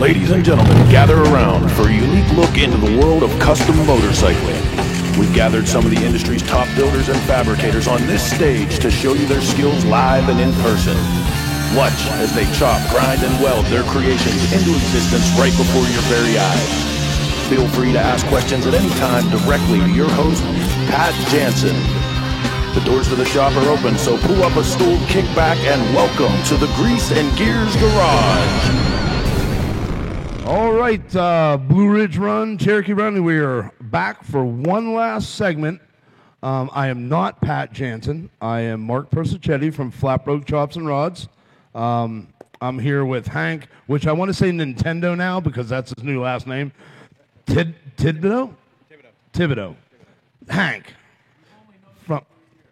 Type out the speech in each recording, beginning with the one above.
Ladies and gentlemen, gather around for a unique look into the world of custom motorcycling. We've gathered some of the industry's top builders and fabricators on this stage to show you their skills live and in person. Watch as they chop, grind, and weld their creations into existence right before your very eyes. Feel free to ask questions at any time directly to your host, Pat Jansen. The doors to the shop are open, so pull up a stool, kick back, and welcome to the Grease and Gears Garage. All right, Blue Ridge Run, Cherokee Run, we are back for one last segment. I am not Pat Jansen. I am Mark Persichetti from Flatbroke Chops and Rods. I'm here with Hank, which I want to say Nintendo now because that's his new last name. Thibodeau? Thibodeau. Hank.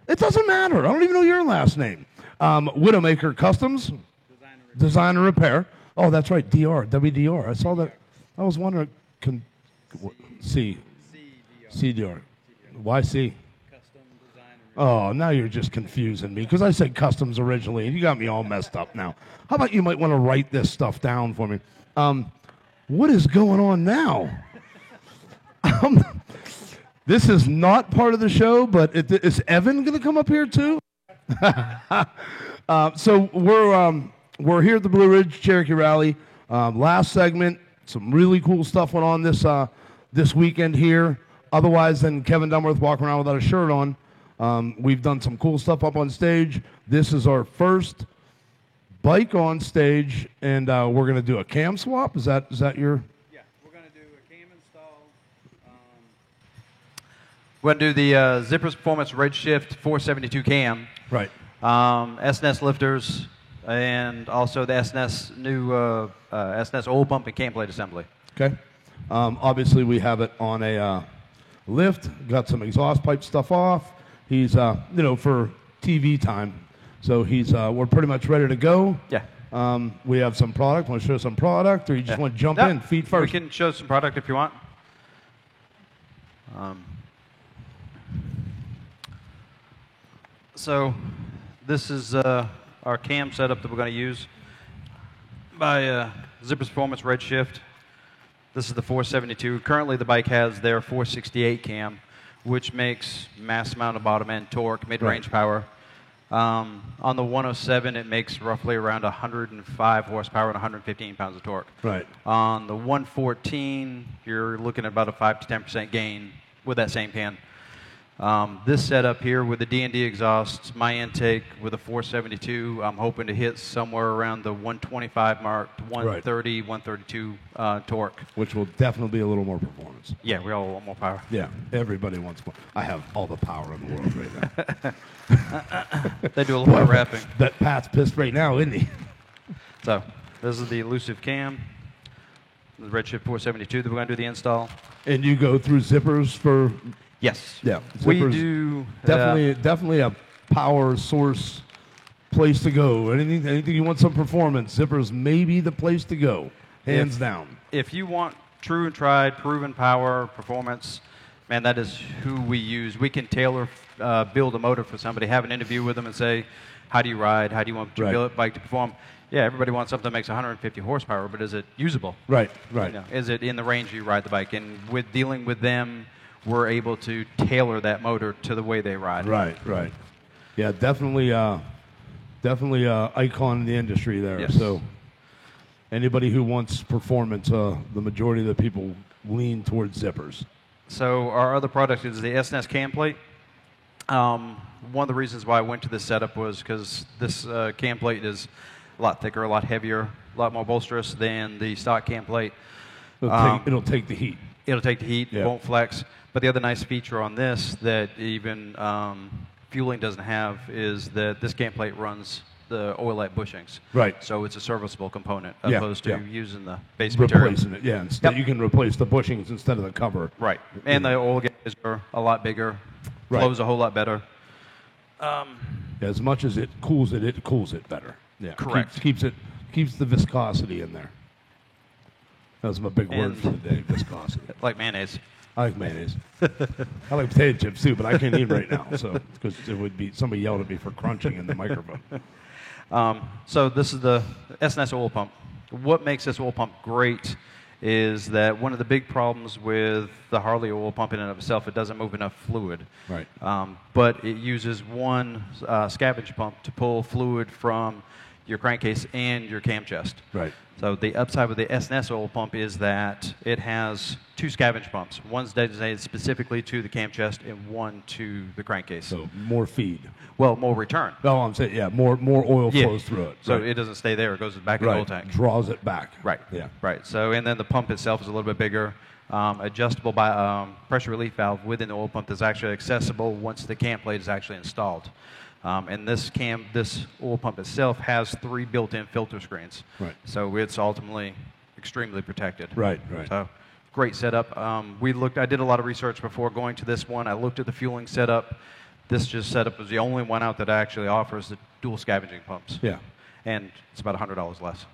It doesn't matter. I don't even know your last name. Widowmaker Customs. Design and Repair. Oh, that's right. WDR. I saw that. I was wondering. CDR. Why C? Custom Design and Repair. Oh, now you're just confusing me because I said customs originally and you got me all messed up now. How about you might want to write this stuff down for me? What is going on now? This is not part of the show, but is Evan going to come up here too? So we're here at the Blue Ridge Cherokee Rally. Last segment, some really cool stuff went on this weekend here. Otherwise than Kevin Dunworth walking around without a shirt on, we've done some cool stuff up on stage. This is our first bike on stage, and we're going to do a cam swap. Is that your? We're going to do the Zippers Performance Redshift 472 cam. Right. SNS lifters, and also the SNS new SNS oil pump and cam plate assembly. Okay. Obviously, we have it on a lift. Got some exhaust pipe stuff off. He's, for TV time. So we're pretty much ready to go. Yeah. We have some product. Want to show some product, or you just want to jump in, feet first? We can show some product if you want. So this is our cam setup that we're going to use by Zippers Performance Redshift. This is the 472. Currently the bike has their 468 cam, which makes mass amount of bottom end torque, mid-range power. On the 107 it makes roughly around 105 horsepower and 115 pounds of torque. Right. On the 114 you're looking at about a 5 to 10% gain with that same can. This setup here with the D&D exhaust, my intake with a 472, I'm hoping to hit somewhere around the 125 mark, 130, right. 132 torque. Which will definitely be a little more performance. Yeah, we all want more power. Yeah, everybody wants more. I have all the power in the world right now. They do a little more wrapping. That Pat's pissed right now, isn't he? So, this is the elusive cam, the Redshift 472 that we're going to do the install. And you go through zippers for... Yes. Yeah. We do definitely a power source place to go. Anything you want some performance, zippers may be the place to go, hands down. If you want true and tried, proven power, performance, man, that is who we use. We can tailor, build a motor for somebody, have an interview with them and say, how do you ride? How do you want your right. bike to perform? Yeah, everybody wants something that makes 150 horsepower, but is it usable? Right. Is it in the range you ride the bike? And with dealing with them, we're able to tailor that motor to the way they ride. Right. Yeah, definitely icon in the industry there. Yes. So anybody who wants performance, the majority of the people lean towards zippers. So our other product is the SNS cam plate. One of the reasons why I went to this setup was because this cam plate is a lot thicker, a lot heavier, a lot more bolsterous than the stock cam plate. It'll take the heat. It'll take the heat, Yeah. It won't flex. But the other nice feature on this that even fueling doesn't have is that this cam plate runs the oilite bushings. Right. So it's a serviceable component Yeah, opposed to yeah. using the base material. Replacing it, yeah. Instead, you can replace the bushings instead of the cover. Right. And the oil gauges are a lot bigger, Right. flows a whole lot better. As much as it cools it better. Yeah. Correct. Keeps the viscosity in there. That's my big word for the day, viscosity. Like mayonnaise. I like mayonnaise. I like potato chips too, but I can't eat right now, so because it would be somebody yelled at me for crunching in the microphone. So this is the SNS oil pump what makes this oil pump great is that one of the big problems with the Harley oil pump in and of itself, it doesn't move enough fluid. Right. But it uses one scavenge pump to pull fluid from your crankcase and your cam chest. Right. So the upside with the S&S oil pump is that it has 2 scavenge pumps. One's designated specifically to the cam chest and one to the crankcase. So more feed. Well, more return. No, I'm saying, yeah, more oil flows through it. So right. it doesn't stay there. It goes back in the oil tank. Draws it back. Right. Yeah. Right. So, and then the pump itself is a little bit bigger. Adjustable by pressure relief valve within the oil pump is actually accessible once the cam plate is actually installed. And this oil pump itself has 3 built-in filter screens. Right. So it's ultimately extremely protected. Right. Right. So great setup. I did a lot of research before going to this one. I looked at the fueling setup. This setup was the only one out that actually offers the dual scavenging pumps. Yeah. And it's about $100 less.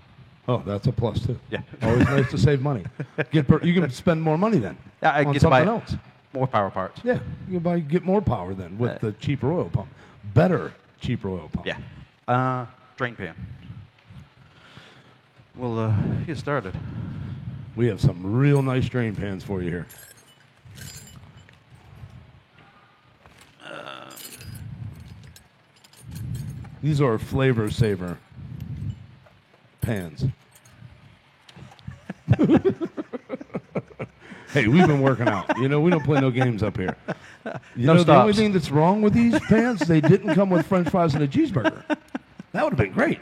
Oh, that's a plus too. Yeah. Always nice to save money. You can spend more money then I on guess buy something else. more power parts. Yeah, you can get more power then with the cheaper oil pump. Better, cheaper oil pump. Yeah. Drain pan. We'll get started. We have some real nice drain pans for you here. These are Flavor Saver pans. Hey, we've been working out. You know, we don't play no games up here. The only thing that's wrong with these pans, they didn't come with French fries and a cheeseburger. That would have been great.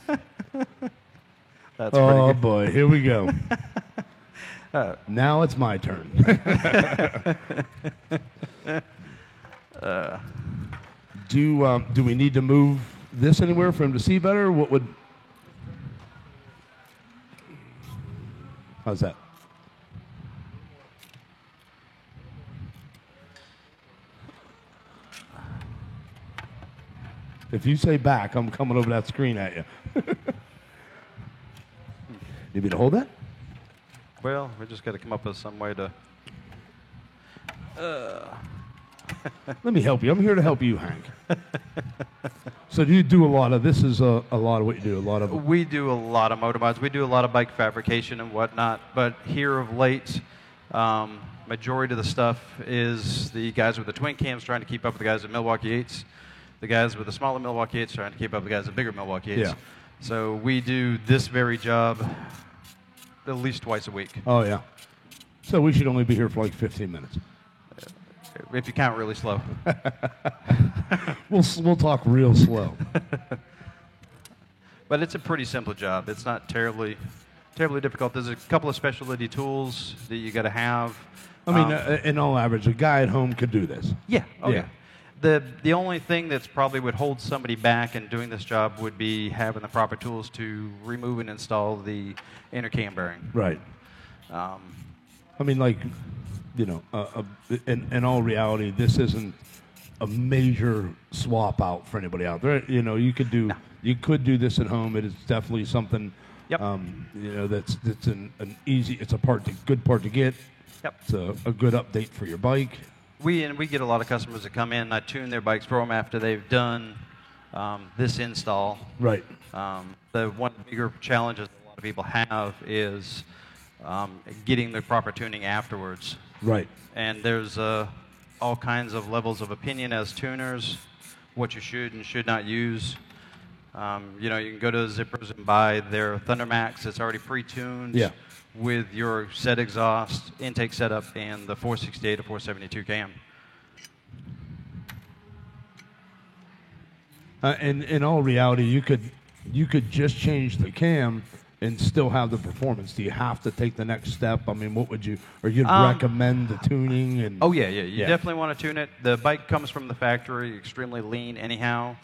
That's pretty good. Boy, here we go. Now it's my turn. Do we need to move this anywhere for him to see better? How's that? If you say back, I'm coming over that screen at you. Need me to hold that? Well, we just got to come up with some way to. Let me help you. I'm here to help you, Hank. So do you do a lot of, this is a lot of what you do, a lot of... We do a lot of motor mods. We do a lot of bike fabrication and whatnot, but here of late, majority of the stuff is the guys with the twin cams trying to keep up with the guys at Milwaukee 8s, the guys with the smaller Milwaukee 8s trying to keep up with the guys at bigger Milwaukee 8s. Yeah. So we do this very job at least twice a week. Oh, yeah. So we should only be here for like 15 minutes. If you count really slow. We'll talk real slow. But it's a pretty simple job. It's not terribly difficult. There's a couple of specialty tools that you got to have. I mean, in all average, a guy at home could do this. Yeah. Oh, Yeah. yeah. The only thing that's probably would hold somebody back in doing this job would be having the proper tools to remove and install the inner cam bearing. Right. I mean, like, you know, in all reality, this isn't a major swap out for anybody out there. You know, you could do this at home. It is definitely something. Yep. You know, that's an easy. It's a good part to get. Yep. It's a good update for your bike. We get a lot of customers that come in and I tune their bikes for them after they've done this install. Right. One of the bigger challenges a lot of people have is getting the proper tuning afterwards. Right. And there's all kinds of levels of opinion as tuners, what you should and should not use. You know, you can go to Zippers and buy their Thundermax that's already pre-tuned. Yeah. With your set exhaust, intake setup, and the 468 or 472 cam. In all reality, you could just change the cam and still have the performance. Do you have to take the next step? I mean, what would you, or you'd recommend the tuning? And oh yeah. You definitely want to tune it. The bike comes from the factory, extremely lean anyhow,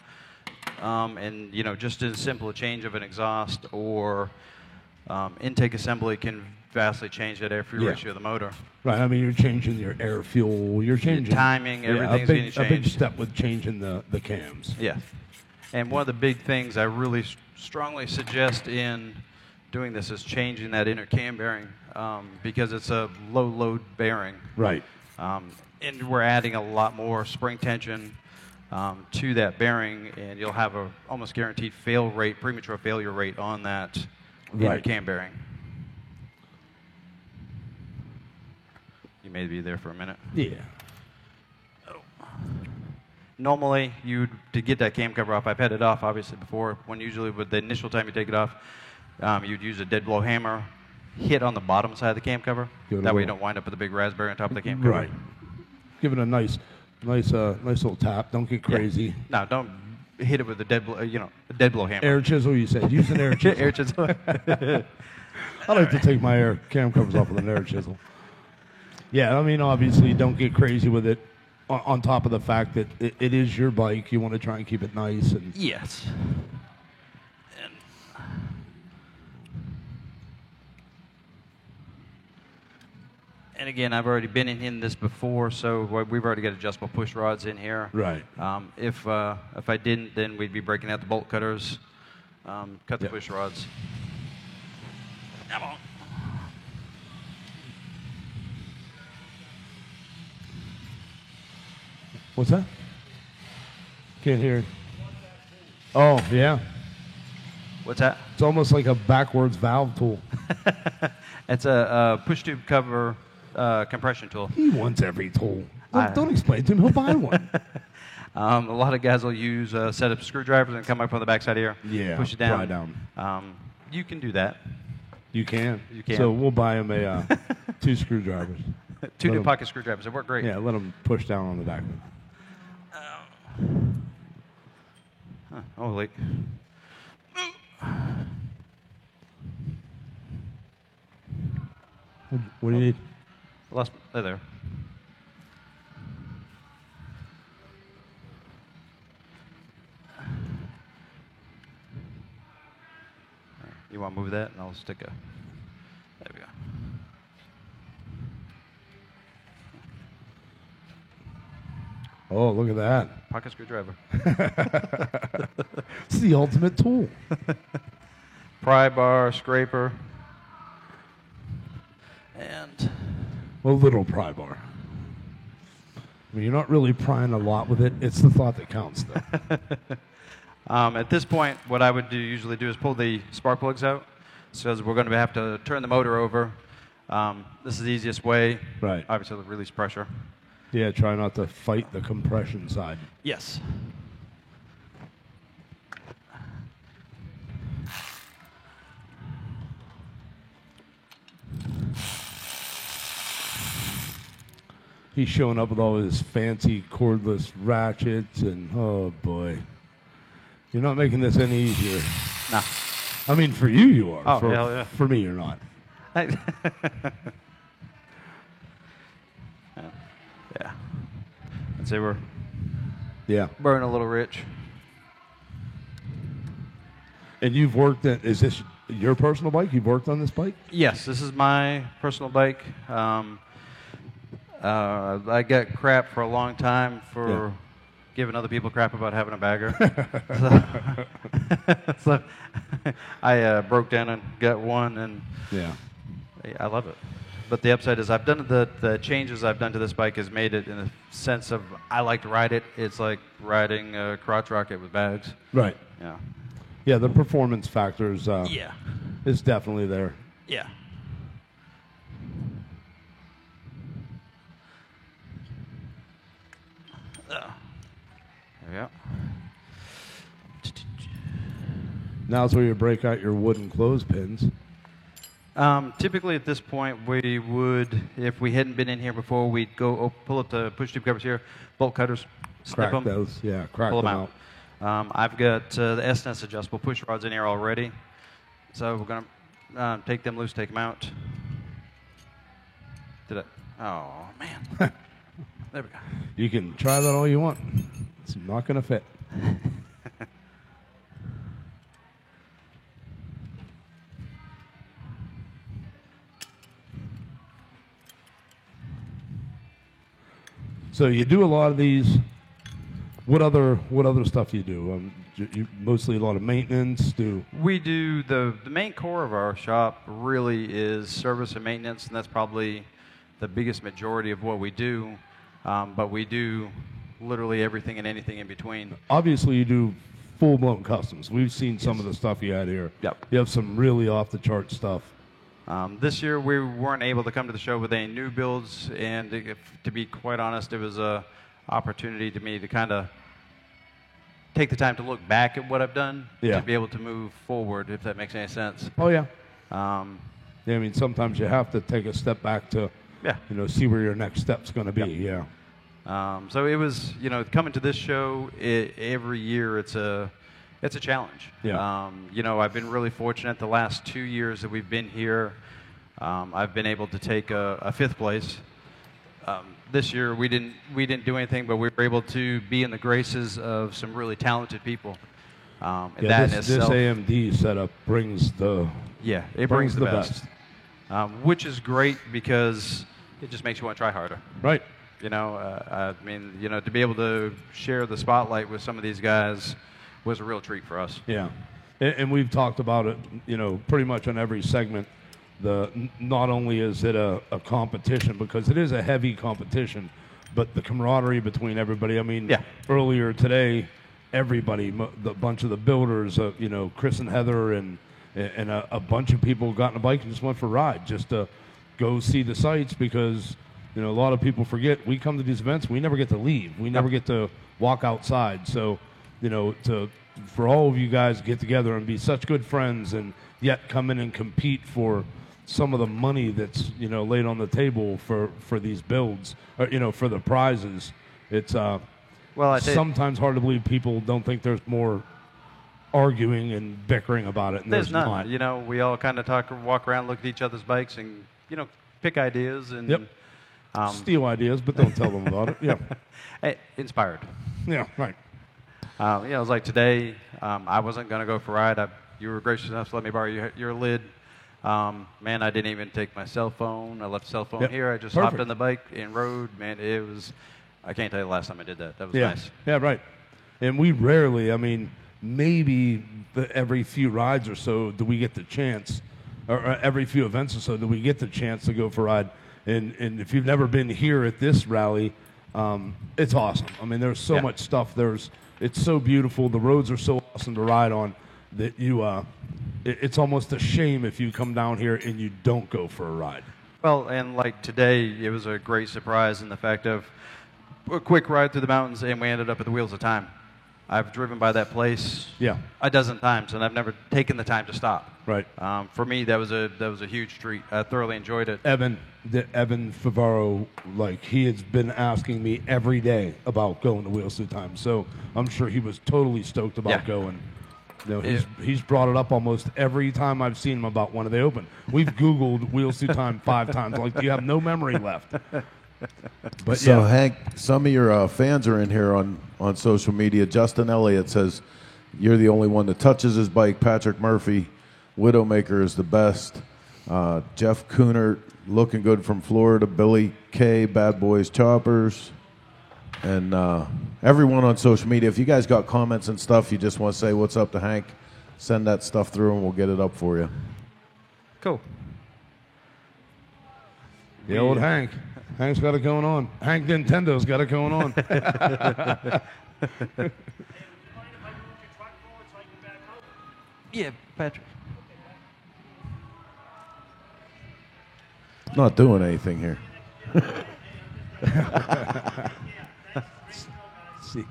and you know, just as simple a change of an exhaust or intake assembly can vastly change that air-fuel ratio of the motor. Right. I mean, you're changing your air fuel. You're changing your timing. Everything's getting changed. A big step with changing the cams. Yeah. And one of the big things I really strongly suggest in doing this is changing that inner cam bearing because it's a low-load bearing. Right. And we're adding a lot more spring tension to that bearing, and you'll have a almost guaranteed fail rate, premature failure rate on that in your Right. cam bearing. You may be there for a minute. Yeah. Normally, to get that cam cover off, I've had it off obviously before. When usually with the initial time you take it off, you'd use a dead blow hammer, hit on the bottom side of the cam cover. Give it a That way you little- don't wind up with a big raspberry on top of the cam cover. Right. Give it a nice little tap. Don't get Yeah. crazy. No, don't hit it with a dead blow, a dead blow hammer. Air chisel, you said. Use an air chisel. Air chisel. I like to take my air cam covers off with an air chisel. Yeah, I mean, obviously, don't get crazy with it. On top of the fact that it is your bike, you want to try and keep it nice. And Yes. And again, I've already been in this before, so we've already got adjustable push rods in here. Right. If I didn't, then we'd be breaking out the bolt cutters, cut the Yep. push rods. Come on. What's that? Can't hear it. Oh, yeah. What's that? It's almost like a backwards valve tool. It's a push tube cover compression tool. He wants every tool. I- Don't explain it to him. He'll buy one. A lot of guys will use a set of screwdrivers and come up on the backside here. Yeah, Push it down. pry down. You can do that. You can. You can. So we'll buy him a 2 screwdrivers. Two Let new 'em- pocket screwdrivers. They work great. Yeah, let him push down on the back. Huh, oh, wait. What do you need? Lost. There. You want to move that, and I'll stick a. There we go. Oh, look at that. Pocket screwdriver. It's the ultimate tool. Pry bar, scraper, and A little pry bar. I mean, you're not really prying a lot with it. It's the thought that counts, though. at this point, what I would usually do is pull the spark plugs out, so we're going to have to turn the motor over. This is the easiest way. Right. Obviously, to release pressure. Yeah, try not to fight the compression side. Yes. He's showing up with all his fancy cordless ratchets, and oh boy, you're not making this any easier. Nah. I mean, for you are. Oh, for, hell yeah. For me, you're not. Yeah. I'd say we're Yeah. burning a little rich. And you've worked at, is this your personal bike? You've worked on this bike? Yes, this is my personal bike. I got crap for a long time for Yeah. giving other people crap about having a bagger. so I broke down and got one, and Yeah. I love it. But the upside is I've done the changes I've done to this bike has made it in a sense of I like to ride it. It's like riding a crotch rocket with bags. Right. Yeah. Yeah, the performance factors Yeah. is definitely there. Yeah. There we go. Now's where you break out your wooden clothespins. Typically at this point, we would, if we hadn't been in here before, we'd go pull up the push tube covers here, bolt cutters, snip Crack them, those. Yeah, crack pull them them out. out. I've got the SNES adjustable push rods in here already, so we're going to take them loose, take them out. Did it? Oh, man. There we go. You can try that all you want. It's not going to fit. So you do a lot of these. What other stuff do you do? You mostly a lot of maintenance. We do the main core of our shop really is service and maintenance, and that's probably the biggest majority of what we do. But we do literally everything and anything in between. Obviously, you do full-blown customs. We've seen some of the stuff you had here. Yep. You have some really off-the-chart stuff. This year we weren't able to come to the show with any new builds, and to be quite honest, it was a opportunity to me to kind of take the time to look back at what I've done Yeah. to be able to move forward, if that makes any sense. Oh, yeah. Um, Yeah, I mean, sometimes you have to take a step back to, yeah. see where your next step's going to be. Yeah. So it was, coming to this show every year. It's a challenge. Yeah. I've been really fortunate the last 2 years that we've been here. I've been able to take a 5th place. This year we didn't do anything, but we were able to be in the graces of some really talented people. And that in this itself, AMD setup brings the it brings the best. Which is great because it just makes you want to try harder. Right. To be able to share the spotlight with some of these guys was a real treat for us. Yeah, and we've talked about it, pretty much on every segment. Not only is it a competition, because it is a heavy competition, but the camaraderie between everybody. I mean, earlier today, everybody, the bunch of the builders, Chris and Heather and a bunch of people got on a bike and just went for a ride just to go see the sights, because a lot of people forget we come to these events, we never get to leave, we never get to walk outside. So for all of you guys to get together and be such good friends and yet come in and compete for some of the money that's laid on the table for these builds, or for the prizes, it's sometimes hard to believe people don't think there's more arguing and bickering about it, and there's none. We all kind of walk around, look at each other's bikes, and pick ideas and steal ideas, but don't tell them about it. Yeah, inspired. Yeah, right. It was like today. I wasn't going to go for a ride. You were gracious enough to let me borrow your lid. Man, I didn't even take my cell phone. I left the cell phone here. I just hopped on the bike and rode. Man, it was. I can't tell you the last time I did that. That was nice. Yeah, right. And we rarely. I mean, maybe every few rides or so do we get the chance, or every few events or so do we get the chance to go for a ride. And if you've never been here at this rally, it's awesome. I mean, there's so much stuff. It's so beautiful. The roads are so awesome to ride on that it's almost a shame if you come down here and you don't go for a ride. Well, and like today, it was a great surprise in the fact of a quick ride through the mountains, and we ended up at the Wheels of Time. I've driven by that place a dozen times, and I've never taken the time to stop. Right. For me, that was a huge treat. I thoroughly enjoyed it. Evan Favaro, he has been asking me every day about going to Wheels Through Time, so I'm sure he was totally stoked about going. He's brought it up almost every time I've seen him about when they open. We've Googled Wheels Through Time 5 times. You have no memory left. But so Hank, some of your fans are in here on social media. Justin Elliott says you're the only one that touches his bike. Patrick Murphy, Widowmaker is the best. Jeff Coonert, looking good from Florida. Billy K, Bad Boys Choppers. And everyone on social media, if you guys got comments and stuff, you just want to say what's up to Hank, send that stuff through and we'll get it up for you. Cool. The old Hank. Hank's got it going on. Hank Nintendo's got it going on. Yeah, Patrick. Not doing anything here. See.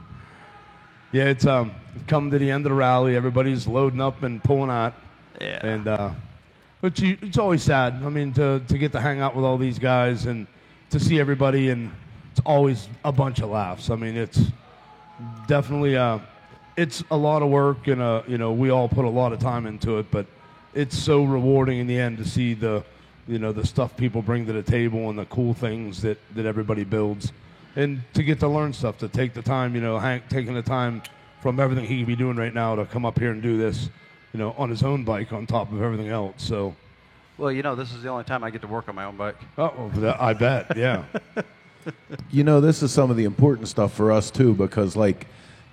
Yeah, it's come to the end of the rally. Everybody's loading up and pulling out. Yeah. And it's always sad. I mean, to get to hang out with all these guys and to see everybody, and it's always a bunch of laughs. I mean, it's definitely it's a lot of work, and we all put a lot of time into it, but it's so rewarding in the end to see the stuff people bring to the table and the cool things that everybody builds, and to get to learn stuff, to take the time, Hank taking the time from everything he could be doing right now to come up here and do this, on his own bike on top of everything else. So. Well, this is the only time I get to work on my own bike. Oh, I bet, yeah. This is some of the important stuff for us, too, because,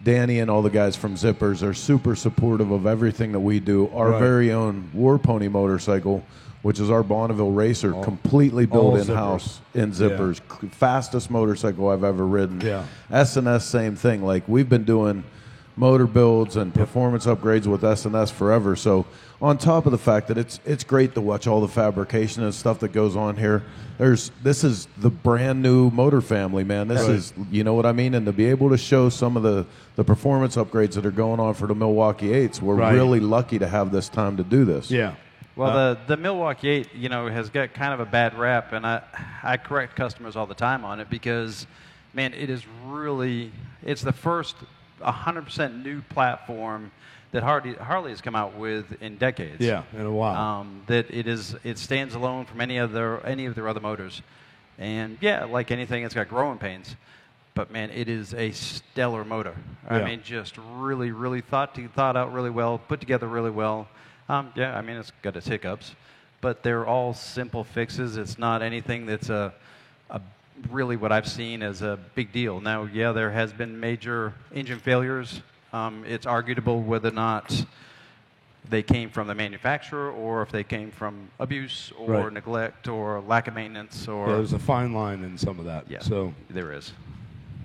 Danny and all the guys from Zippers are super supportive of everything that we do. Our very own War Pony motorcycle, which is our Bonneville Racer, completely built in-house in Zippers. Yeah. Fastest motorcycle I've ever ridden. Yeah. S&S, same thing. We've been doing motor builds and performance upgrades with S&S forever. So on top of the fact that it's great to watch all the fabrication and stuff that goes on here, this is the brand new motor family, man. This is, you know what I mean? And to be able to show some of the performance upgrades that are going on for the Milwaukee 8s, we're really lucky to have this time to do this. Yeah. Well, the Milwaukee 8, has got kind of a bad rap, and I correct customers all the time on it because, man, it's the first 100% new platform that Harley has come out with in decades. Yeah, in a while. It stands alone from any of their other motors, and yeah, like anything, it's got growing pains. But man, it is a stellar motor. I mean, just really, really thought out really well, put together really well. It's got its hiccups, but they're all simple fixes. It's not anything that's really what I've seen as a big deal. Now, yeah, there has been major engine failures. It's arguable whether or not they came from the manufacturer or if they came from abuse or neglect or lack of maintenance. Or there's a fine line in some of that. Yeah, so there is.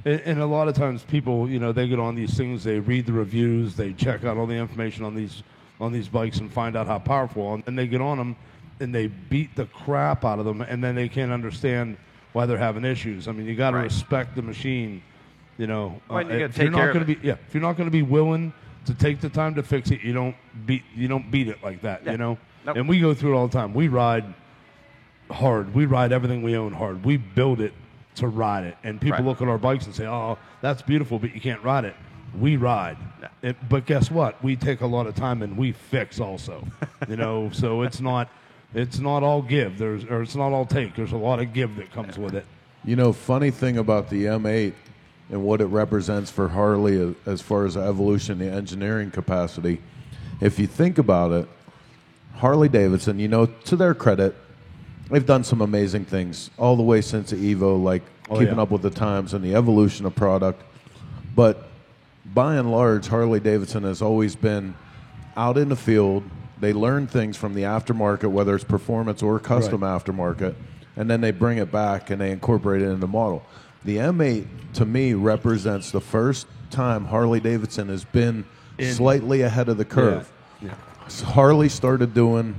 And a lot of times people, they get on these things, they read the reviews, they check out all the information on these bikes and find out how powerful, and they get on them and they beat the crap out of them, and then they can't understand why they're having issues. I mean, you got to respect the machine. You got to if take care of it. If you're not going to be willing to take the time to fix it, you don't beat it like that. Yeah. Nope. And we go through it all the time. We ride hard. We ride everything we own hard. We build it to ride it. And people look at our bikes and say, "Oh, that's beautiful, but you can't ride it." We ride. Yeah. But guess what? We take a lot of time and we fix also. So it's not all give. It's not all take. There's a lot of give that comes with it. Funny thing about the M8 and what it represents for Harley as far as evolution, the engineering capacity, if you think about it, Harley-Davidson, to their credit, they've done some amazing things all the way since the Evo, like keeping up with the times and the evolution of product. But by and large, Harley-Davidson has always been out in the field. They learn things from the aftermarket, whether it's performance or custom aftermarket, and then they bring it back and they incorporate it in the model. The M8, to me, represents the first time Harley-Davidson has been slightly ahead of the curve. Yeah. So Harley started doing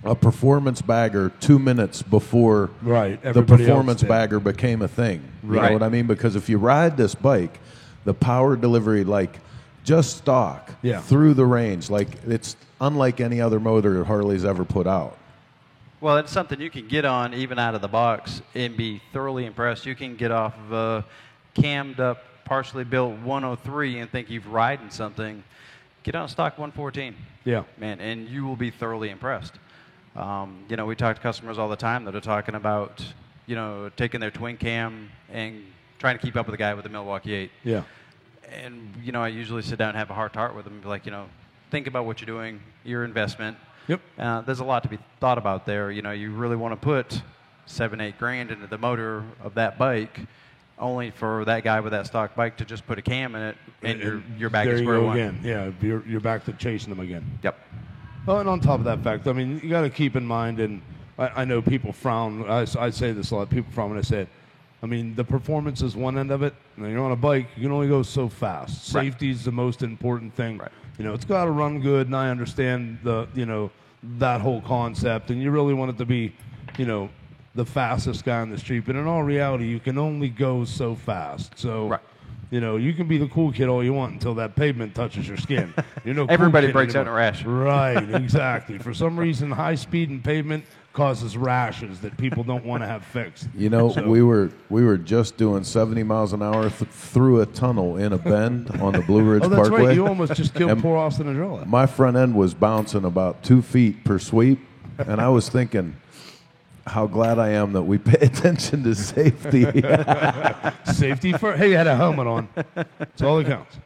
a performance bagger 2 minutes before the performance bagger became a thing. You know what I mean? Because if you ride this bike, the power delivery, like just stock through the range, like it's unlike any other motor Harley's ever put out. Well, it's something you can get on even out of the box and be thoroughly impressed. You can get off of a cammed up, partially built 103 and think you've ridden something. Get on stock 114. Yeah. Man, and you will be thoroughly impressed. We talk to customers all the time that are talking about, taking their twin cam and trying to keep up with the guy with the Milwaukee 8. Yeah. And, I usually sit down and have a heart-to-heart with them and be like, think about what you're doing, your investment. Yep. There's a lot to be thought about there. You really want to put $7-8 grand into the motor of that bike, only for that guy with that stock bike to just put a cam in it, and you're back at square one. Again. Yeah, you're back to chasing them again. Yep. Oh, and on top of that fact, I mean, you got to keep in mind, and I know people frown. I say this a lot. People frown when I say it. I mean, the performance is one end of it. And you're on a bike, you can only go so fast. Safety is the most important thing. Right. It's got to run good, and I understand that whole concept, and you really want it to be, the fastest guy on the street. But in all reality, you can only go so fast. So, you can be the cool kid all you want until that pavement touches your skin. Everybody breaks out in a rash. Right, exactly. For some reason, high speed and pavement causes rashes that people don't want to have fixed. We were just doing 70 miles an hour through a tunnel in a bend on the Blue Ridge that's Parkway. Right. You almost just killed poor Austin Andrella. My front end was bouncing about 2 feet per sweep, and I was thinking how glad I am that we pay attention to safety. Safety first. Hey, you had a helmet on. That's all that counts.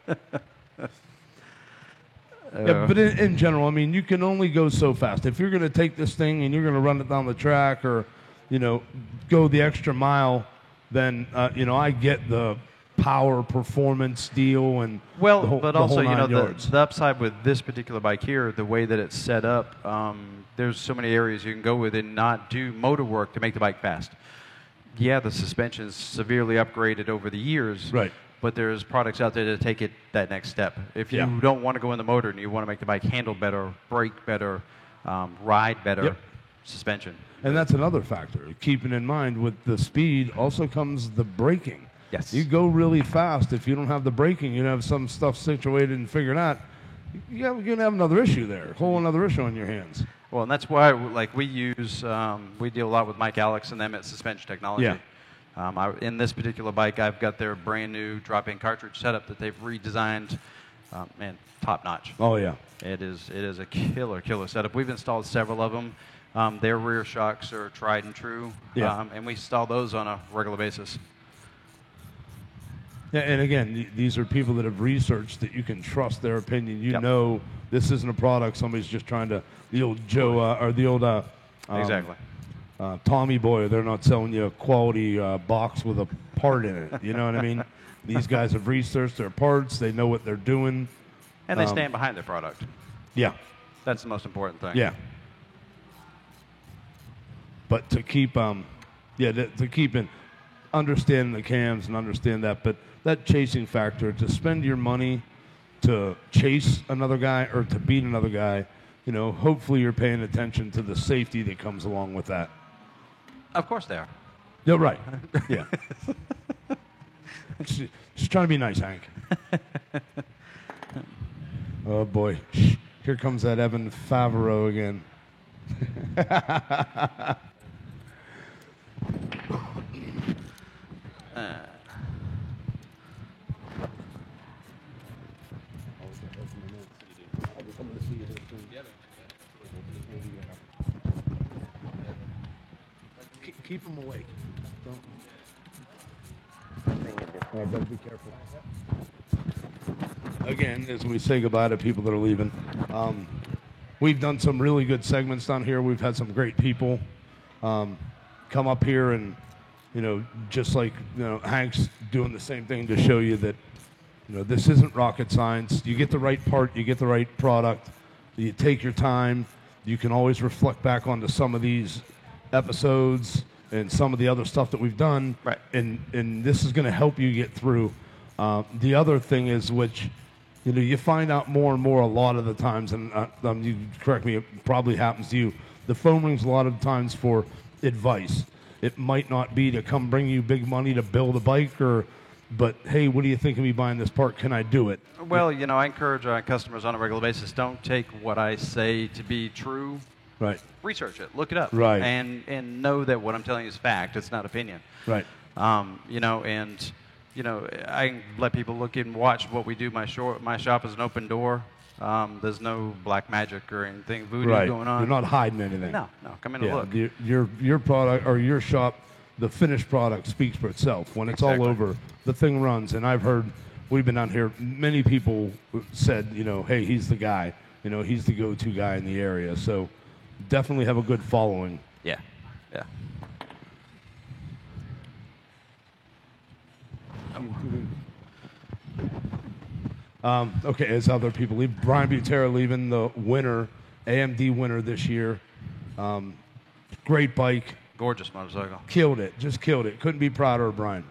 Yeah, but in general, I mean, you can only go so fast. If you're going to take this thing and you're going to run it down the track or, go the extra mile, then, I get the power performance deal and well, the whole, but the also, whole 9 yards. The upside with this particular bike here, the way that it's set up, there's so many areas you can go with and not do motor work to make the bike fast. Yeah, the suspension is severely upgraded over the years. Right. but there's products out there to take it that next step. If you Yeah. don't want to go in the motor and you want to make the bike handle better, brake better, ride better, Yep. suspension. And that's another factor. Keeping in mind with the speed also comes the braking. Yes. You go really fast. If you don't have the braking, you don't have some stuff situated and figured out, you're going to have another issue there, whole another issue on your hands. Well, and that's why, like, we use, we deal a lot with Mike Alex and them at Suspension Technology. Yeah. In this particular bike, I've got their brand new drop-in cartridge setup that they've redesigned. Man, top notch. Oh, yeah. It is a killer setup. We've installed several of them. Their rear shocks are tried and true, Yeah. and we install those on a regular basis. Yeah, and again, these are people that have researched that you can trust their opinion. You Yep. know this isn't a product somebody's just trying to, the old Joe, or the old Exactly. Tommy Boy, they're not selling you a quality box with a part in it. You know what I mean? These guys have researched their parts. They know what they're doing. And they stand behind their product. Yeah, That's the most important thing. yeah. But to keep, to keep in understanding the cams and understand that, but that chasing factor, to spend your money to chase another guy or to beat another guy, you know, hopefully you're paying attention to the safety that comes along with that. Of course they are. Yeah, right. Yeah. Just trying to be nice, Hank. Oh, boy. Here comes that Evan Favreau again. Keep them awake. Don't. Be careful. Again, as we say goodbye to people that are leaving, we've done some really good segments down here. We've had some great people come up here and, you know, just like, you know, Hank's doing the same thing to show you that, you know, this isn't rocket science. You get the right part, you get the right product, you take your time. You can always reflect back onto some of these episodes and some of the other stuff that we've done. Right. And this is going to help you get through. The other thing is, which, you know, you find out more and more a lot of the times, and you correct me, it probably happens to you. The phone rings a lot of times for advice. It might not be to come bring you big money to build a bike, but hey, what do you think of me buying this part? Can I do it? Well, you know, I encourage our customers on a regular basis, don't take what I say to be true. Right. Research it, look it up, Right. and know that what I'm telling you is fact. It's not opinion. Right. You know, and you know, I let people look and watch what we do. My shop is an open door. There's no black magic or anything voodoo Right. going on. You're not hiding anything. No, come in and look. Your product or your shop, the finished product speaks for itself. When it's Exactly. all over, the thing runs. And I've heard, we've been down here, many people said, you know, hey, he's the guy. You know, he's the go-to guy in the area. So definitely have a good following. Yeah. Okay, as other people leave, Brian Butera leaving, the winner, AMD winner this year. Great bike. Gorgeous motorcycle. Killed it. Just killed it. Couldn't be prouder of Brian.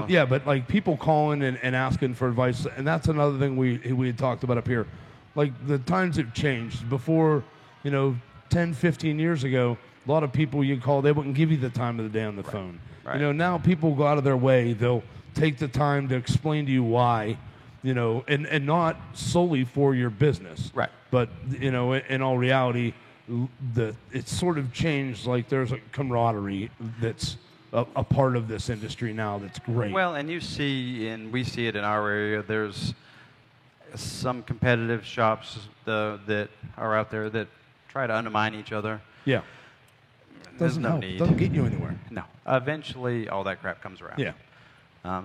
Yeah, but like people calling and asking for advice, and that's another thing we had talked about up here. Like the times have changed. Before, you know, 10, 15 years ago, a lot of people you call, they wouldn't give you the time of the day on the phone. Right. You know, now people go out of their way. They'll take the time to explain to you why, you know, and not solely for your business. Right. But, you know, in all reality, it's sort of changed. Like there's a camaraderie that's a part of this industry now that's great. Well, and you see, and we see it in our area, there's some competitive shops that are out there that try to undermine each other. Yeah. There's Doesn't no help. need. Doesn't get you anywhere. No. Eventually, all that crap comes around. Yeah.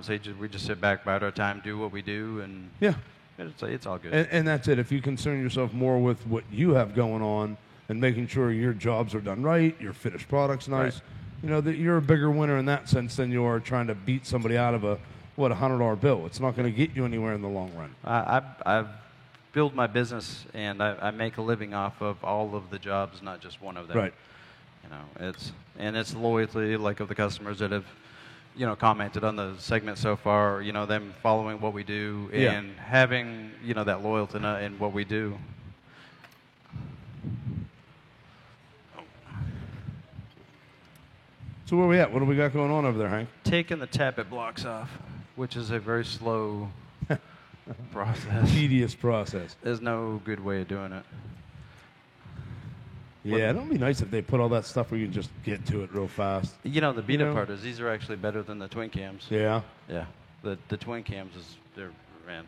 So we just sit back, bide our time, do what we do, and Yeah. it's all good. And that's it. If you concern yourself more with what you have going on and making sure your jobs are done right, your finished product's nice, Right. you know, that you're a bigger winner in that sense than you are trying to beat somebody out of a $100 bill. It's not going to get you anywhere in the long run. I've built my business, and I make a living off of all of the jobs, not just one of them. Right. You know, it's the loyalty like of the customers that have, you know, commented on the segment so far. You know, them following what we do and having, you know, that loyalty in what we do. So where we at? What do we got going on over there, Hank? Taking the tappet blocks off, which is a very slow process. Tedious process. There's no good way of doing it. Yeah, it'd be nice if they put all that stuff where you can just get to it real fast. You know, the beat-up know? part is these are actually better than the twin cams. Yeah. Yeah. The twin cams they're, man.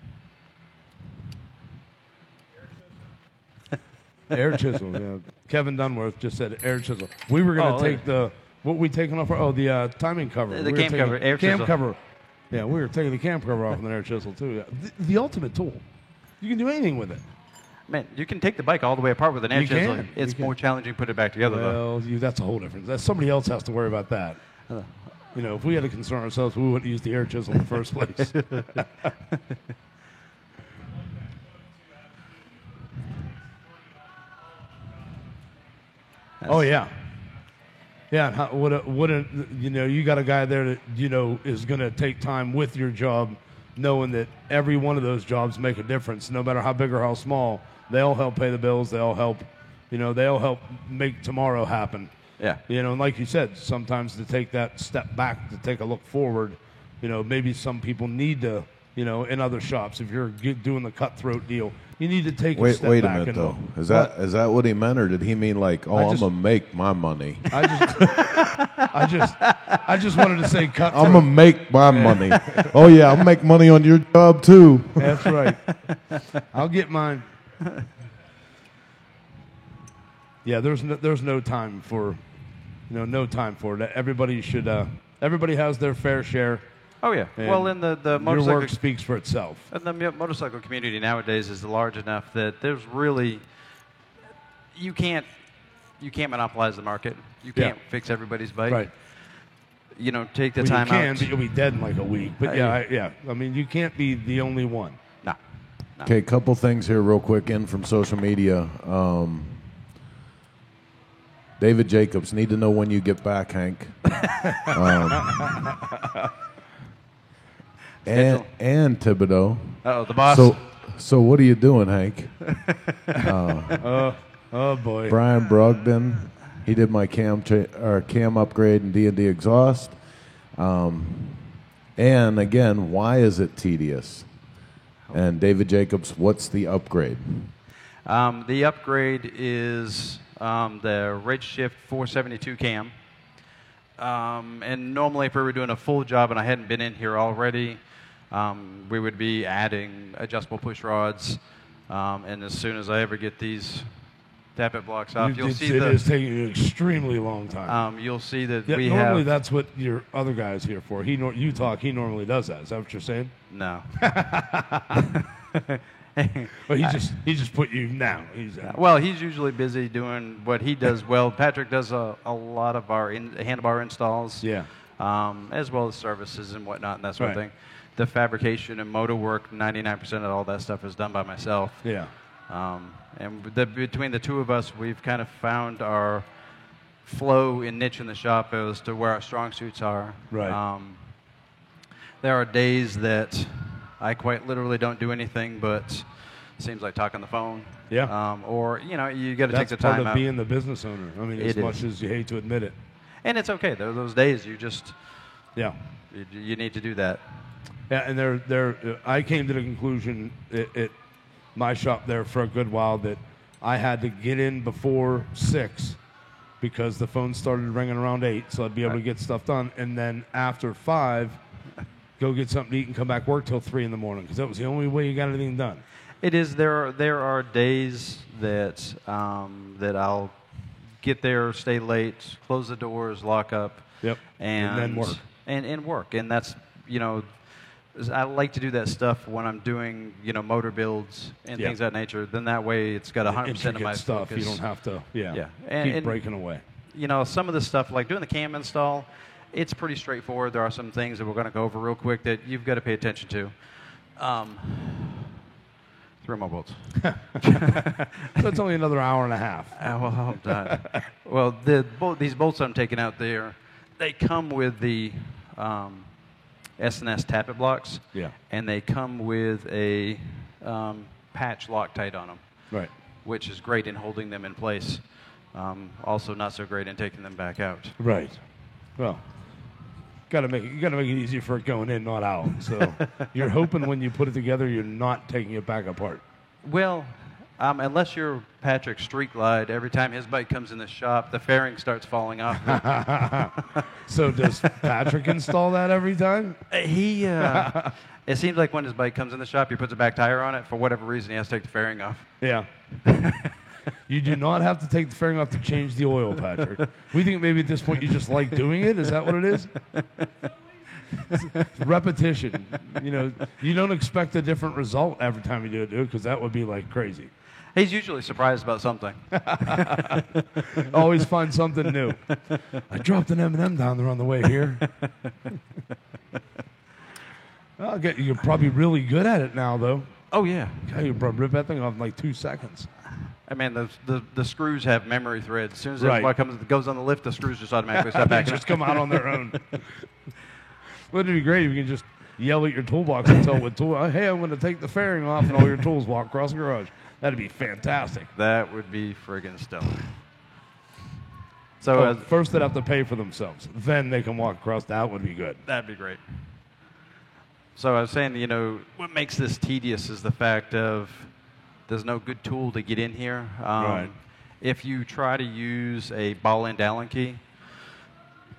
Air chisel. Yeah. Kevin Dunworth just said air chisel. We were going to take what we taking off? The timing cover. The We were cam taking cover, air cam chisel. cover. Yeah, we were taking the cam cover off with an air chisel too. Yeah. The ultimate tool. You can do anything with it. Man, you can take the bike all the way apart with an air You chisel. can. It's You can. more challenging to put it back together, though. Well, that's a whole difference. Somebody else has to worry about that. You know, if we had to concern ourselves, we wouldn't use the air chisel in the first place. Oh yeah, yeah. And you know? You got a guy there that you know is going to take time with your job, knowing that every one of those jobs make a difference, no matter how big or how small. They all help pay the bills. They all help, you know. They all help make tomorrow happen. Yeah. You know, and like you said, sometimes to take that step back, to take a look forward, you know, maybe some people need to, you know, in other shops, if you're doing the cutthroat deal, you need to take a step back. Wait a minute, though. Is that what he meant, or did he mean like, I'm gonna make my money? I just wanted to say cutthroat. I'm gonna make my money. Oh yeah, I'll make money on your job too. That's right. I'll get mine. Yeah, there's no time for, you know, no time for it. Everybody should. Everybody has their fair share. Oh yeah. And Well, in the your motorcycle work speaks for itself. and the motorcycle community nowadays is large enough that there's really you can't monopolize the market. You can't fix everybody's bike. Right. You know, take the Well, time you can, out. but you'll be dead in like a week. But yeah. I mean, you can't be the only one. No. Okay, couple things here real quick in from social media. David Jacobs, need to know when you get back, Hank. And Thibodeau. Oh, the boss. So what are you doing, Hank? Oh boy. Brian Brogdon, he did my cam upgrade and D&D exhaust. And again, why is it tedious? And David Jacobs, what's the upgrade? The upgrade is the Redshift 472 cam. And normally if we were doing a full job and I hadn't been in here already, we would be adding adjustable push rods. And as soon as I ever get these tappet blocks off, you'll see it is taking an extremely long time. you'll see that Yeah, we normally have... that's what your other guy's here for. He normally does that. Is that what you're saying? No. Well, he just put you down. Well, he's usually busy doing what he does well. Patrick does a lot of our handlebar installs, as well as services and whatnot and that sort of thing. The fabrication and motor work, 99% of all that stuff is done by myself. Yeah. And between the two of us, we've kind of found our flow and niche in the shop as to where our strong suits are. Right. There are days that I quite literally don't do anything but seems like talking on the phone. Yeah. Or, you know, you got to take That's the time part of out. being the business owner. I mean, as much as you hate to admit it. And it's okay. There are those days you just, Yeah. you need to do that. Yeah, and I came to the conclusion at my shop there for a good while that I had to get in before 6 because the phone started ringing around 8, so I'd be able to get stuff done. And then after 5, go get something to eat and come back work till 3 in the morning because that was the only way you got anything done. It is. There are days that that I'll get there, stay late, close the doors, lock up, and then work. And work. And that's, you know, I like to do that stuff when I'm doing, you know, motor builds and things of that nature. Then that way it's got 100% of my stuff. focus. You don't have to And breaking away. You know, some of the stuff like doing the cam install, it's pretty straightforward. There are some things that we're going to go over real quick that you've got to pay attention to. 3 more bolts. So it's only another hour and a half. Well, I hope not. Well, these bolts I'm taking out there, they come with the S&S tappet blocks. Yeah. And they come with a patch Loctite on them. Right. Which is great in holding them in place. Also not so great in taking them back out. Right. Well, you gotta make it easier for it going in, not out. So you're hoping when you put it together, you're not taking it back apart. Well, unless you're Patrick Streetglide, every time his bike comes in the shop, the fairing starts falling off. So does Patrick install that every time? It seems like when his bike comes in the shop, he puts a back tire on it. For whatever reason, he has to take the fairing off. Yeah. You do not have to take the fairing off to change the oil, Patrick. We think maybe at this point you just like doing it. Is that what it is? It's repetition. You know, you don't expect a different result every time you do it, because that would be like crazy. He's usually surprised about something. Always find something new. I dropped an M&M down there on the way here. You're probably really good at it now, though. Oh, yeah. God, you probably rip that thing off in like 2 seconds. I mean, the screws have memory threads. As soon as Right. that goes on the lift, the screws just automatically start They backing just up. come out on their own. Wouldn't it be great if you could just yell at your toolbox and tell what tool, hey, I'm going to take the fairing off, and all your tools walk across the garage. That'd be fantastic. That would be friggin' stellar. So First they'd have to pay for themselves. Then they can walk across. That would be good. that'd be great. So I was saying, you know, what makes this tedious is the fact of there's no good tool to get in here. Right. If you try to use a ball-end Allen key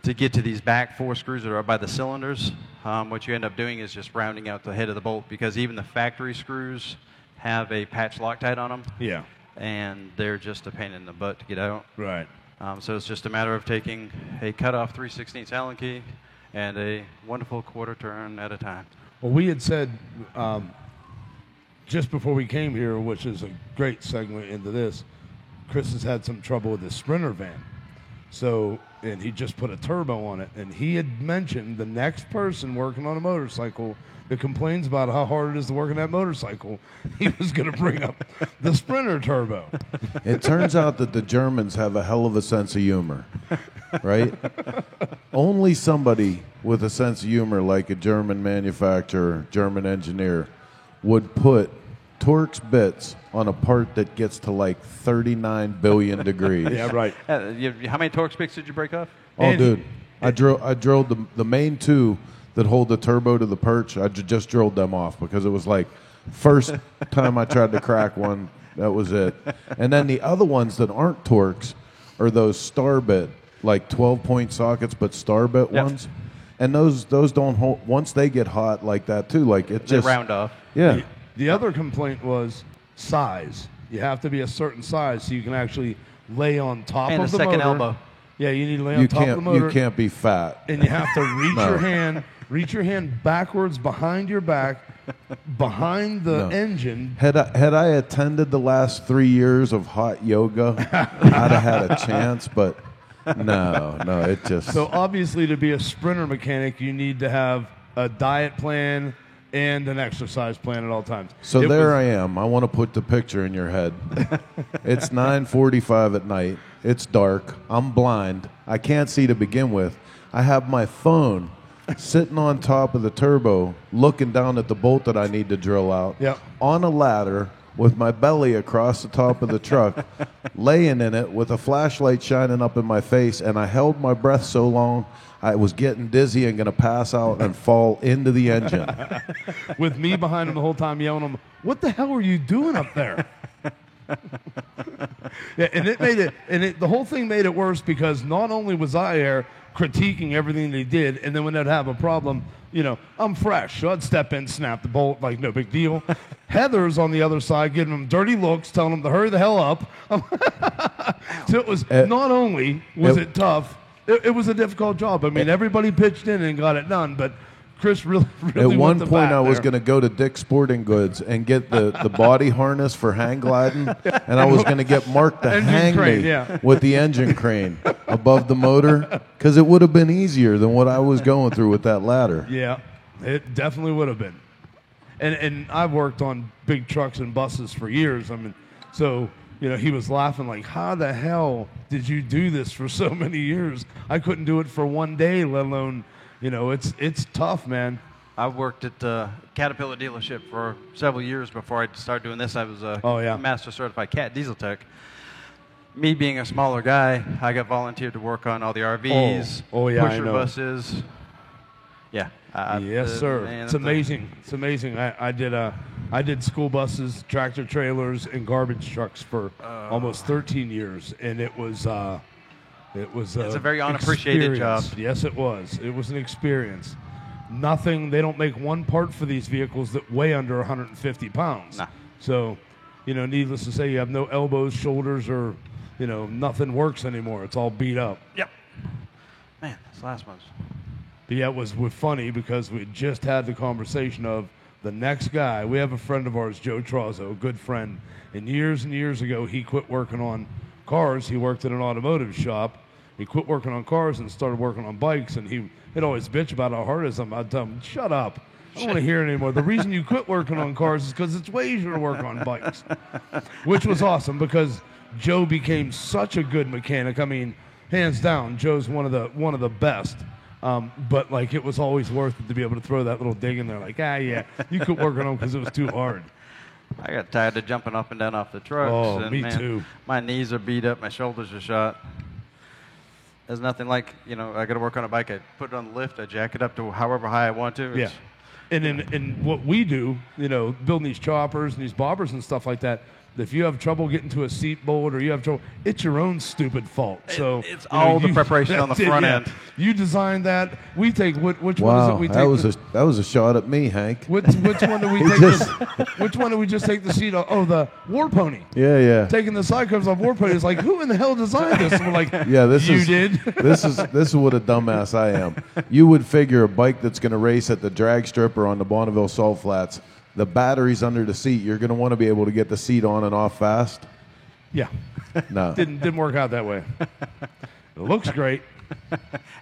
to get to these back 4 screws that are by the cylinders, what you end up doing is just rounding out the head of the bolt, because even the factory screws have a patch Loctite on them. Yeah. And they're just a pain in the butt to get out. Right. So it's just a matter of taking a cut-off 3/16 Allen key and a wonderful quarter turn at a time. Well, we had said just before we came here, which is a great segue into this, Chris has had some trouble with his Sprinter van. So, and he just put a turbo on it. And he had mentioned the next person working on a motorcycle that complains about how hard it is to work on that motorcycle, he was going to bring up the Sprinter turbo. It turns out that the Germans have a hell of a sense of humor, right? Only somebody with a sense of humor, like a German manufacturer, German engineer, would put Torx bits on a part that gets to like 39 billion degrees. Yeah, right. How many Torx picks did you break off? Oh, And- dude, I drilled the main 2 that hold the turbo to the perch. I just drilled them off because it was like first time I tried to crack one, that was it. And then the other ones that aren't Torx are those star bit, like 12-point sockets, but star bit Yep. ones. And those don't hold. Once they get hot like that too, like it They just round off. Yeah, The other complaint was size. You have to be a certain size so you can actually lay on top And of the the second motor. elbow. Yeah, you need to lay on top of the motor. you can't be fat. And you have to No. reach your hand backwards behind your back, behind the No. engine. Had I attended the last 3 years of hot yoga, I'd have had a chance. But no, it just So obviously, to be a Sprinter mechanic, you need to have a diet plan and an exercise plan at all times. So It there was- I am. I want to put the picture in your head. It's 9:45 at night. It's dark. I'm blind. I can't see to begin with. I have my phone sitting on top of the turbo, looking down at the bolt that I need to drill out. Yep. On a ladder with my belly across the top of the truck, laying in it with a flashlight shining up in my face, and I held my breath so long I was getting dizzy and going to pass out and fall into the engine. with me behind him the whole time yelling at him, "What the hell are you doing up there?" Yeah, and it made it, the whole thing made it worse because not only was I there critiquing everything they did, and then when they'd have a problem, you know, I'm fresh, so I'd step in, snap the bolt, like no big deal. Heather's on the other side giving them dirty looks, telling them to hurry the hell up. So it was not only was it tough, it was a difficult job. I mean, everybody pitched in and got it done, but Chris really At one went to point, bat I was there. going to go to Dick's Sporting Goods and get the body harness for hang gliding, and I was going to get Mark to Engine hang crane, me yeah. with the engine crane above the motor, because it would have been easier than what I was going through with that ladder. Yeah, it definitely would have been. And I've worked on big trucks and buses for years. I mean, so he was laughing like, how the hell did you do this for so many years? I couldn't do it for one day, let alone, it's tough, man. I worked at the Caterpillar dealership for several years before I started doing this. I was a master certified CAT diesel tech. Me being a smaller guy, I got volunteered to work on all the RVs, pusher buses. Yeah. Yes, sir. Man, it's amazing. It's amazing. I did school buses, tractor trailers, and garbage trucks for almost 13 years, and it was it's a very unappreciated job. Yes, it was. It was an experience. They don't make one part for these vehicles that weigh under 150 pounds. Nah. So, needless to say, you have no elbows, shoulders, or, nothing works anymore. It's all beat up. Yep. Man, this last one's... But yeah, it was funny because we just had the conversation of the next guy. We have a friend of ours, Joe Trozzo, a good friend. And years ago, he quit working on cars. He worked at an automotive shop. He quit working on cars and started working on bikes, and he'd always bitch about how hard it is. I'd tell him, shut up. I don't want to hear it anymore. The reason you quit working on cars is because it's way easier to work on bikes, which was awesome because Joe became such a good mechanic. I mean, hands down, Joe's one of the best. But, it was always worth it to be able to throw that little dig in there like, yeah, you quit working on them because it was too hard. I got tired of jumping up and down off the trucks. Oh, and me too. My knees are beat up. My shoulders are shot. There's nothing like, I got to work on a bike. I put it on the lift. I jack it up to however high I want to. Yeah. And in what we do, building these choppers and these bobbers and stuff like that, if you have trouble getting to a seat bolt or you have trouble, it's your own stupid fault. So it's all the preparation on the front end. You designed that. We take which one is it? We take that was a shot at me, Hank. Which one do we take? Which one do we just take the seat off? Oh, the War Pony. Yeah. Taking the side covers off War Pony. It's like, who in the hell designed this? And we're like, you did. This is what a dumbass I am. You would figure a bike that's going to race at the drag strip or on the Bonneville Salt Flats. The battery's under the seat. You're going to want to be able to get the seat on and off fast. Yeah. No. Didn't work out that way. It looks great.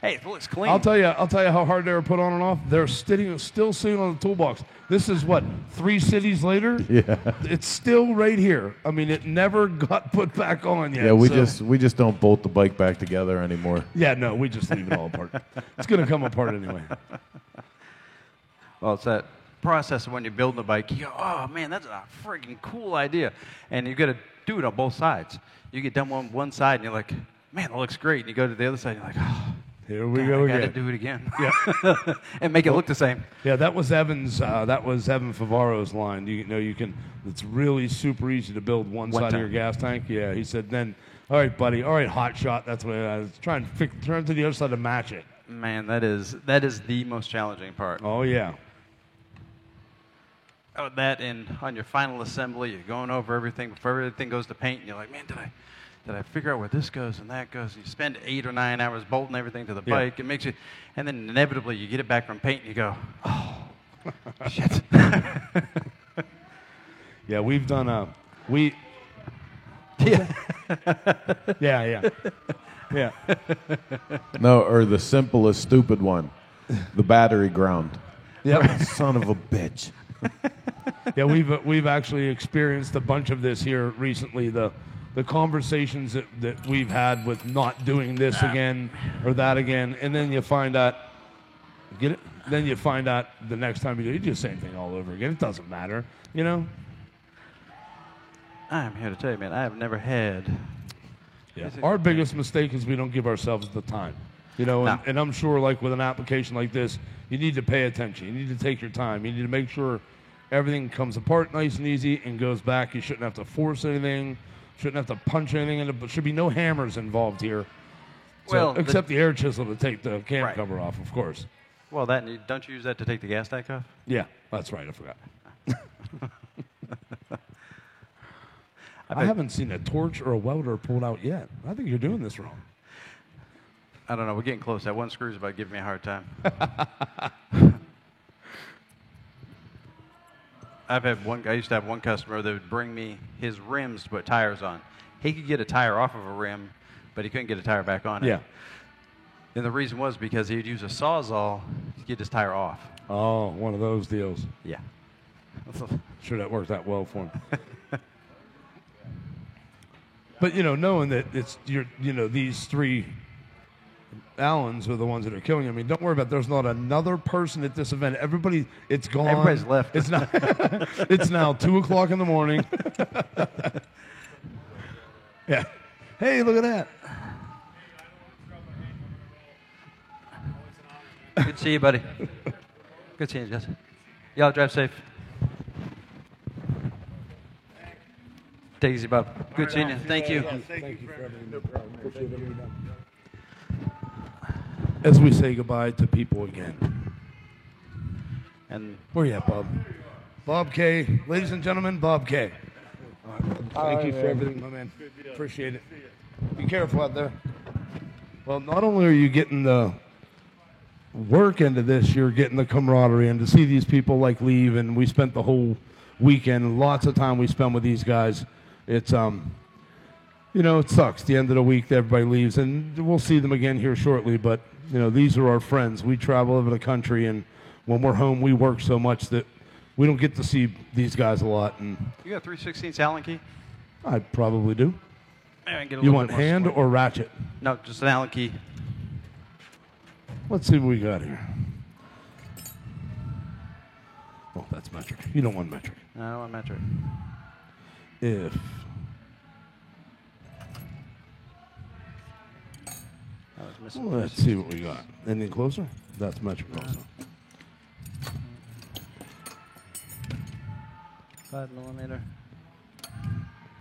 Hey, it looks clean. I'll tell you how hard they were put on and off. They're still sitting on the toolbox. This is 3 cities later? Yeah. It's still right here. I mean, it never got put back on yet. Yeah, we just don't bolt the bike back together anymore. Yeah, no, we just leave it all apart. It's going to come apart anyway. Well, it's that process of when you're building a bike, you go, oh man, that's a freaking cool idea, and you got to do it on both sides. You get done on one side and you're like, man, that looks great, and you go to the other side and you're like, oh, here we go again. I got to do it again. Yeah. And make it look the same. Yeah, that was Evan's. That was Evan Favaro's line. You can. It's really super easy to build one side of your gas tank. Yeah, he said. Then, all right, buddy. All right, hot shot. That's what I was trying to turn to the other side to match it. Man, that is the most challenging part. Oh yeah. Oh, that and on your final assembly, you're going over everything before everything goes to paint, and you're like, man, did I figure out where this goes and that goes? And you spend 8 or 9 hours bolting everything to the bike. It makes you, and then inevitably you get it back from paint, and you go, oh, shit. Yeah, we've done Yeah. No, or the simplest stupid one, the battery ground. Yep. Son of a bitch. Yeah, we've actually experienced a bunch of this here recently. The conversations that we've had with not doing this again or that again, and then you find out, Then you find out the next time you do the same thing all over again. It doesn't matter, I'm here to tell you, man, I have never had. Yeah. Our biggest mistake is we don't give ourselves the time. And I'm sure with an application like this, you need to pay attention. You need to take your time. You need to make sure everything comes apart nice and easy and goes back. You shouldn't have to force anything. Shouldn't have to punch anything in it. But should be no hammers involved here. Except the air chisel to take the cam cover off, of course. Well, don't you use that to take the gas tank off? Yeah, that's right. I forgot. I haven't seen a torch or a welder pulled out yet. I think you're doing this wrong. I don't know. We're getting close. That one screw's about giving me a hard time. I used to have one customer that would bring me his rims to put tires on. He could get a tire off of a rim, but he couldn't get a tire back on it. Yeah. And the reason was because he would use a Sawzall to get his tire off. Oh, one of those deals. Yeah. Sure that worked out well for him. But, you know, knowing that it's, these three Allens are the ones that are killing you. I mean, don't worry about it. There's not another person at this event. Everybody, it's gone. Everybody's left. It's not. It's now 2 o'clock in the morning. Yeah. Hey, look at that. Good to see you, buddy. Good seeing you, Justin. Y'all drive safe. Take it easy, Bob. Good seeing you. Thank you. Thank you for everything. No problem. Appreciate everything done. As we say goodbye to people again. And Where you at, Bob? Bob K. Ladies and gentlemen, Bob K. Thank you for everything, my man. Appreciate it. Be careful out there. Well, not only are you getting the work into this, you're getting the camaraderie, and to see these people like leave, and we spent the whole weekend, lots of time we spent with these guys. It's it sucks. The end of the week, everybody leaves, and we'll see them again here shortly. But these are our friends. We travel over the country, and when we're home, we work so much that we don't get to see these guys a lot. And you got a 3/16 Allen key? I probably do. Maybe I can get a You little want bit more hand support. or ratchet? No, just an Allen key. Let's see what we got here. Oh, that's metric. You don't want metric. No, I want metric. If I was missing. let's see what we got. Anything closer? That's metric also. 5 millimeter,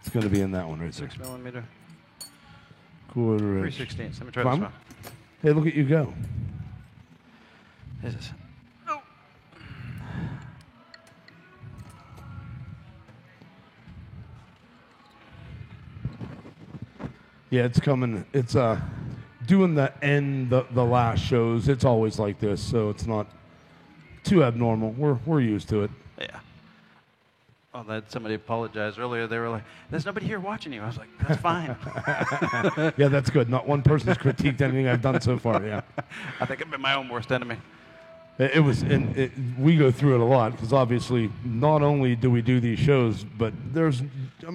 It's going to be in that one right there. 6 millimeter, Quarter inch. 3/16. Let me try Fine. this one. Hey, look at you go. Is this? Yeah, it's coming. It's doing the last shows. It's always like this, so it's not too abnormal. We're used to it. Yeah. Oh, that somebody apologized earlier. They were like, "There's nobody here watching you." I was like, "That's fine." Yeah, that's good. Not one person's critiqued anything I've done so far. Yeah, I think I've been my own worst enemy. it was, and we go through it a lot because obviously not only do we do these shows, but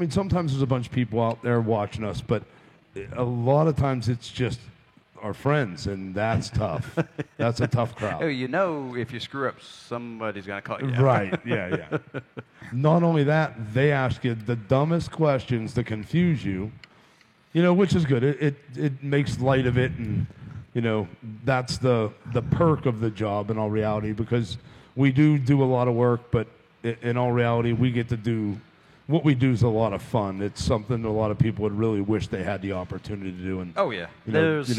sometimes there's a bunch of people out there watching us, but a lot of times it's just our friends, and that's tough. That's a tough crowd. Oh, if you screw up, somebody's gonna call you out. Right, yeah. Not only that, they ask you the dumbest questions to confuse you, which is good. It makes light of it, and, that's the perk of the job in all reality, because we do a lot of work, but in all reality, we get to do, what we do is a lot of fun. It's something a lot of people would really wish they had the opportunity to do. And Oh yeah.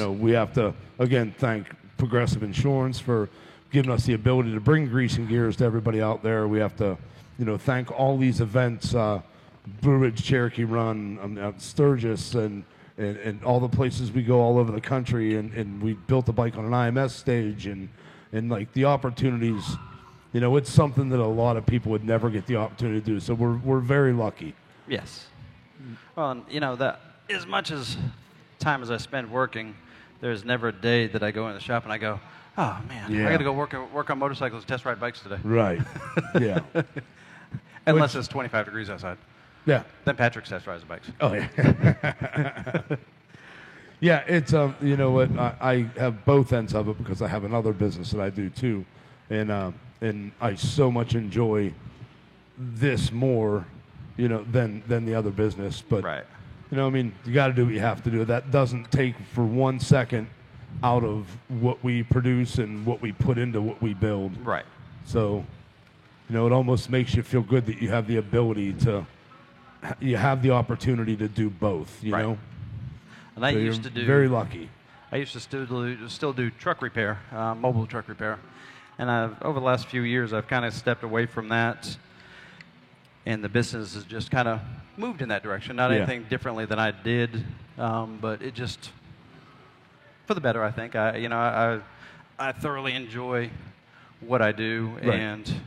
we have to, again, thank Progressive Insurance for giving us the ability to bring grease and gears to everybody out there. We have to, thank all these events, Blue Ridge Cherokee Run, Sturgis, and all the places we go all over the country. And we built a bike on an IMS stage, and like the opportunities, it's something that a lot of people would never get the opportunity to do. So we're very lucky. Yes. Well, and, that as much as time as I spend working, there's never a day that I go in the shop and I go, "Oh man, Yeah. I got to go work on motorcycles, test ride bikes today." Right. Yeah. Unless it's 25 degrees outside. Yeah. Then Patrick test rides the bikes. Oh yeah. Yeah, it's you know what, I have both ends of it because I have another business that I do too, and I so much enjoy this more, than the other business. But Right. you got to do what you have to do. That doesn't take for 1 second out of what we produce and what we put into what we build. Right. So, it almost makes you feel good that you have the ability to, you have the opportunity to do both, Right. know? And I So used you're to do very lucky. I used to still do truck repair, mobile truck repair, and over the last few years I've kind of stepped away from that, and the business has just kind of moved in that direction. Not Yeah. anything differently than I did, but it just for the better. I think I thoroughly enjoy what I do, Right. and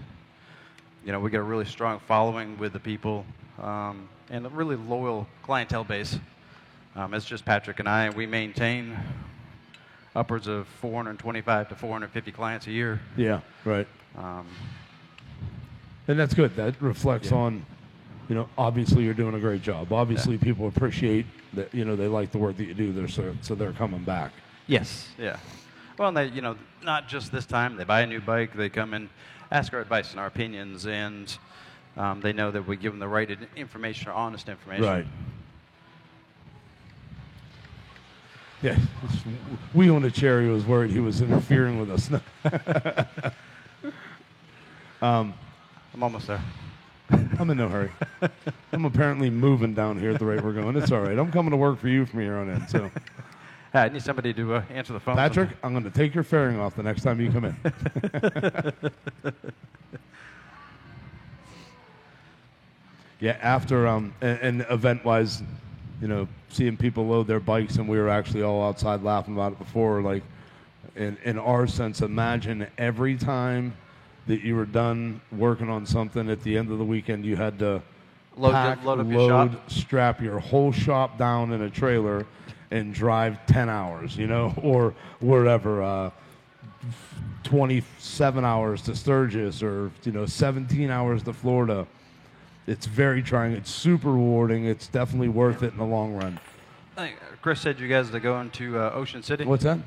we get a really strong following with the people, and a really loyal clientele base. It's just Patrick and I, and we maintain upwards of 425 to 450 clients a year. Yeah, right. And that's good. That reflects on, obviously you're doing a great job. Obviously people appreciate that, they like the work that you do there, so they're coming back. Yes, yeah. Well, and they, not just this time. They buy a new bike. They come and ask our advice and our opinions, and they know that we give them the right information or honest information. Right. Yeah. We owned a Cherry was worried he was interfering with us. I'm almost there. I'm in no hurry. I'm apparently moving down here at the rate we're going. It's all right. I'm coming to work for you from here on in. So, I need somebody to answer the phone. Patrick, I'm going to take your fairing off the next time you come in. Yeah, after and event-wise, seeing people load their bikes, and we were actually all outside laughing about it before. Like, in our sense, imagine every time that you were done working on something at the end of the weekend, you had to load up your shop, strap your whole shop down in a trailer, and drive 10 hours, or wherever, 27 hours to Sturgis, or 17 hours to Florida. It's very trying. It's super rewarding. It's definitely worth it in the long run. I think Chris said you guys are going to Ocean City. What's that?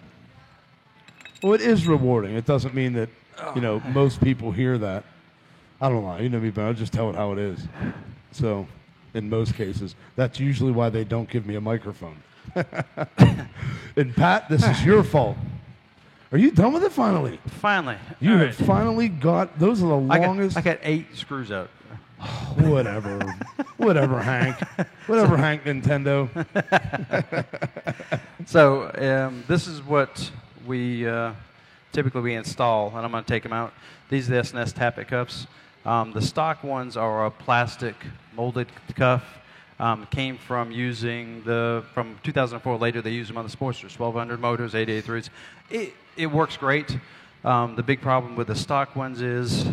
Well, it is rewarding. It doesn't mean that, most people hear that. I don't know. You know me, but I'll just tell it how it is. So, in most cases, that's usually why they don't give me a microphone. And Pat, this is your fault. Are you done with it finally? Finally. You have finally got, those are the longest. I got 8 screws out. Whatever. Whatever, Hank. Whatever, Hank Nintendo. So this is what we typically we install, and I'm going to take them out. These are the SNS Tappet cuffs. The stock ones are a plastic molded cuff. Came from using from 2004 later, they used them on the Sportsters, 1200 motors, 883s. It works great. The big problem with the stock ones is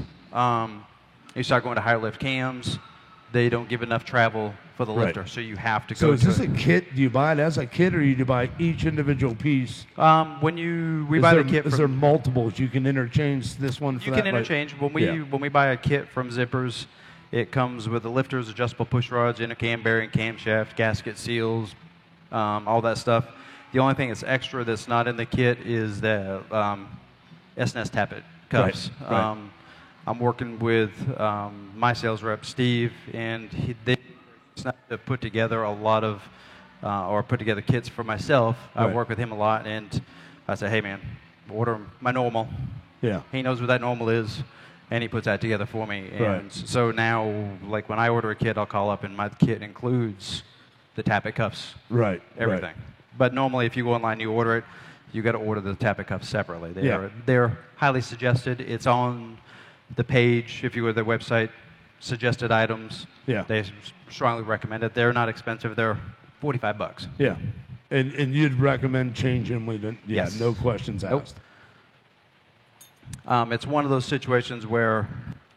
you start going to higher lift cams, they don't give enough travel for the lifter, so you have to go. So is this a kit? Do you buy it as a kit, or do you buy each individual piece? We buy the kit. Is there multiples? You can interchange this one for that? You can interchange. When we buy a kit from Zippers, it comes with the lifters, adjustable push rods, intercam bearing, camshaft, gasket seals, all that stuff. The only thing that's extra that's not in the kit is the SNS Tappet cuffs. Right. I'm working with my sales rep, Steve, and they put together a lot of, or put together kits for myself. Right. I work with him a lot, and I say, hey, man, order my normal. Yeah. He knows what that normal is, and he puts that together for me. And so now, like when I order a kit, I'll call up, and my kit includes the Tappet cuffs. Right. Everything. Right. But normally, if you go online and you order it, you got to order the Tappet cuffs separately. Yeah. They're highly suggested. It's on the page, if you go to their website, suggested items. Yeah. They strongly recommend it. They're not expensive. They're $45. Yeah. And you'd recommend changing them? Yeah, yes. No questions asked. Nope. It's one of those situations where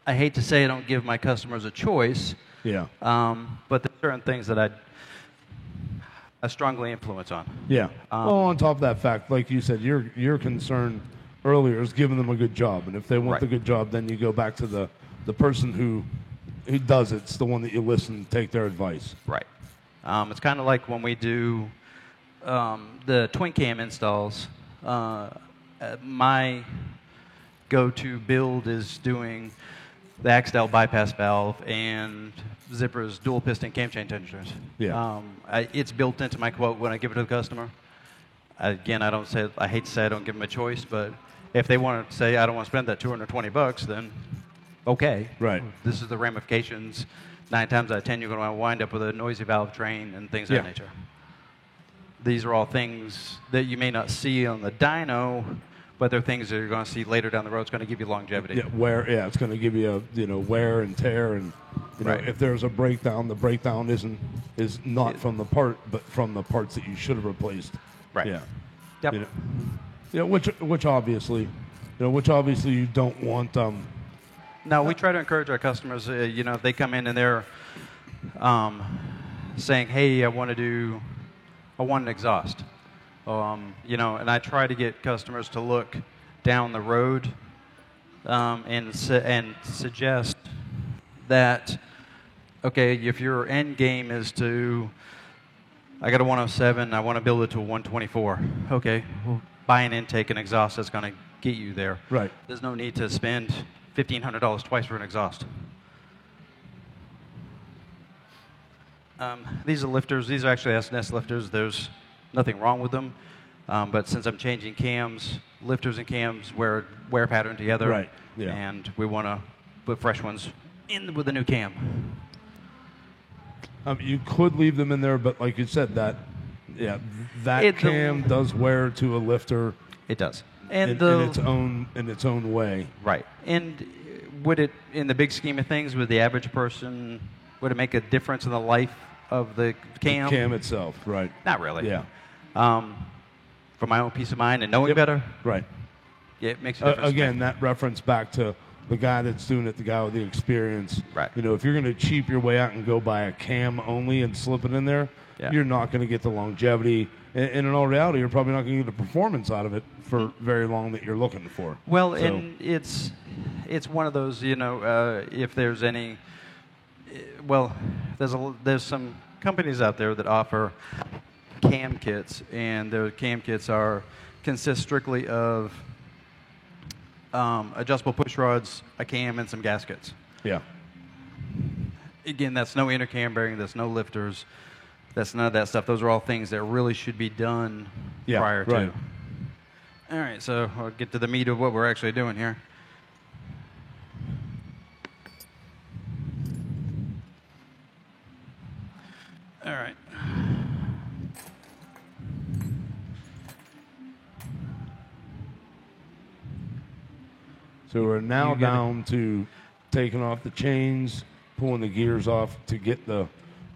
I hate to say I don't give my customers a choice. Yeah. But there are certain things that I strongly influence on. Yeah. Well, on top of that fact, like you said, your concern earlier is giving them a good job, and if they want the good job, then you go back to the person who does it. It's the one that you listen and take their advice. Right. It's kind of like when we do the twin cam installs. My go-to build is doing the Axdell bypass valve and Zipper's dual piston cam chain tensioners. Yeah. It's built into my quote when I give it to the customer. Again, I hate to say I don't give them a choice, but if they want to say I don't want to spend that $220, then okay. Right. This is the ramifications. 9 times out of 10, you're going to wind up with a noisy valve train and things of that nature. These are all things that you may not see on the dyno, but they're things that you're going to see later down the road. It's going to give you longevity. Yeah, it's going to give you wear and tear, and if there's a breakdown, the breakdown is not from the part, but from the parts that you should have replaced. Right. Yeah. Yep. Which obviously you don't want. No, we try to encourage our customers. If they come in and they're saying, "Hey, I want an exhaust," and I try to get customers to look down the road and suggest that, okay, if your end game is to, I got a 107, I want to build it to a 124. Okay, well, buy an intake and exhaust that's going to get you there. Right. There's no need to spend $1,500 twice for an exhaust. These are lifters. These are actually S&S lifters. There's nothing wrong with them. But since I'm changing cams, lifters and cams wear pattern together. Right, yeah. And we want to put fresh ones in with a new cam. You could leave them in there, but like you said, that cam does wear to a lifter. It does. And in its own way. Right. And would it, in the big scheme of things, with the average person, would it make a difference in the life of the cam? The cam itself, right. Not really. Yeah. For my own peace of mind and knowing better, right. Yeah, it makes a difference. Again, that reference back to the guy that's doing it, the guy with the experience. Right. You know, if you're going to cheap your way out and go buy a cam only and slip it in there, you're not going to get the longevity. And in all reality, you're probably not going to get the performance out of it for very long that you're looking for. Well, and it's one of those, you know, if there's any, well, there's some companies out there that offer cam kits, and their cam kits consist strictly of adjustable push rods, a cam, and some gaskets. Yeah. Again, that's no intercam bearing, that's no lifters, that's none of that stuff. Those are all things that really should be done prior to. Right. All right, so I'll get to the meat of what we're actually doing here. All right. So we're now down to taking off the chains, pulling the gears off to get the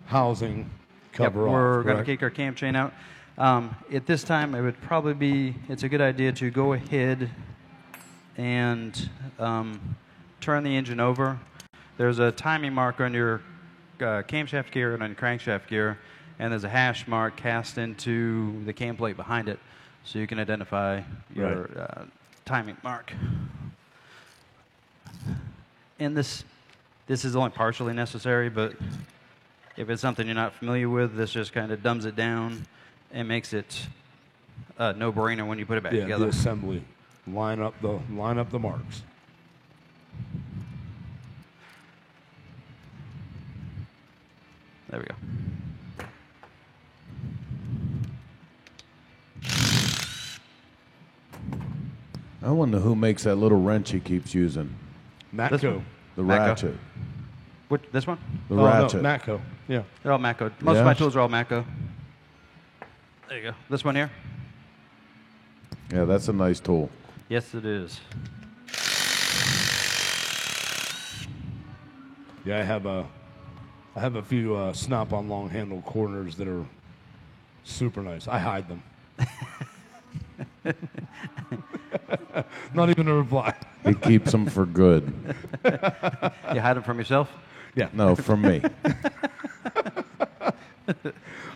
housing cover off. We're going to kick our cam chain out. At this time, it would probably be, it's a good idea to go ahead and turn the engine over. There's a timing marker on your camshaft gear and on your crankshaft gear, and there's a hash mark cast into the cam plate behind it, so you can identify your timing mark. And this is only partially necessary, but if it's something you're not familiar with, this just kind of dumbs it down and makes it a no-brainer when you put it back together. The assembly. Line up the marks. There we go. I wonder who makes that little wrench he keeps using. Matco. The Matco. ratchet. This one? The ratchet. No, Matco. Yeah. They're all Matco. Most of my tools are all Matco. There you go. This one here? Yeah, that's a nice tool. Yes, it is. Yeah, I have a few snap-on long handle corners that are super nice. I hide them. Not even a reply. He keeps them for good. You hide them from yourself? Yeah. No, from me.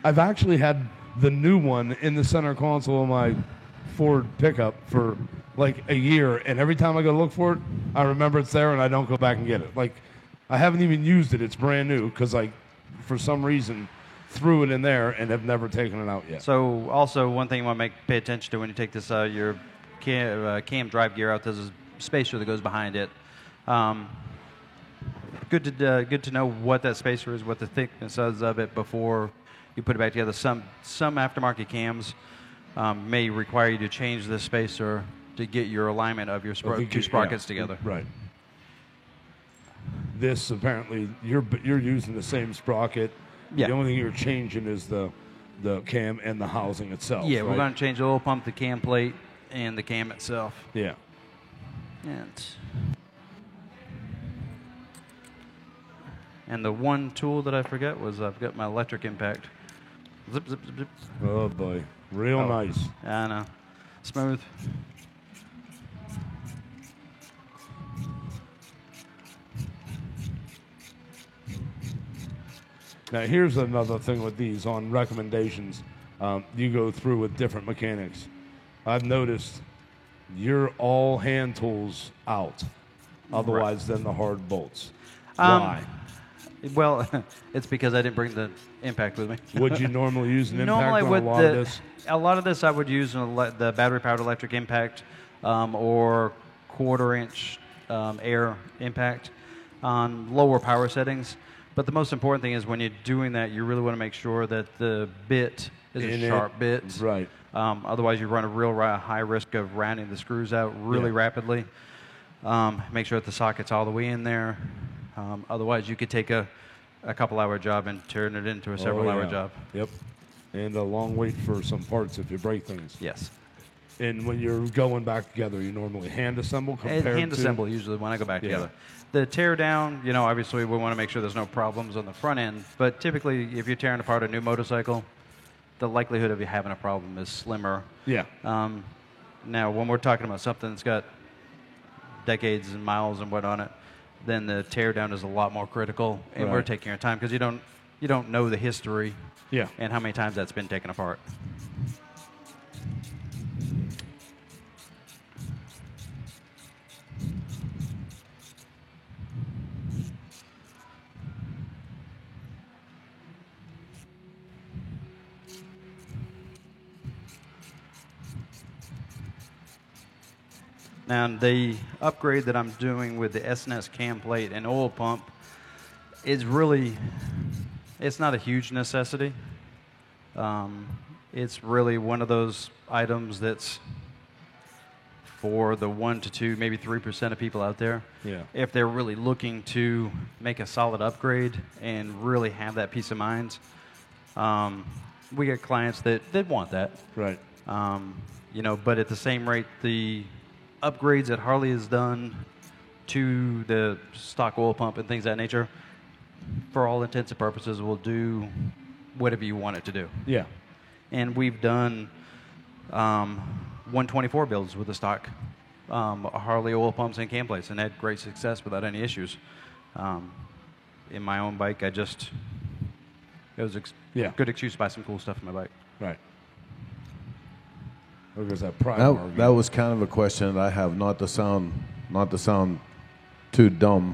I've actually had the new one in the center console of my Ford pickup for like a year, and every time I go look for it, I remember it's there and I don't go back and get it. Like, I haven't even used it. It's brand new because I, for some reason, threw it in there and have never taken it out yet. So also one thing you want to pay attention to when you take this your cam drive gear out, there's a spacer that goes behind it. Good to know what that spacer is, what the thickness is of it before you put it back together. Some aftermarket cams may require you to change the spacer to get your alignment of your two sprockets together. Right. This apparently you're using the same sprocket. Yeah. The only thing you're changing is the cam and the housing itself. Yeah, right? we're going to change the oil pump, the cam plate, and the cam itself. Yeah. And the one tool that I forgot was I've got my electric impact. Zip, zip, zip, zip. Oh boy, real nice. I know. Smooth. Now here's another thing with these on recommendations. You go through with different mechanics. I've noticed you're all hand tools out, otherwise than the hard bolts. Why? Well, it's because I didn't bring the impact with me. Would you normally use an impact Normally, on with a lot of this? I would use the battery-powered electric impact or quarter-inch air impact on lower power settings. But the most important thing is when you're doing that, you really want to make sure that the bit is a sharp bit. Right. Otherwise, you run a real high risk of rounding the screws out really rapidly. Make sure that the socket's all the way in there. Otherwise, you could take a couple-hour job and turn it into a several-hour job. Yep. And a long wait for some parts if you break things. Yes. And when you're going back together, you normally hand assemble compared Hand to... assemble usually when I go back together. The tear down, obviously we want to make sure there's no problems on the front end. But typically, if you're tearing apart a new motorcycle, the likelihood of you having a problem is slimmer. Yeah. Now, when we're talking about something that's got decades and miles and what on it, then the tear down is a lot more critical, and we're taking our time because you don't know the history and how many times that's been taken apart. Now, the upgrade that I'm doing with the SNS cam plate and oil pump is really, it's not a huge necessity. It's really one of those items that's for the 1 to 2, maybe 3% of people out there. Yeah. If they're really looking to make a solid upgrade and really have that peace of mind, we get clients that want that. Right. But at the same rate, the upgrades that Harley has done to the stock oil pump and things of that nature, for all intents and purposes, will do whatever you want it to do. Yeah. And we've done 124 builds with the stock Harley oil pumps and cam plates and had great success without any issues. In my own bike, it was a good excuse to buy some cool stuff in my bike. Right. There's that pride. That was kind of a question that I have, not to sound too dumb.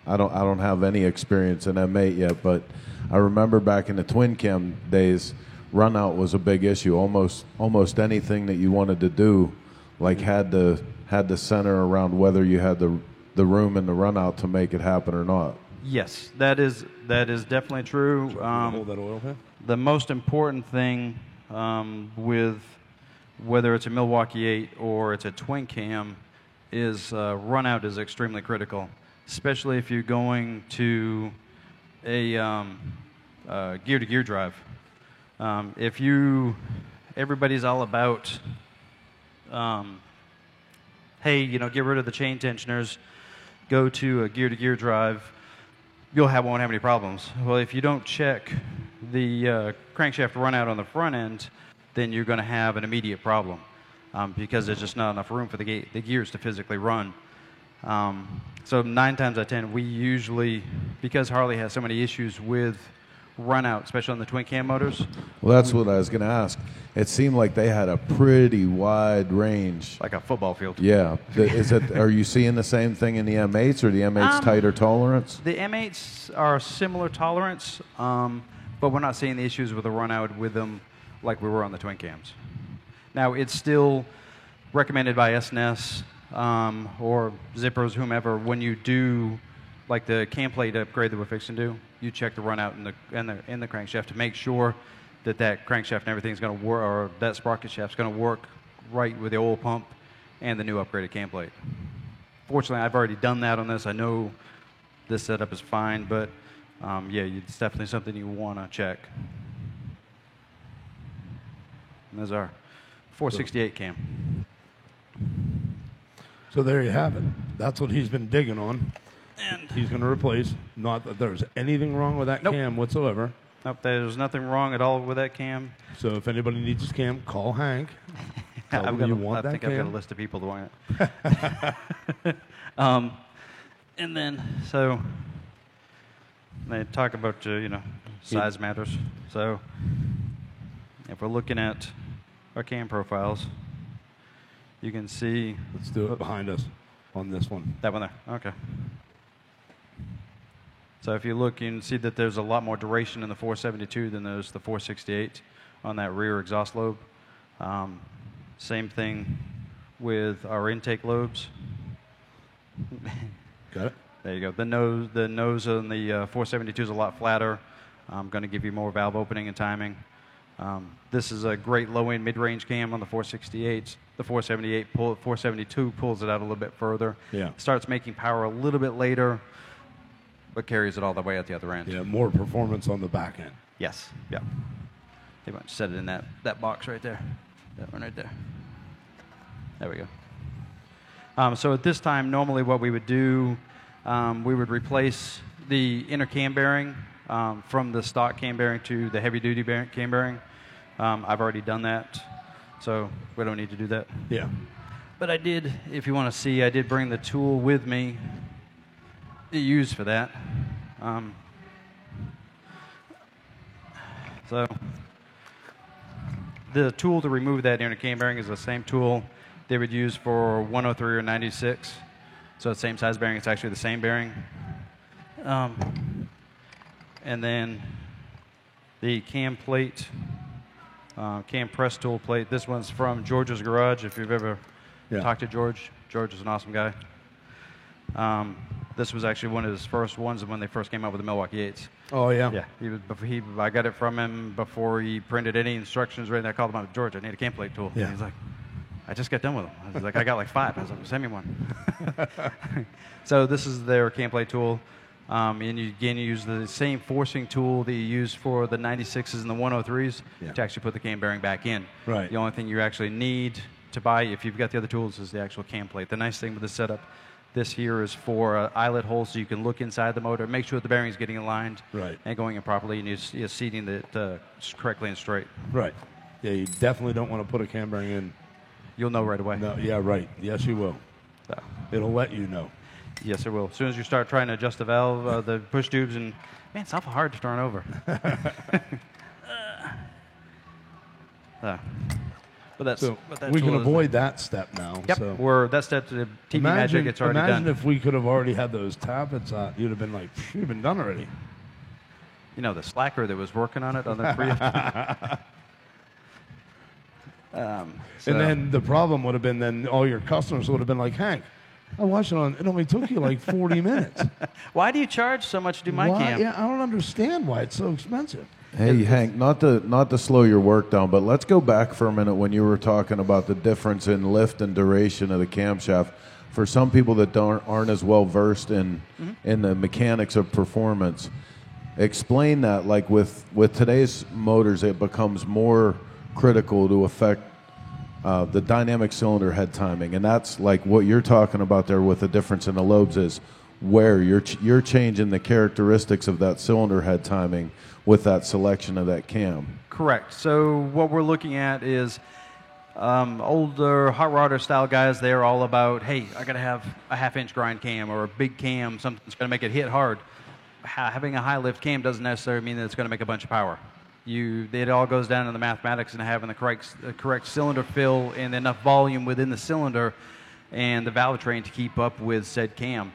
I don't have any experience in M8 yet, but I remember back in the twin cam days, run out was a big issue. Almost anything that you wanted to do, like had to center around whether you had the room in the run out to make it happen or not. Yes, that is definitely true. Hold that oil pan. The most important thing with whether it's a Milwaukee 8 or it's a twin cam is run out is extremely critical, especially if you're going to a gear-to-gear drive. Everybody's all about, hey, get rid of the chain tensioners, go to a gear-to-gear drive, won't have any problems. Well, if you don't check the crankshaft run out on the front end, then you're going to have an immediate problem because there's just not enough room for the gears to physically run. So 9 times out of 10, we usually, because Harley has so many issues with run out, especially on the twin cam motors. Well, that's what I was going to ask. It seemed like they had a pretty wide range. Like a football field. Yeah. Are you seeing the same thing in the M8s, or the M8's tighter tolerance? The M8s are similar tolerance, but we're not seeing the issues with the run out with them like we were on the twin cams. Now, it's still recommended by SNS or Zippers, whomever, when you do like the cam plate upgrade that we're fixing to do, you check the run out in the crankshaft to make sure that crankshaft and everything's going to work, or that sprocket shaft's going to work right with the oil pump and the new upgraded cam plate. Fortunately, I've already done that on this. I know this setup is fine, but it's definitely something you want to check. And there's our 468 cam. So there you have it. That's what he's been digging on. And he's going to replace. Not that there's anything wrong with that cam whatsoever. Nope, there's nothing wrong at all with that cam. So if anybody needs his cam, call Hank. I think I've got a list of people that want it. And then, so they talk about, size matters. So if we're looking at our cam profiles, you can see. Let's do it behind us on this one. That one there. Okay. So if you look, you can see that there's a lot more duration in the 472 than there's the 468 on that rear exhaust lobe. Same thing with our intake lobes. Got it. There you go. The nose on the 472 is a lot flatter. I'm going to give you more valve opening and timing. This is a great low-end mid-range cam on the 468. The 472 pulls it out a little bit further. Yeah. Starts making power a little bit later, but carries it all the way at the other end. Yeah, more performance on the back end. Yes. Yeah. They might set it in that box right there. That one right there. There we go. So at this time, normally what we would do, we would replace the inner cam bearing from the stock cam bearing to the heavy-duty cam bearing. I've already done that, so we don't need to do that. Yeah. But I did, if you want to see, I did bring the tool with me to use for that. So the tool to remove that inner cam bearing is the same tool they would use for 103 or 96. So it's the same size bearing. It's actually the same bearing. And then the cam plate, cam press tool plate. This one's from George's Garage. If you've ever talked to George, George is an awesome guy. This was actually one of his first ones when they first came out with the Milwaukee 8s. Oh, yeah? Yeah. I got it from him before he printed any instructions. Right, and I called him up, George, I need a cam plate tool. Yeah. And he's like, I just got done with them. I was like, I got like 5. I was like, send me one. So this is their cam plate tool. And you again use the same forcing tool that you use for the 96s and the 103s to actually put the cam bearing back in. Right. The only thing you actually need to buy, if you've got the other tools, is the actual cam plate. The nice thing with this setup, this here is for eyelet holes, so you can look inside the motor, make sure the bearing is getting aligned and going in properly, and you're seating it correctly and straight. Right. Yeah, you definitely don't want to put a cam bearing in. You'll know right away. No, yeah, right. Yes, you will. So. It'll let you know. Yes, it will. As soon as you start trying to adjust the valve, the push tubes, and man, it's awful hard to turn over. But we can avoid that step now. Yep, So. that step to the TV Magic, it's already done. Imagine if we could have already had those tappets on. You'd have been like, you've been done already. You know, the slacker that was working on it on the pre. And then the problem would have been then all your customers would have been like, Hank, I watched it on, it only took you like 40 minutes. Why do you charge so much to do my cam? Yeah, I don't understand why it's so expensive. Hey, Hank, not to slow your work down, but let's go back for a minute when you were talking about the difference in lift and duration of the camshaft. For some people that aren't as well versed in the mechanics of performance, explain that. Like with today's motors, it becomes more critical to affect the dynamic cylinder head timing, and that's like what you're talking about there with the difference in the lobes is where you're changing the characteristics of that cylinder head timing with that selection of that cam. Correct. So what we're looking at is older hot rodder style guys. They're all about, hey, I got to have a half-inch grind cam or a big cam, something that's going to make it hit hard. Having a high lift cam doesn't necessarily mean that it's going to make a bunch of power. It all goes down to the mathematics and having the correct cylinder fill and enough volume within the cylinder and the valve train to keep up with said cam.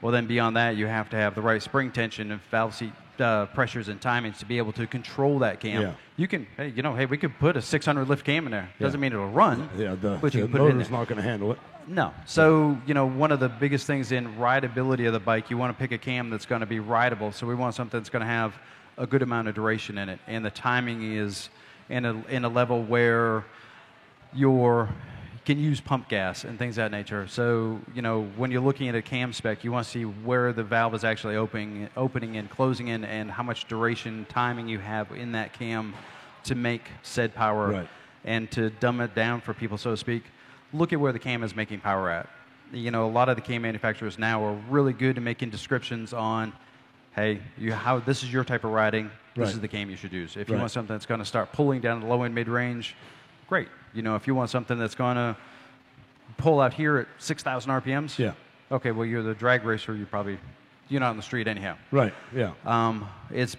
Well, then beyond that, you have to have the right spring tension and valve seat pressures and timings to be able to control that cam. Yeah. You can, hey, we could put a 600 lift cam in there. Doesn't mean it'll run. Yeah, but you the can put it in motor's there. not going to handle it. No. So, one of the biggest things in rideability of the bike, you want to pick a cam that's going to be rideable. So we want something that's going to have a good amount of duration in it, and the timing is in a level where you can use pump gas and things of that nature. So, when you're looking at a cam spec, you want to see where the valve is actually opening and closing in, and how much duration timing you have in that cam to make said power. Right. And to dumb it down for people, so to speak, look at where the cam is making power at. A lot of the cam manufacturers now are really good at making descriptions on, hey, this is your type of riding. This is the cam you should use. If you want something that's going to start pulling down the low-end mid-range, great. If you want something that's going to pull out here at 6,000 RPMs, okay, well, you're the drag racer. You're not on the street anyhow. Right, yeah. It's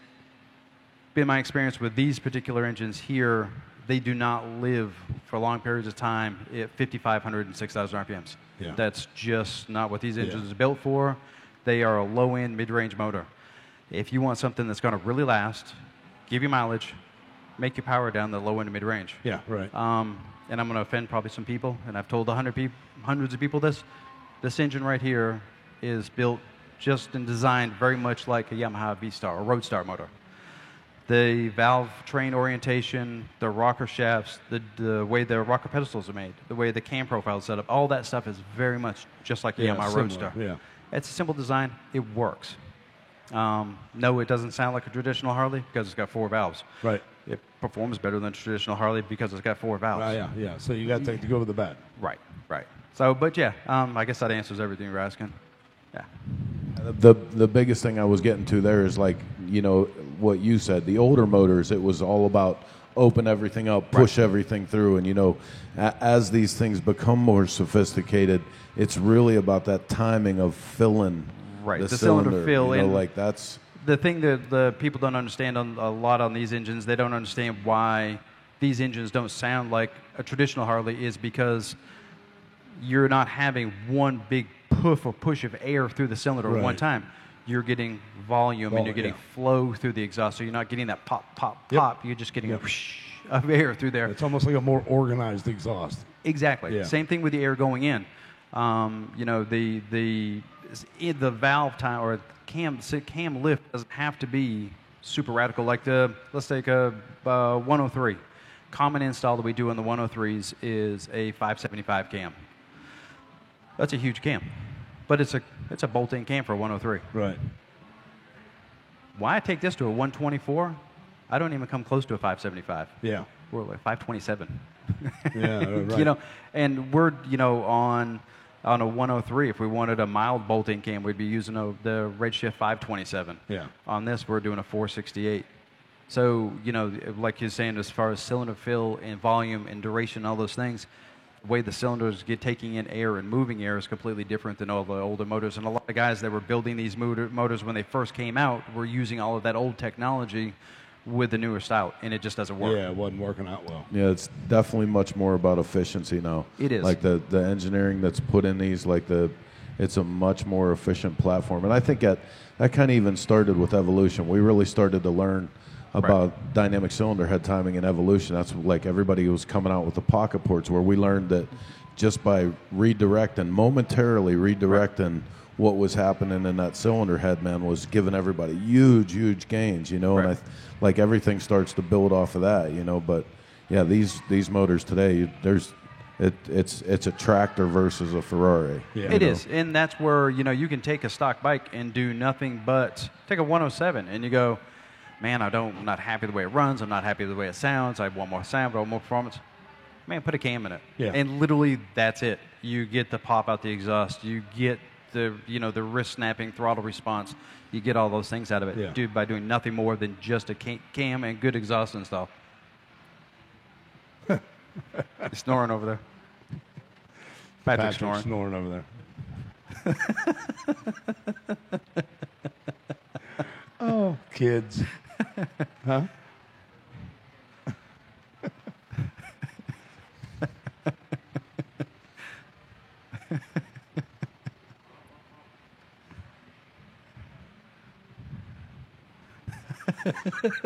been my experience with these particular engines here, they do not live for long periods of time at 5,500 and 6,000 RPMs. Yeah. That's just not what these engines are built for. They are a low-end, mid-range motor. If you want something that's going to really last, give you mileage, make your power down the low end to mid range. Yeah, right. And I'm going to offend probably some people, and I've told hundreds of people this. This engine right here is built just and designed very much like a Yamaha V-Star or Roadstar motor. The valve train orientation, the rocker shafts, the way the rocker pedestals are made, the way the cam profile is set up, all that stuff is very much just like a Yamaha similar, Roadster. Yeah. It's a simple design. It works. No, it doesn't sound like a traditional Harley because it's got 4 valves. Right. It performs better than a traditional Harley because it's got 4 valves. Yeah. So you got to go with the bad. Right. So, but yeah, I guess that answers everything you're asking. Yeah. The biggest thing I was getting to there is like, you know, what you said. The older motors, it was all about open everything up, push everything through, and you know, as these things become more sophisticated, it's really about that timing of filling the cylinder fill. You know, like that's the thing that the people don't understand a lot on these engines. They don't understand why these engines don't sound like a traditional Harley is because you're not having one big puff or push of air through the cylinder at one time. You're getting volume and you're getting flow through the exhaust. So you're not getting that pop, pop, pop. You're just getting a whoosh of air through there. It's almost like a more organized exhaust. Exactly. Yeah. Same thing with the air going in. You know, the valve time or cam lift doesn't have to be super radical. Like let's take a 103. Common install that we do on the 103s is a 575 cam. That's a huge cam, but it's a bolt-in cam for a 103. Right. Why I take this to a 124? I don't even come close to a 575. Yeah. We're like 527. Yeah, right. You know, and we're on a 103. If we wanted a mild bolt-in cam, we'd be using the Redshift 527. Yeah. On this, we're doing a 468. So, you know, like you're saying, as far as cylinder fill and volume and duration, all those things, the way the cylinders get taking in air and moving air is completely different than all the older motors. And a lot of guys that were building these motors when they first came out were using all of that old technology with the newer style, and it just doesn't work. Yeah, it wasn't working out well. Yeah, it's definitely much more about efficiency now. It is. Like the engineering that's put in these, it's a much more efficient platform. And I think that kind of even started with Evolution. We really started to learn about dynamic cylinder head timing and Evolution. That's like everybody was coming out with the pocket ports, where we learned that just by momentarily redirecting what was happening in that cylinder head, man, was giving everybody huge gains, you know. And like everything starts to build off of that, you know. But yeah, these motors today, it's a tractor versus a Ferrari. Yeah. It is, and that's where, you know, you can take a stock bike and do nothing but take a 107 and you go, man, I'm not happy the way it runs. I'm not happy with the way it sounds. I want more sound. I want more performance. Man, put a cam in it. Yeah. And literally, that's it. You get the pop out the exhaust. You get the wrist snapping, throttle response. You get all those things out of it, dude, by doing nothing more than just a cam and good exhaust install. You're snoring over there. Patrick's snoring over there. Oh, kids. Huh?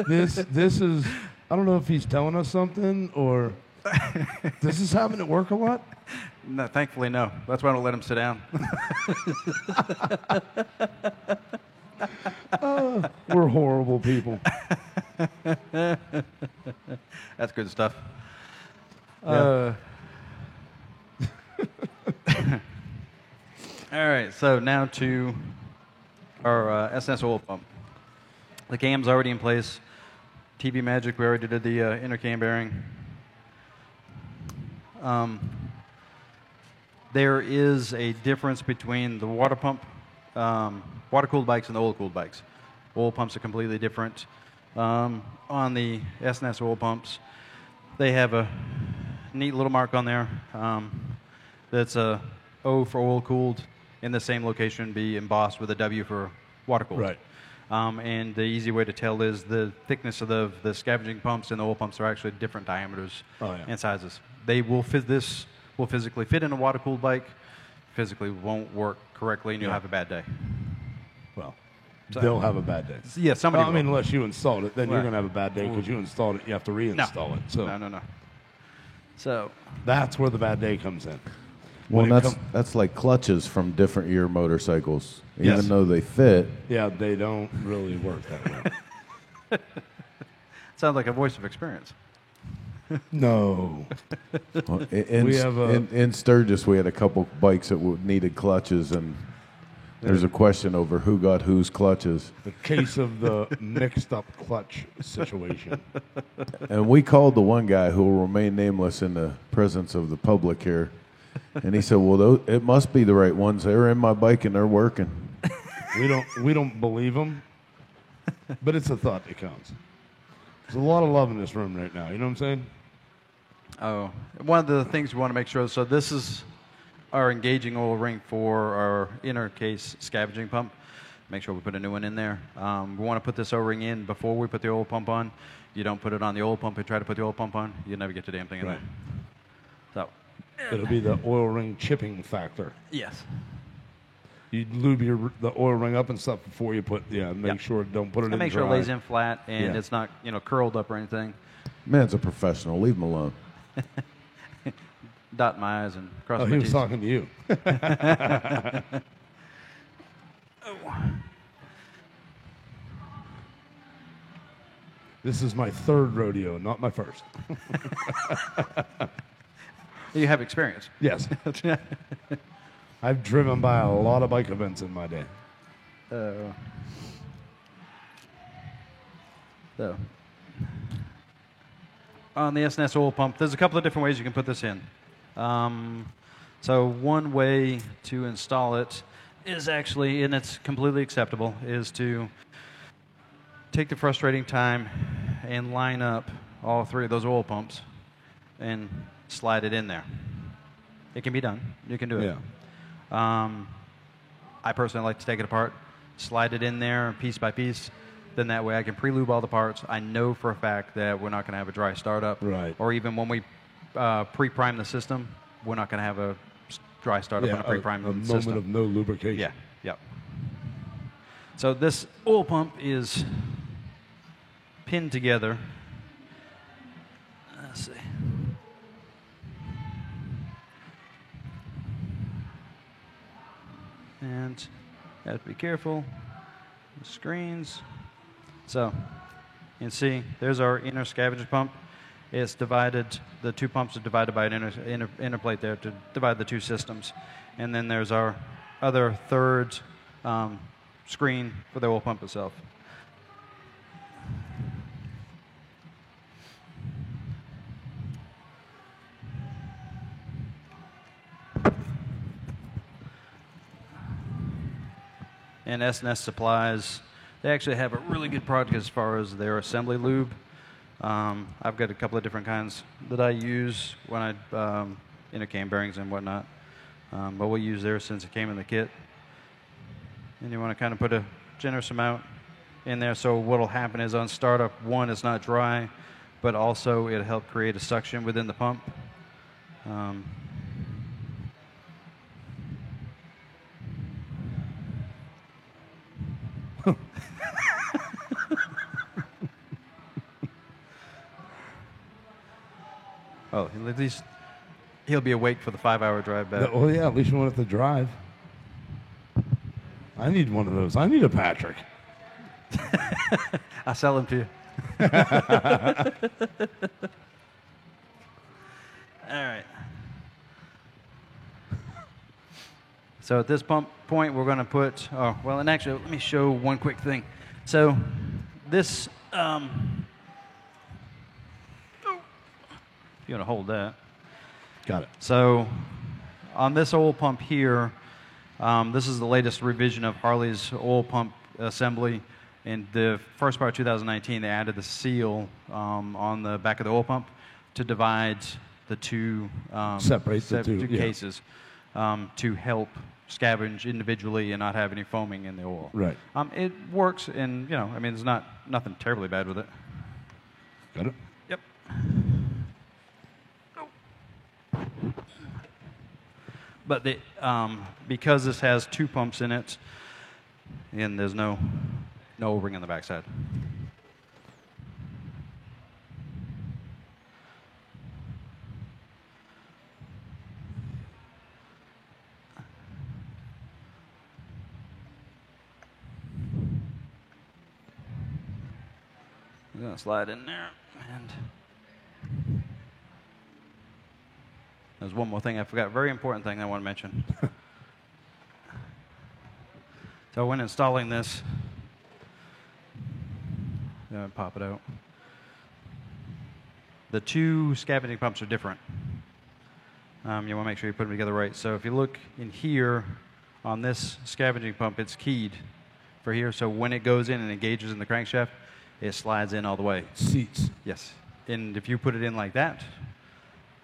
This is, I don't know if he's telling us something or this is happening at work a lot. No, thankfully, no. That's why I don't let him sit down. We're horrible people. That's good stuff. Yeah. All right, so now to our SNS oil pump. The cam's already in place. TV Magic, we already did the inner cam bearing. There is a difference between the water pump, water-cooled bikes and the oil-cooled bikes. Oil pumps are completely different. On the SNS oil pumps, they have a neat little mark on there that's a O for oil-cooled, in the same location be embossed with a W for water-cooled. Right. And the easy way to tell is the thickness of the scavenging pumps and the oil pumps are actually different diameters and sizes. They will this will physically fit in a water-cooled bike, physically won't work correctly, and you'll have a bad day. Well, they'll have a bad day. Yeah, somebody. Well, I mean, will. unless you installed it, then you're Right. going to have a bad day because you installed it. You have to reinstall it. So No. So that's where the bad day comes in. Well, When it that's like clutches from different year motorcycles. Yes. Even though they fit, Yeah, they don't really work that way. sounds like a voice of experience. No. well, in, We have a- in Sturgis, we had a couple bikes that needed clutches, and there's a question over who got whose clutches. The case of the mixed up clutch situation. And we called the one guy who will remain nameless in the presence of the public here. And he said, well, it must be the right ones. They're in my bike and they're working. We don't believe them, but it's a thought that counts. There's a lot of love in this room right now. You know what I'm saying? Oh, one of the things we want to make sure. So this is our engaging oil ring for our inner case scavenging pump. Make sure we put a new one in there. We want to put this O-ring in before we put the oil pump on. You don't put it on the oil pump and try to put the oil pump on. You never get the damn thing in Right. there. So, It'll be the oil ring chipping factor. yes. You lube the oil ring up and stuff before you make Yep. sure don't put it And in make sure it dry. lays in flat and Yeah. it's not curled up or anything. Man's a professional. Leave him alone. Dot my I's and cross Oh, my he was T's. talking to you. This is my third rodeo, not my first. You have experience. Yes. I've driven by a lot of bike events in my day. So, on the SNS oil pump, there's a couple of different ways you can put this in. So one way to install it is actually, and it's completely acceptable, is to take the frustrating time and line up all three of those oil pumps and slide it in there. It can be done. You can do it. Yeah. I personally like to take it apart, slide it in there piece by piece. Then that way I can pre-lube all the parts. I know for a fact that we're not going to have a dry startup. Right. Or even when we pre-prime the system, we're not going to have a dry startup Yeah, on a pre-prime a system. moment of no lubrication. Yeah, yep. So this oil pump is pinned together. Let's see. And have to be careful. The screens. So you can see there's our inner scavenger pump. It's divided, the two pumps are divided by an inner plate there to divide the two systems. And then there's our other third screen for the oil pump itself. And SNS Supplies, they actually have a really good product as far as their assembly lube. I've got a couple of different kinds that I use when I intercam bearings and whatnot. But we'll use theirs since it came in the kit. And you want to kind of put a generous amount in there. So what will happen is on startup, one, it's not dry, but also it'll help create a suction within the pump. Oh, at least he'll be awake for the 5-hour drive back. Well, yeah, at least you won't have to drive. I need one of those. I need a Patrick. I'll sell them to you. All right. So at this point, we're going to put, and actually, let me show one quick thing. So this, if you want to hold that. Got it. So on this oil pump here, this is the latest revision of Harley's oil pump assembly. In the first part of 2019, they added the seal on the back of the oil pump to divide the two Separate the two, yeah. cases to help scavenge individually and not have any foaming in the oil. Right. It works, and there's nothing terribly bad with it. Got it. Yep. But because this has two pumps in it, and there's no no O-ring on the backside. I'm going to slide in there. And there's one more thing I forgot. Very important thing I want to mention. So when installing this, pop it out. The two scavenging pumps are different. You want to make sure you put them together right. So if you look in here on this scavenging pump, it's keyed for here. So when it goes in and engages in the crankshaft, it slides in all the way. Seats. Yes. And if you put it in like that,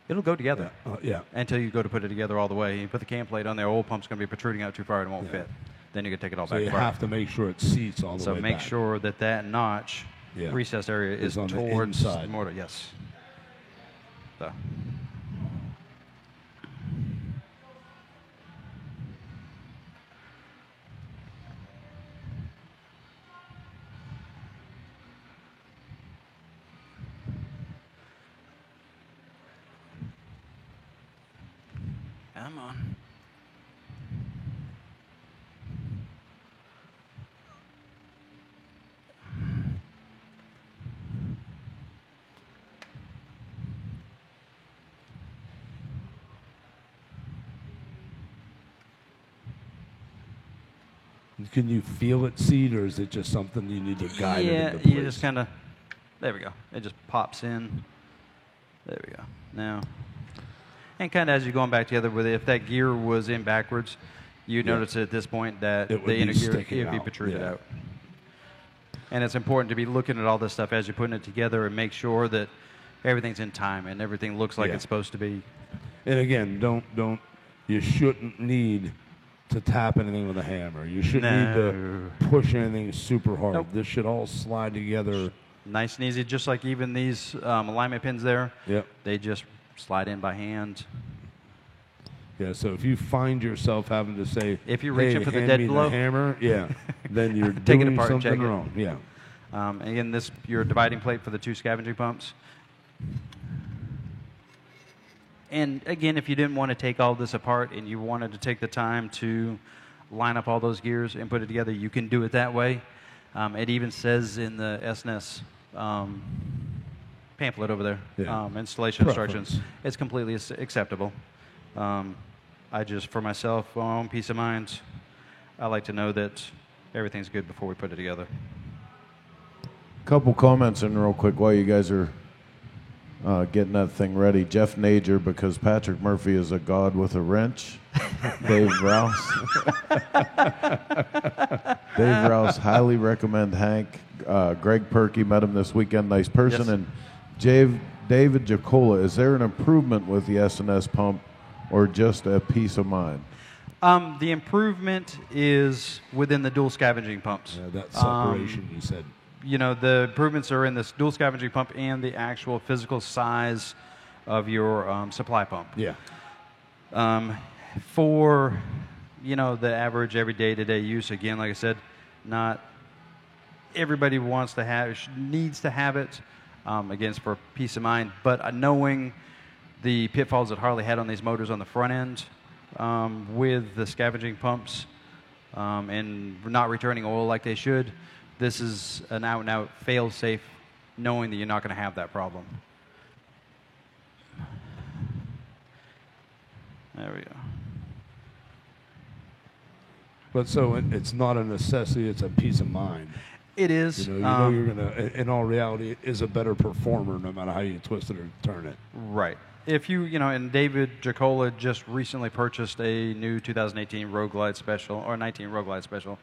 it'll go together. Yeah. Until you go to put it together all the way. You put the cam plate on there, old pump's going to be protruding out too far and it won't fit. Then you can take it all So back you apart. have to make sure it seats all the So way make back. sure that that notch recessed area is on the towards inside. the motor. Yes. So. Come on. Can you feel it seat, or is it just something you need to guide it Yeah, into place? you just kind of, there we go. It just pops in. There we go. Now, and kind of as you're going back together with it, if that gear was in backwards, you'd notice at this point that It would the be inner gear sticking would be out. protruded Yeah. out. And it's important to be looking at all this stuff as you're putting it together and make sure that everything's in time and everything looks like Yeah. it's supposed to be. And again, you shouldn't need to tap anything with a hammer. You shouldn't need to push anything super hard. Nope. This should all slide together. Nice and easy, just like even these alignment pins there. Yep. They just slide in by hand. Yeah, so if you find yourself having to say, If you're reaching hey, for the hand dead me blow." hammer, yeah, then you're Take it doing apart and check something it. wrong. Yeah. And again, this your dividing plate for the two scavenging pumps. And again, if you didn't want to take all this apart and you wanted to take the time to line up all those gears and put it together, you can do it that way. It even says in the SNS pamphlet over there, Yeah. installation Preference. instructions, it's completely acceptable. I just, for myself, for my own peace of mind, I like to know that everything's good before we put it together. Couple comments in real quick while you guys are getting that thing ready. Jeff Nager, because Patrick Murphy is a god with a wrench. Dave Rouse. Dave Rouse, highly recommend Hank. Greg Perky, met him this weekend, nice person. Yes. And David Jacola, is there an improvement with the S&S pump or just a peace of mind? The improvement is within the dual scavenging pumps. Yeah, that separation you said. You know, the improvements are in this dual scavenging pump and the actual physical size of your supply pump. Yeah. For, you know, the average everyday to-day use, again, like I said, not everybody wants to have, needs to have it. Again, it's for peace of mind. But knowing the pitfalls that Harley had on these motors on the front end with the scavenging pumps and not returning oil like they should, this is an out-and-out fail-safe, knowing that you're not going to have that problem. There we go. But so it's not a necessity, it's a peace of mind. It is. You know you're going to, in all reality, it is a better performer no matter how you twist it or turn it. Right. If you know, and David Jacola just recently purchased a new 2018 Road Glide Special, or 19 Road Glide Special.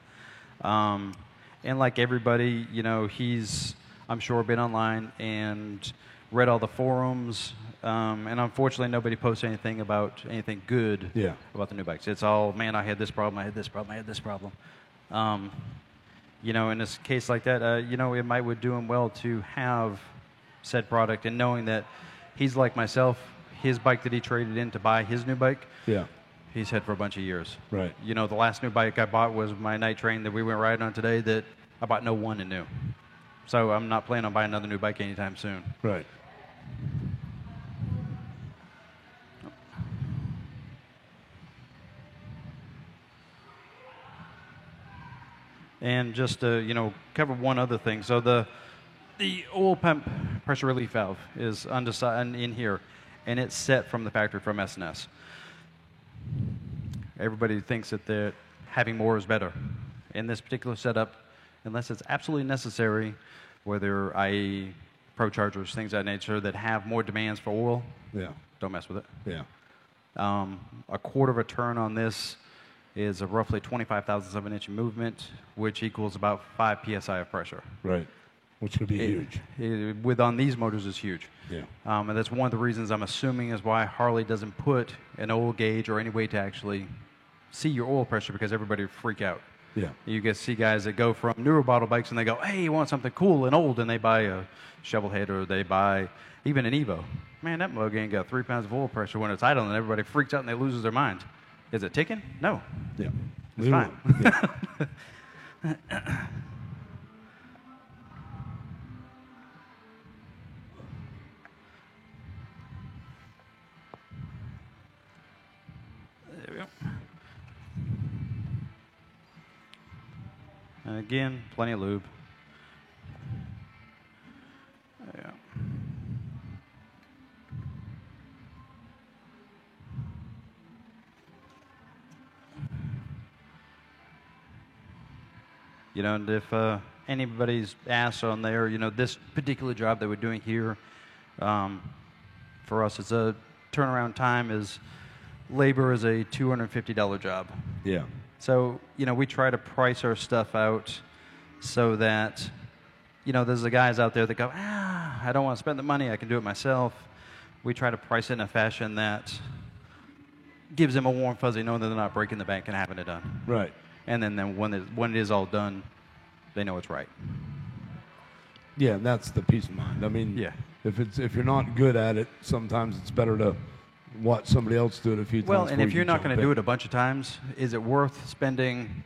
And like everybody, you know, he's, I'm sure, been online and read all the forums. And unfortunately, nobody posts anything about anything good about the new bikes. It's all, man, I had this problem, I had this problem, I had this problem. You know, in a case like that, you know, it would do him well to have said product, and knowing that he's like myself, his bike that he traded in to buy his new bike, he's had for a bunch of years. Right. You know, the last new bike I bought was my night train that we went riding on today that I bought no one and new. So I'm not planning on buying another new bike anytime soon. Right. And just to, cover one other thing. So the oil pump pressure relief valve is undecided in here, and it's set from the factory from S&S. Everybody thinks that having more is better. In this particular setup, unless it's absolutely necessary, whether i.e. Pro Chargers, things of that nature that have more demands for oil, don't mess with it. Yeah. A quarter of a turn on this is a roughly 25 thousandths of an inch movement, which equals about 5 psi of pressure. Right. Which could be huge. On these motors is huge. Yeah. And that's one of the reasons I'm assuming is why Harley doesn't put an oil gauge or any way to actually see your oil pressure, because everybody would freak out. Yeah. You get see guys that go from newer bottle bikes and they go, hey, you want something cool and old, and they buy a shovel head or they buy even an Evo. Man, that mug ain't got 3 pounds of oil pressure when it's idle, and everybody freaks out and they loses their mind. Is it ticking? No. Yeah. It's fine. Yeah. There we go. And again, plenty of lube. There we go. And if anybody's asked on there, this particular job that we're doing here, for us, it's a turnaround time is labor is a $250 job. Yeah. So, we try to price our stuff out so that, there's the guys out there that go, I don't want to spend the money, I can do it myself. We try to price it in a fashion that gives them a warm fuzzy knowing that they're not breaking the bank and having it done. Right. And then when it is all done, they know it's right. Yeah, and that's the peace of mind. I mean, Yeah. if you're not good at it, sometimes it's better to watch somebody else do it a few times. Well, and if you're not going to do it a bunch of times, is it worth spending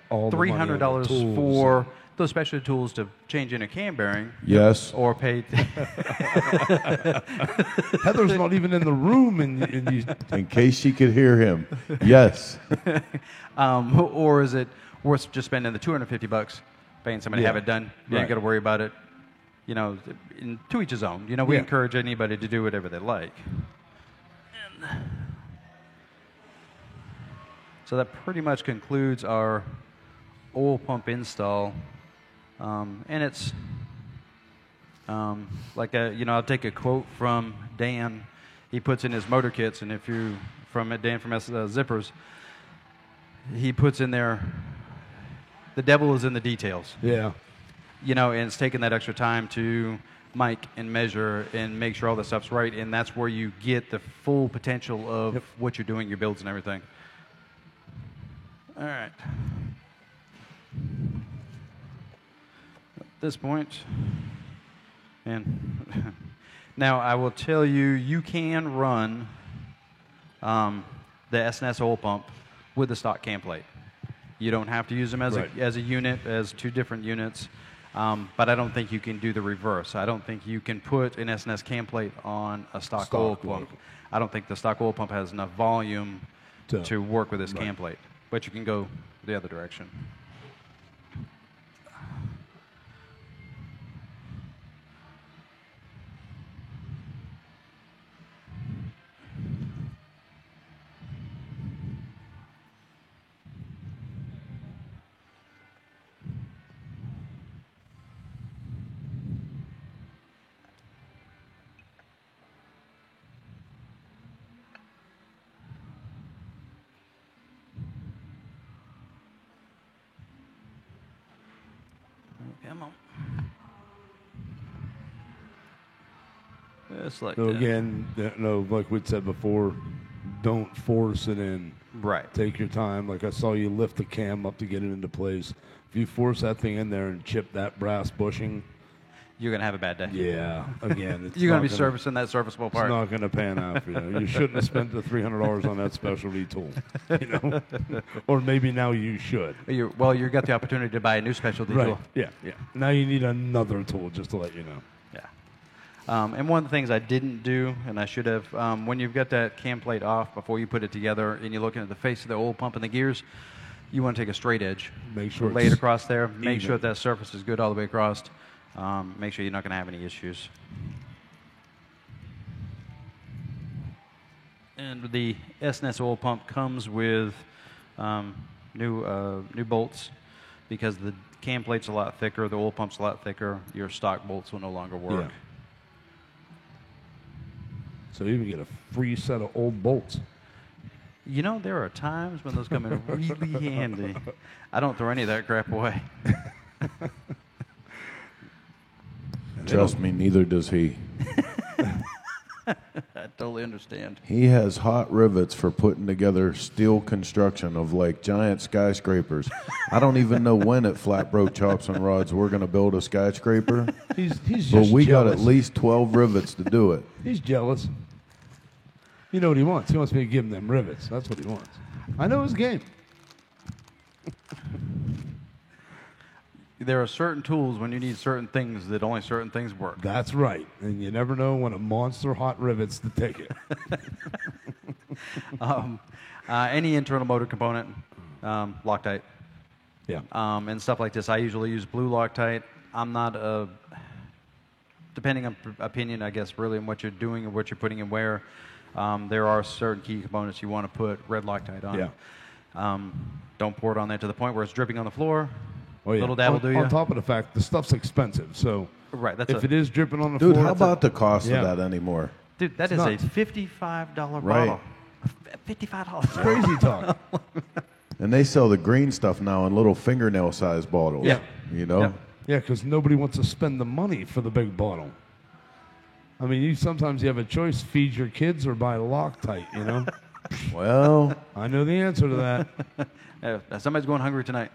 all the money on the $300 tools for those special tools to change in a cam bearing? Yes. Or pay? Heather's not even in the room, and you. In case she could hear him. Yes. Or is it worth just spending the $250, paying somebody to have it done? You Right. ain't got to worry about it. To each his own. We encourage anybody to do whatever they like. So that pretty much concludes our oil pump install. And it's I'll take a quote from Dan. He puts in his motor kits, and Dan from Zippers, he puts in there, the devil is in the details. Yeah. And it's taking that extra time to mic and measure and make sure all the stuff's right, and that's where you get the full potential of what you're doing, your builds and everything. All right. At this point, and now I will tell you, you can run the S&S oil pump with the stock cam plate. You don't have to use them as a unit, as two different units. But I don't think you can do the reverse. I don't think you can put an S&S cam plate on a stock oil pump. I don't think the stock oil pump has enough volume to work with this cam plate. But you can go the other direction. Come on. Just like So that. again, like we'd said before, don't force it in. Right. Take your time. Like I saw you lift the cam up to get it into place. If you force that thing in there and chip that brass bushing, you're going to have a bad day. Yeah, again, it's You're going not to be servicing that serviceable It's part. not going to pan out for you. You shouldn't have spent the $300 on that specialty tool, you know, or maybe now you should. You've got the opportunity to buy a new specialty Right? tool. Yeah, yeah. Now you need another tool, just to let you know. Yeah. And one of the things I didn't do, and I should have, when you've got that cam plate off before you put it together and you're looking at the face of the oil pump and the gears, you want to take a straight edge. Make sure lay it it's across there. Make even. sure that surface is good all the way across. Make sure you're not going to have any issues. And the S&S oil pump comes with new bolts because the cam plate's a lot thicker, the oil pump's a lot thicker. Your stock bolts will no longer work. Yeah. So you even get a free set of old bolts. You know, there are times when those come in really handy. I don't throw any of that crap away. Trust me, neither does he. I totally understand. He has hot rivets for putting together steel construction of like giant skyscrapers. I don't even know when at Flatbroke Chops and Rods we're going to build a skyscraper, He's but just we got jealous. at least 12 rivets to do it. He's jealous. You know what he wants? He wants me to give him them rivets. That's what he wants. I know his game. There are certain tools when you need certain things that only certain things work. That's right. And you never know when a monster hot rivets to take it. Any internal motor component, Loctite. Yeah. And stuff like this. I usually use blue Loctite. I'm not depending on opinion, I guess, really on what you're doing and what you're putting in where. There are certain key components you want to put red Loctite on. Yeah. Don't pour it on there to the point where it's dripping on the floor. Oh, yeah. Little dab will do you. On top of the fact, the stuff's expensive. So Right, that's if it is dripping on the Dude, floor, how about the cost Yeah. of that anymore? Dude, that It's is nuts. a $55 Right. bottle. $55. crazy talk. And they sell the green stuff now in little fingernail-sized bottles. Yeah. You know? Yeah. Yeah, because nobody wants to spend the money for the big bottle. I mean, sometimes you have a choice: feed your kids or buy Loctite. You know. Well, I know the answer to that. Somebody's going hungry tonight.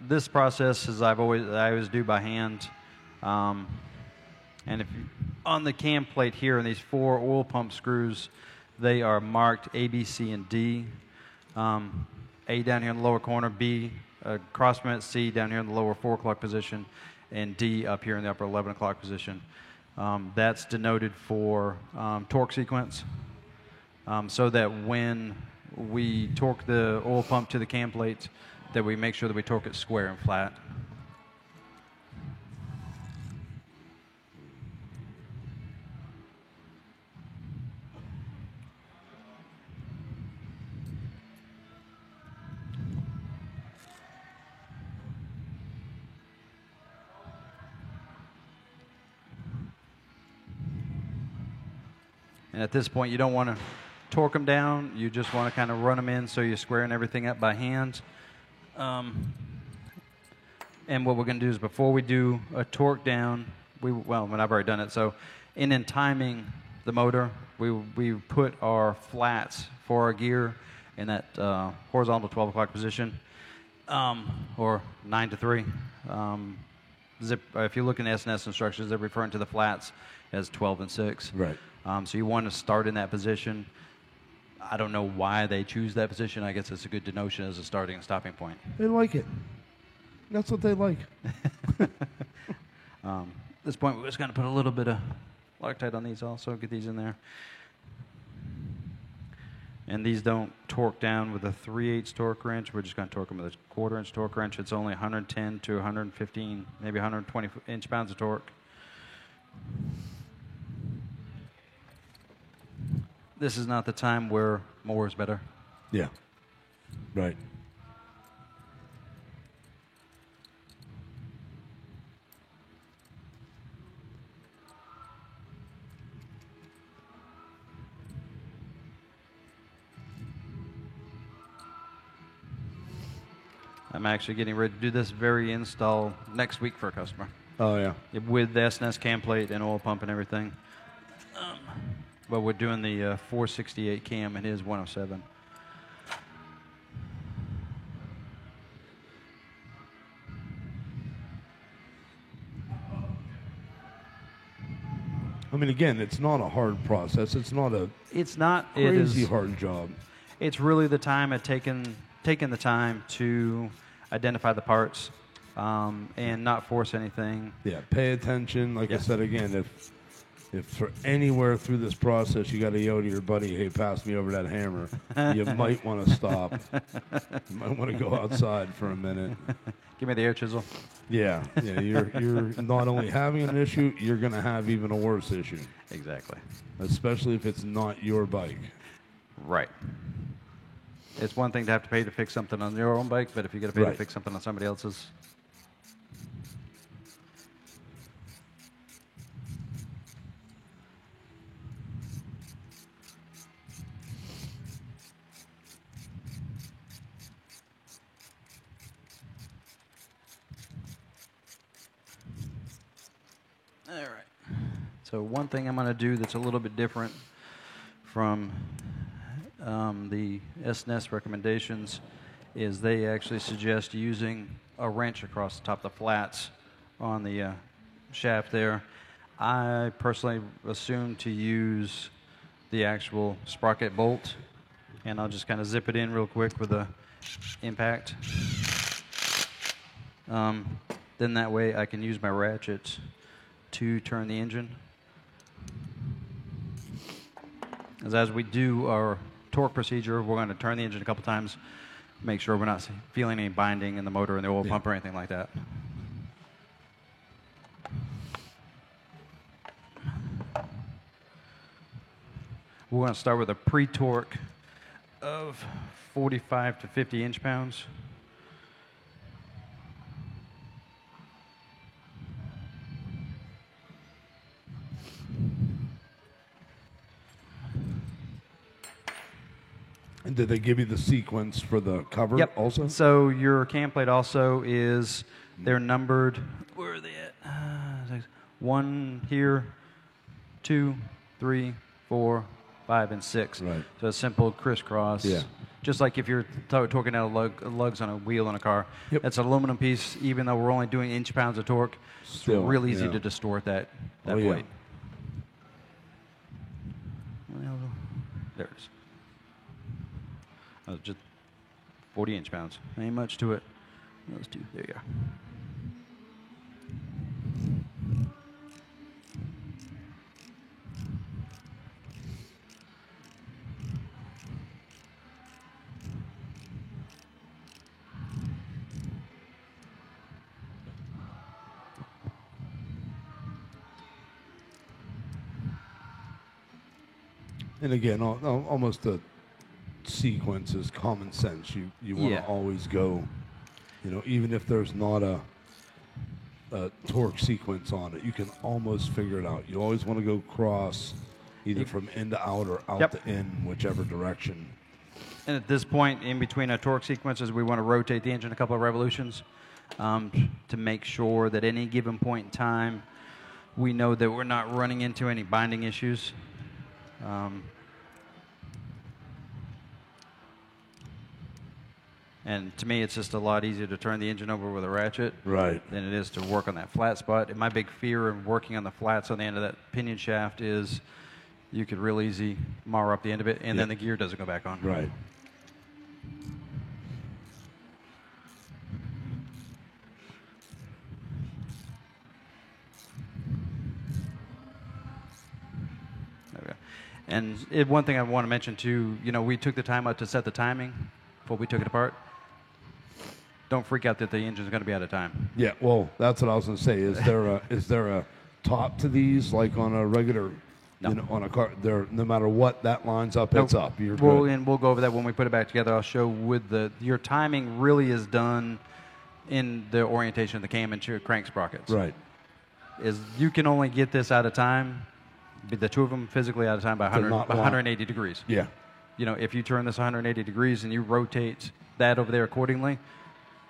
This process is I always do by hand, and if you, on the cam plate here in these 4 oil pump screws, they are marked A, B, C, and D. A down here in the lower corner, B crossment, C down here in the lower 4 o'clock position, and D up here in the upper 11 o'clock position. That's denoted for torque sequence, so that when we torque the oil pump to the cam plate, that we make sure that we torque it square and flat. And at this point, you don't want to torque them down. You just want to kind of run them in so you're squaring everything up by hand. And what we're going to do is before we do a torque down, when I've already done it, so in timing the motor, we put our flats for our gear in that horizontal 12 o'clock position, or 9 to 3. If you look in S&S instructions, they're referring to the flats as 12 and 6. Right. So you want to start in that position. I don't know why they choose that position. I guess it's a good denotion as a starting and stopping point. They like it. That's what they like. At this point, we're just going to put a little bit of Loctite on these also, get these in there. And these don't torque down with a 3/8 torque wrench. We're just going to torque them with a 1/4 inch torque wrench. It's only 110 to 115, maybe 120 inch-pounds of torque. This is not the time where more is better. Yeah. Right. I'm actually getting ready to do this very install next week for a customer. Oh, yeah. With the S&S cam plate and oil pump and everything. but we're doing the 468 cam and his 107. I mean, again, it's not a hard process. It's not a It's not crazy it is, hard job. It's really the time of taking the time to identify the parts and not force anything. Yeah, pay attention. Like I said again, if for anywhere through this process you got to yell to your buddy, "Hey, pass me over that hammer," you might want to stop. You might want to go outside for a minute. Give me the air chisel. Yeah, you're not only having an issue, you're going to have even a worse issue. Exactly. Especially if it's not your bike. Right. It's one thing to have to pay to fix something on your own bike, but if you got to pay to fix something on somebody else's. All right. So one thing I'm going to do that's a little bit different from the SNES recommendations is they actually suggest using a wrench across the top of the flats on the shaft there. I personally assume to use the actual sprocket bolt, and I'll just kind of zip it in real quick with the impact. Then that way I can use my ratchet to turn the engine. As we do our torque procedure, we're going to turn the engine a couple times, make sure we're not feeling any binding in the motor and the oil pump or anything like that. We're going to start with a pre-torque of 45 to 50 inch-pounds. And did they give you the sequence for the cover also? So your cam plate also is, they're numbered, where are they at? 1 here, 2, 3, 4, 5, and 6. Right. So a simple crisscross. Yeah. Just like if you're torquing out lugs on a wheel on a car. Yep. That's an aluminum piece, even though we're only doing inch-pounds of torque. Still, it's real easy yeah. to distort that Oh, yeah. plate. Well, there it is. Just 40 inch-pounds. Ain't much to it. Those two. There you go. And again, almost a sequence is common sense. You want to always go, even if there's not a torque sequence on it, you can almost figure it out. You always want to go cross, either from in to out or out to in, whichever direction. And at this point, in between our torque sequences, we want to rotate the engine a couple of revolutions to make sure that any given point in time, we know that we're not running into any binding issues. And to me, it's just a lot easier to turn the engine over with a ratchet than it is to work on that flat spot. And my big fear of working on the flats on the end of that pinion shaft is you could real easy mar up the end of it, and then the gear doesn't go back on. Right. And one thing I want to mention too, we took the time out to set the timing before we took it apart. Don't freak out that the engine's going to be out of time. Yeah, well, that's what I was going to say. Is there a top to these, like on a regular, on a car? There, no matter what that lines up, it's up. You're good. And we'll go over that when we put it back together. I'll show with your timing really is done in the orientation of the cam and crank sprockets. Right. Is you can only get this out of time, the two of them physically out of time by 180 degrees. Yeah. If you turn this 180 degrees and you rotate that over there accordingly,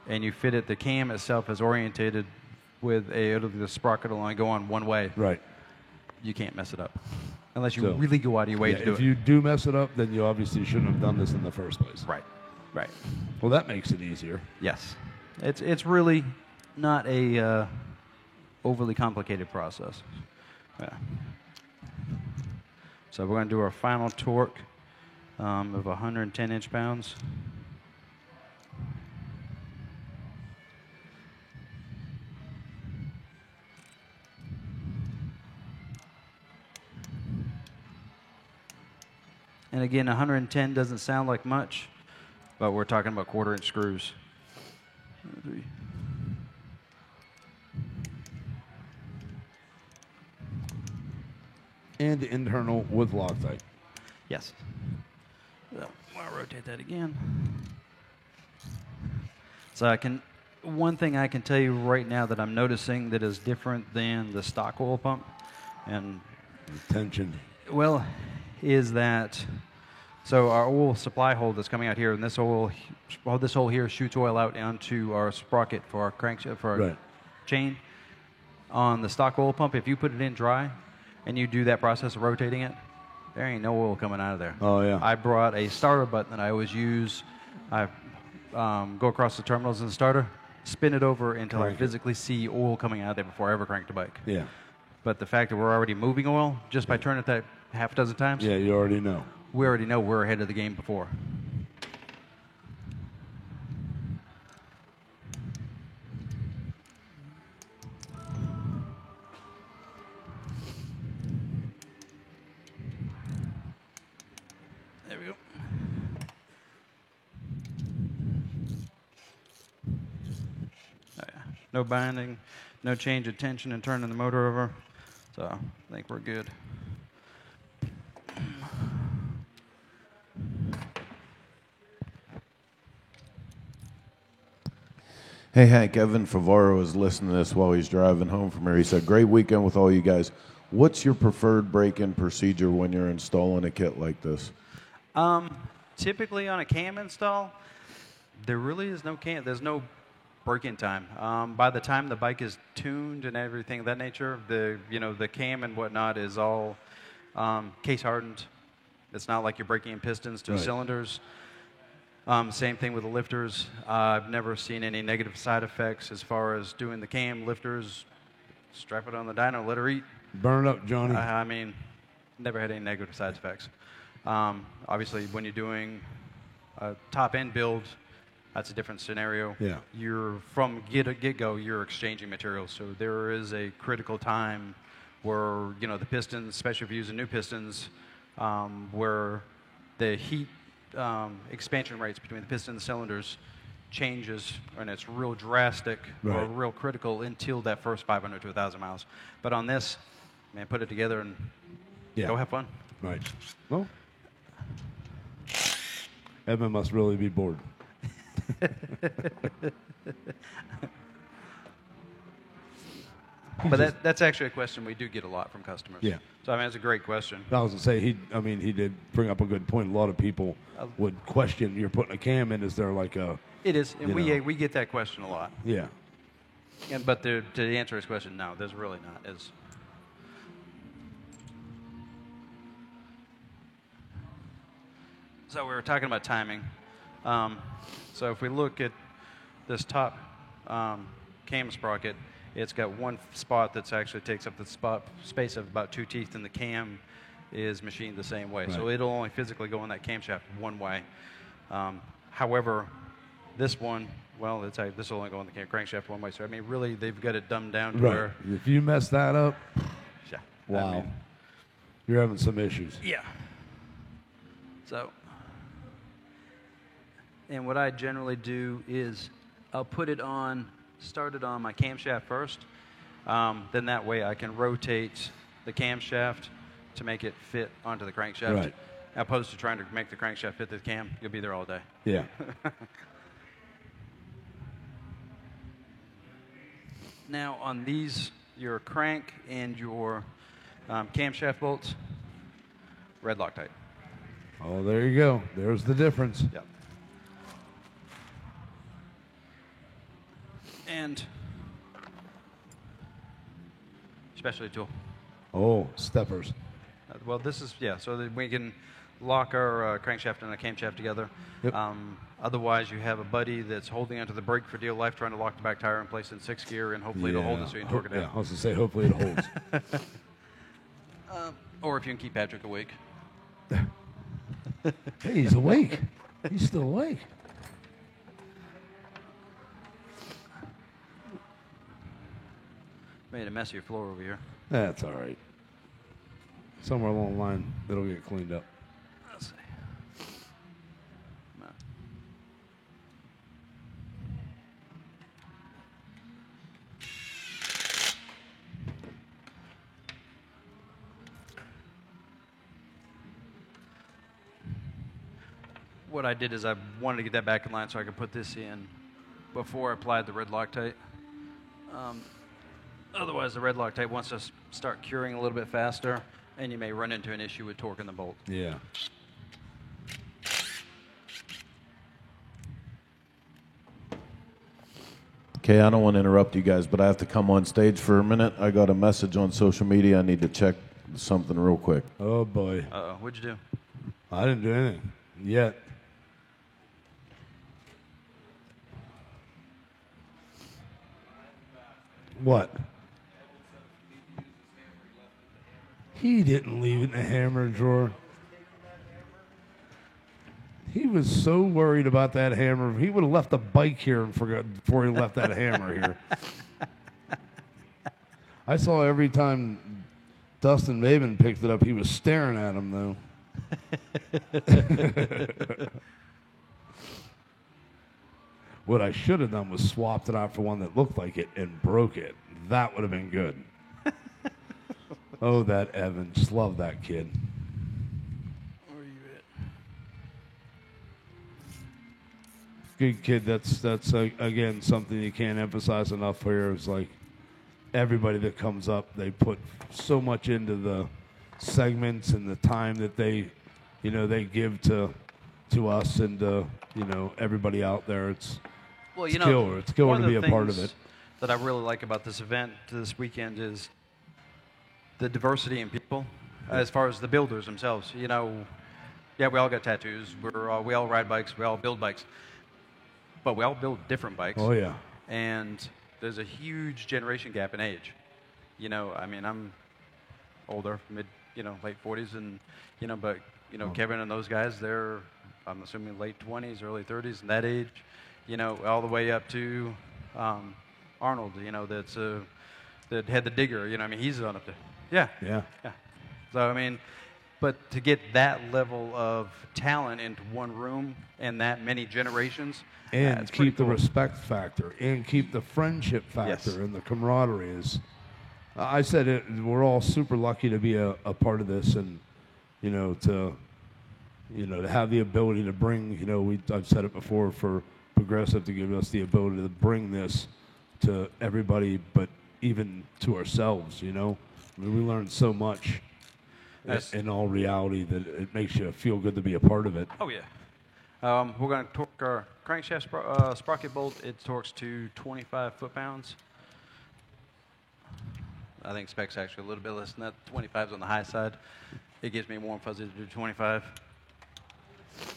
and you fit it, the cam itself is orientated with the sprocket will only go on one way. Right. You can't mess it up. unless you So, really go out of your way Yeah, to do if it. you do mess it up, then you obviously shouldn't have done this in the first place. Right. Right. Well, that makes it easier. Yes. It's really not a overly complicated process. Yeah. So we're going to do our final torque of 110 inch-pounds. And again, 110 doesn't sound like much, but we're talking about quarter-inch screws. 3. And internal with Loctite. Yes. So I'll rotate that again. So one thing I can tell you right now that I'm noticing that is different than the stock oil pump, and Tension. well, is that so our oil supply hole that's coming out here, and this hole here shoots oil out onto our sprocket for our crankshaft for our Right. chain. On the stock oil pump, if you put it in dry and you do that process of rotating it, there ain't no oil coming out of there. Oh, yeah. I brought a starter button that I always use. I go across the terminals in the starter, spin it over until I Crank it. physically see oil coming out of there before I ever crank the bike. Yeah. But the fact that we're already moving oil just by turning it that half a dozen times, Yeah, you already know. we already know we're ahead of the game before. There we go. Oh, yeah. No binding, no change of tension and turning the motor over. So I think we're good. Hey, Hank, Evan Favaro is listening to this while he's driving home from here. He said, great weekend with all you guys. What's your preferred break-in procedure when you're installing a kit like this? Typically on a cam install, there really is no cam. There's no break-in time. By the time the bike is tuned and everything of that nature, the cam and whatnot is all case hardened. It's not like you're breaking in pistons to Right. cylinders. Same thing with the lifters. I've never seen any negative side effects as far as doing the cam lifters. Strap it on the dyno, let her eat. Burn it up, Johnny. I mean, never had any negative side effects. Obviously, when you're doing a top-end build, that's a different scenario. Yeah. You're from get-go, you're exchanging materials. So there is a critical time where, the pistons, especially if you're using new pistons, where the heat expansion rates between the piston and the cylinders changes, and it's real drastic or Right. real critical until that first 500 to 1,000 miles. But on this, man, put it together and Yeah. go have fun. Right. Well, Evan must really be bored. But that's actually a question we do get a lot from customers. Yeah. So I mean, it's a great question. I was gonna say he did bring up a good point. A lot of people would question you're putting a cam in. Is there like a It is, and You we know. we get that question a lot. yeah? But to answer his question, no, there's really not. So we were talking about timing. So if we look at this top cam sprocket, it's got one spot that's actually takes up the space of about 2 teeth, and the cam is machined the same way. So Right. it'll only physically go in that camshaft one way. However, this one, well, this will only go in the crankshaft one way. So I mean, really, they've got it dumbed down to Right. where, If you mess that up, yeah. wow, I mean, you're having some issues. yeah. So, and what I generally do is I'll start it on my camshaft first. Then that way I can rotate the camshaft to make it fit onto the crankshaft. Right. As opposed to trying to make the crankshaft fit the cam, you'll be there all day. Yeah. Now on these, your crank and your camshaft bolts, red Loctite. Oh, there you go. There's the difference. Yep. And specialty tool. Oh, steppers. Well, this is, yeah, so that we can lock our crankshaft and the camshaft together. Yep. Otherwise, you have a buddy that's holding onto the brake for dear life, trying to lock the back tire in place in 6th gear, and hopefully it'll hold it so you can torque it Yeah, down. I was going to say, hopefully it holds. Or if you can keep Patrick awake. Hey, he's awake. He's still awake. Made a mess of your floor over here. That's all right. Somewhere along the line, it'll get cleaned up. Let's see. No. What I did is I wanted to get that back in line so I could put this in before I applied the red Loctite. Otherwise, the red Loctite wants to start curing a little bit faster, and you may run into an issue with torquing the bolt. Yeah. Okay, I don't want to interrupt you guys, but I have to come on stage for a minute. I got a message on social media. I need to check something real quick. Oh, boy. Uh-oh, what'd you do? I didn't do anything yet. What? He didn't leave it in the hammer drawer. He was so worried about that hammer. He would have left the bike here and forgot before he left that hammer here. I saw every time Dustin Maven picked it up, he was staring at him, though. What I should have done was swapped it out for one that looked like it and broke it. That would have been good. Oh, that Evan. Just love that kid. Where are you at? Good kid. That's again, something you can't emphasize enough here. Is like everybody that comes up, they put so much into the segments and the time that they give to us and everybody out there. It's killer. It's killer to be a part of it. That I really like about this event this weekend is the diversity in people, as far as the builders themselves. We all got tattoos. We all ride bikes. We all build bikes, but we all build different bikes. Oh yeah. And there's a huge generation gap in age. I'm older, late 40s, and but Kevin and those guys, they're, I'm assuming, late 20s, early 30s, in that age. All the way up to Arnold. That had the digger. He's on up there. Yeah. So but to get that level of talent into one room and that many generations, and it's pretty keep the cool. respect factor, and keep the friendship factor, Yes. and the camaraderie is. I said it. We're all super lucky to be a part of this, and to have the ability to bring. I've said it before, for Progressive to give us the ability to bring this to everybody, but even to ourselves. We learned so much. Yes. In all reality, that it makes you feel good to be a part of it. Oh, yeah. We're going to torque our crankshaft sprocket bolt. It torques to 25 foot-pounds. I think spec's actually a little bit less than that. 25's on the high side. It gives me warm fuzzy to do 25.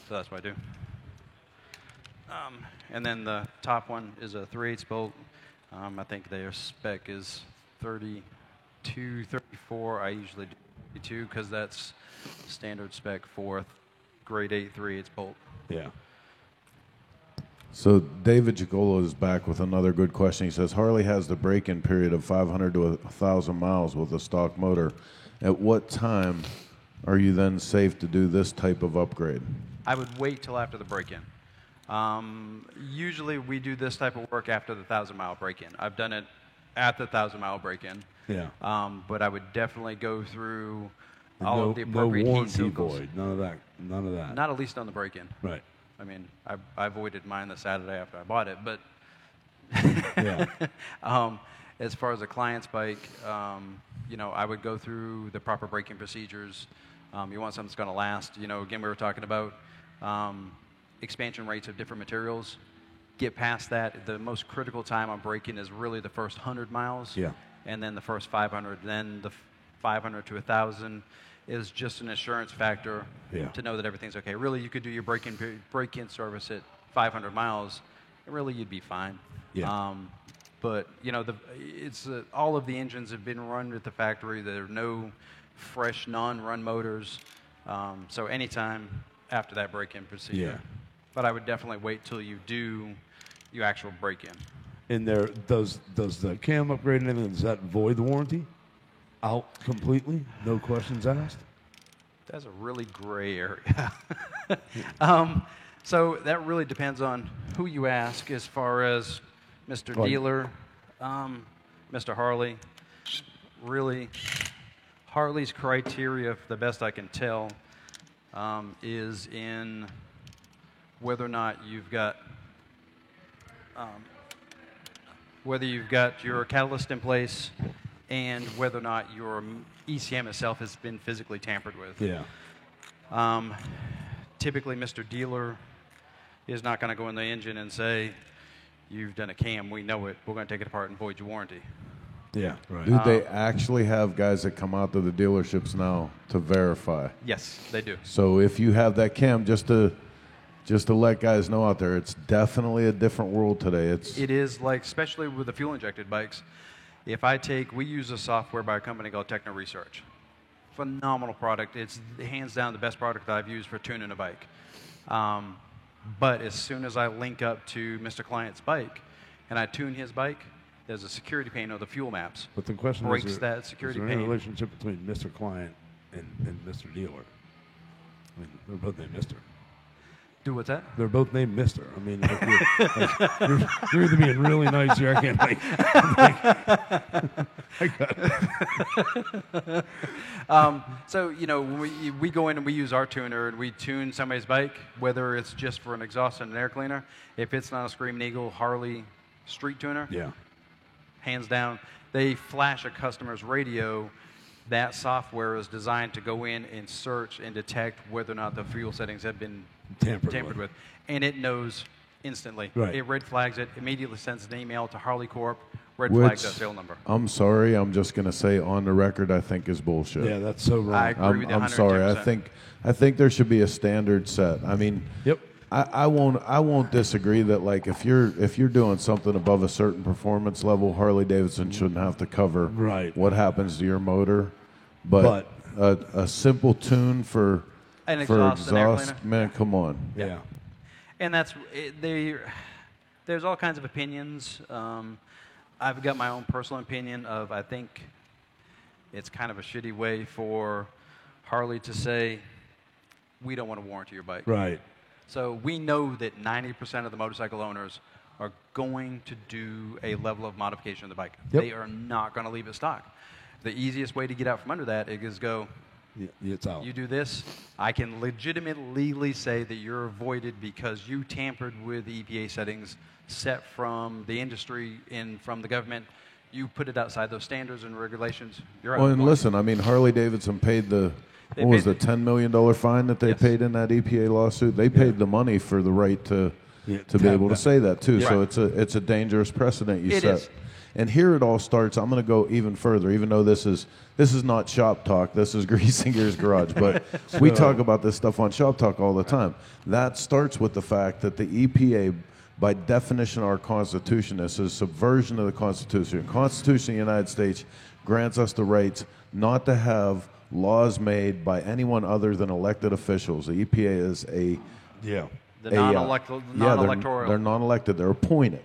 So that's what I do. And then the top one is a 3/8 bolt. I think their spec is 32, 34. I usually do 32 because that's standard spec for grade 8 3/8 bolt. Yeah. So David Gigola is back with another good question. He says, Harley has the break-in period of 500 to 1,000 miles with a stock motor. At what time are you then safe to do this type of upgrade? I would wait till after the break-in. Usually we do this type of work after the 1,000-mile break-in. I've done it at the 1,000-mile break-in. Yeah. But I would definitely go through all of the no appropriate heat warranty cycles. void. None of that. None of that. Not at least on the break-in. Right. I avoided mine the Saturday after I bought it, but Yeah. as far as a client's bike, I would go through the proper braking procedures. You want something that's going to last. Again, we were talking about expansion rates of different materials. Get past that. The most critical time on braking is really the first 100 miles. Yeah. And then the first 500. Then the 500 to 1,000. is just an assurance factor Yeah. to know that everything's okay. Really, you could do your break-in service at 500 miles, and really you'd be fine. Yeah. But all of the engines have been run at the factory. There are no fresh non-run motors. So anytime after that break-in procedure. Yeah. But I would definitely wait till you do your actual break-in. And there, does the cam upgrade and anything, does that void the warranty? Out completely? No questions asked? That's a really gray area. So that really depends on who you ask as far as Mr. Right. Dealer, Mr. Harley. Really, Harley's criteria, the best I can tell, is in whether or not you've got your catalyst in place and whether or not your ECM itself has been physically tampered with. Yeah. Typically, Mr. Dealer is not going to go in the engine and say, you've done a cam, we know it, we're going to take it apart and void your warranty. Yeah, right. Do they actually have guys that come out to the dealerships now to verify? Yes, they do. So if you have that cam, just to let guys know out there, it's definitely a different world today. It is like, especially with the fuel-injected bikes, we use a software by a company called Techno Research. Phenomenal product. It's hands down the best product that I've used for tuning a bike. But as soon as I link up to Mr. Client's bike and I tune his bike, there's a security pane of the fuel maps. But the question breaks is, that security is there any pane. relationship between Mr. Client and Mr. Dealer? I mean, they're both named Mr. Do what's that? They're both named Mr. I mean, you're either being really nice here. I can't I got it. So, when we go in and we use our tuner and we tune somebody's bike, whether it's just for an exhaust and an air cleaner, if it's not a Screaming Eagle Harley street tuner, Yeah. hands down, they flash a customer's radio. That software is designed to go in and search and detect whether or not the fuel settings have been tampered with. And it knows instantly. Right. It red flags it, immediately sends an email to Harley Corp, red Which, flags that serial number. I'm sorry, I'm just going to say on the record, I think is bullshit. Yeah, that's so wrong. I agree with you I'm sorry. 110%. I think there should be a standard set. I mean, Yep. I won't disagree that, like, if you're doing something above a certain performance level, Harley Davidson shouldn't have to cover Right. what happens to your motor. But a simple tune for An exhaust and air exhaust, cleaner? man, come on. Yeah. And there's all kinds of opinions. I've got my own personal opinion of, I think it's kind of a shitty way for Harley to say, we don't want to warranty your bike. Right. So we know that 90% of the motorcycle owners are going to do a level of modification of the bike. Yep. They are not going to leave it stock. The easiest way to get out from under that is go, It's out. you do this, I can legitimately legally say that you're voided because you tampered with the EPA settings set from the industry and from the government. You put it outside those standards and regulations. You're out. Well, and listen, I mean, Harley Davidson paid the $10 million fine that they Yes. paid in that EPA lawsuit. They paid the money for the right to Yeah, be able to say that too. Yeah. So it's a dangerous precedent you It set. is. And here it all starts. I'm going to go even further, even though this is not Shop Talk. This is Greasing Gears Garage. But we talk about this stuff on Shop Talk all the time. That starts with the fact that the EPA, by definition of our Constitution, is a subversion of the Constitution. The Constitution of the United States grants us the rights not to have laws made by anyone other than elected officials. The EPA is a Yeah. The a, non-electoral. They're non-elected. They're appointed,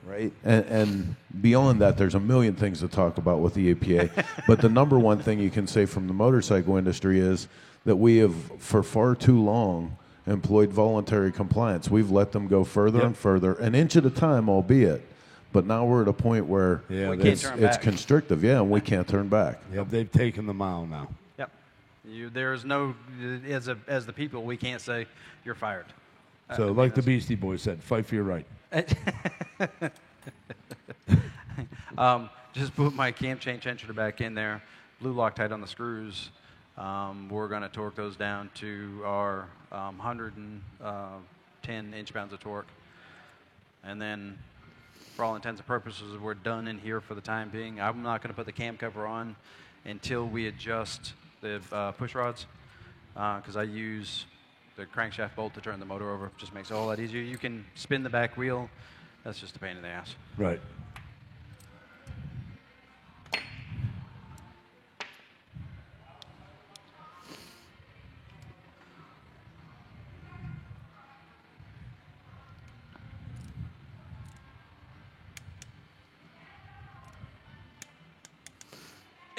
right? And beyond that, there's a million things to talk about with the EPA. But the number one thing you can say from the motorcycle industry is that we have, for far too long, employed voluntary compliance. We've let them go further and further, an inch at a time, albeit. But now we're at a point where Yeah, We can't turn it's back. constrictive, and we can't turn back. Yep, they've taken the mile now. Yep. There is no, as the people, we can't say you're fired. So, like the Beastie Boys said, fight for your right. Just put my cam chain tensioner back in there, blue Loctite on the screws. We're going to torque those down to our 110 inch-pounds of torque. And then, for all intents and purposes, we're done in here for the time being. I'm not going to put the cam cover on until we adjust the push rods, because I use the crankshaft bolt to turn the motor over. Just makes it a whole lot easier. You can spin the back wheel. That's just a pain in the ass. Right.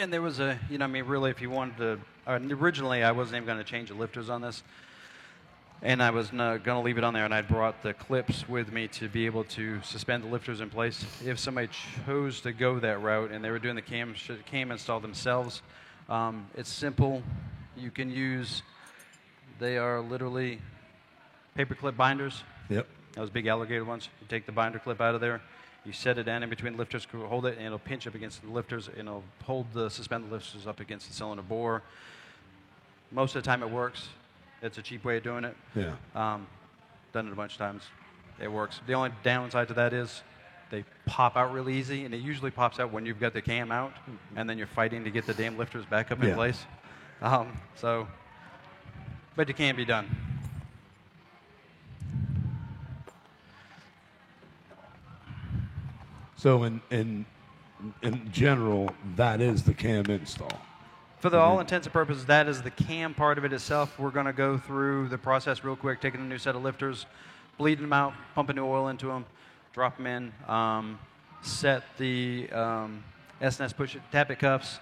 And there was a, I mean, really, if you wanted to, originally I wasn't even going to change the lifters on this. And I was going to leave it on there, and I brought the clips with me to be able to suspend the lifters in place. If somebody chose to go that route and they were doing the cam install themselves, it's simple. You can use, they are literally paper clip binders. Yep. Those big alligator ones. You take the binder clip out of there. You set it down in between lifters, hold it, and it'll pinch up against the lifters, and it'll suspend the lifters up against the cylinder bore. Most of the time it works. It's a cheap way of doing it. Yeah. Done it a bunch of times. It works. The only downside to that is they pop out really easy, and it usually pops out when you've got the cam out, and then you're fighting to get the damn lifters back up in place. But it can be done. So in general, that is the cam install. For all intents and purposes, that is the cam part of it itself. We're going to go through the process real quick, taking a new set of lifters, bleeding them out, pumping new oil into them, drop them in, set the S&S tappet cuffs,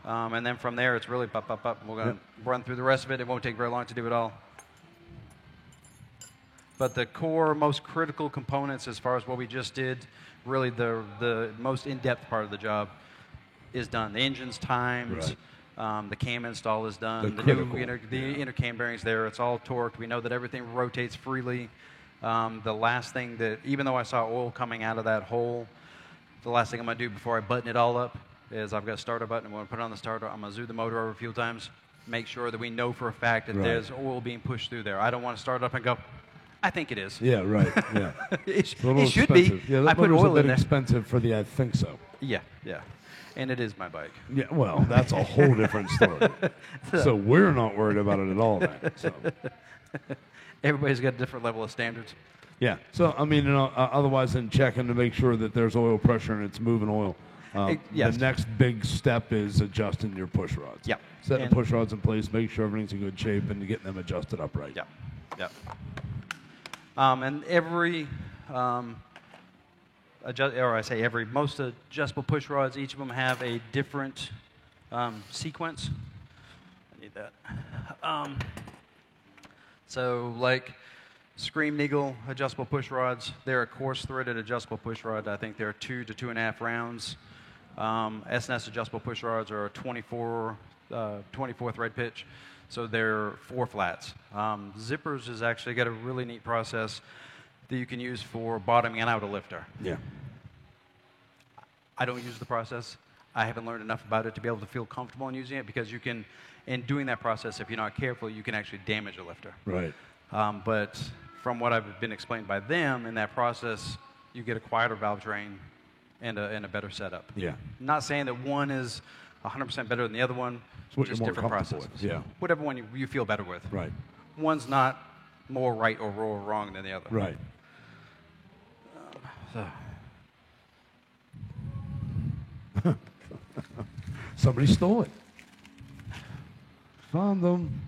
and then from there it's really pop. We're going to run through the rest of it. It won't take very long to do it all. But the core, most critical components as far as what we just did, really the most in-depth part of the job is done. The engine's timed. The cam install is done. The new inner cam bearings there. It's all torqued. We know that everything rotates freely. The last thing that, even though I saw oil coming out of that hole, the last thing I'm going to do before I button it all up is I've got a starter button. I'm going to put it on the starter. I'm going to zoo the motor over a few times, make sure that we know for a fact that there's oil being pushed through there. I don't want to start up and go, I think it is. Yeah, right. Yeah. it should be. Yeah, I put oil in there. Expensive for the I think so. Yeah. And it is my bike. Yeah, well, that's a whole different story. So we're not worried about it at all then. So. Everybody's got a different level of standards. Yeah. So, I mean, otherwise than checking to make sure that there's oil pressure and it's moving oil. Yes. The next big step is adjusting your push rods. Yeah. Setting the push rods in place, make sure everything's in good shape, and getting them adjusted upright. Yeah. And every... most adjustable push rods, each of them have a different sequence. I need that. So like Scream Eagle adjustable push rods, they're a coarse threaded adjustable push rod. I think they're 2 to 2.5 rounds. S&S adjustable push rods are a 24 thread pitch. So they're 4 flats. Zippers has actually got a really neat process that you can use for bottoming out a lifter. Yeah. I don't use the process. I haven't learned enough about it to be able to feel comfortable in using it, because you can, in doing that process, if you're not careful, you can actually damage a lifter. Right. But from what I've been explained by them, in that process, you get a quieter valve train and a better setup. Yeah. Not saying that one is 100% better than the other one. It's just different processes. with. Yeah. Whatever one you feel better with. Right. One's not more right or wrong than the other. Right. Somebody stole it. Found them.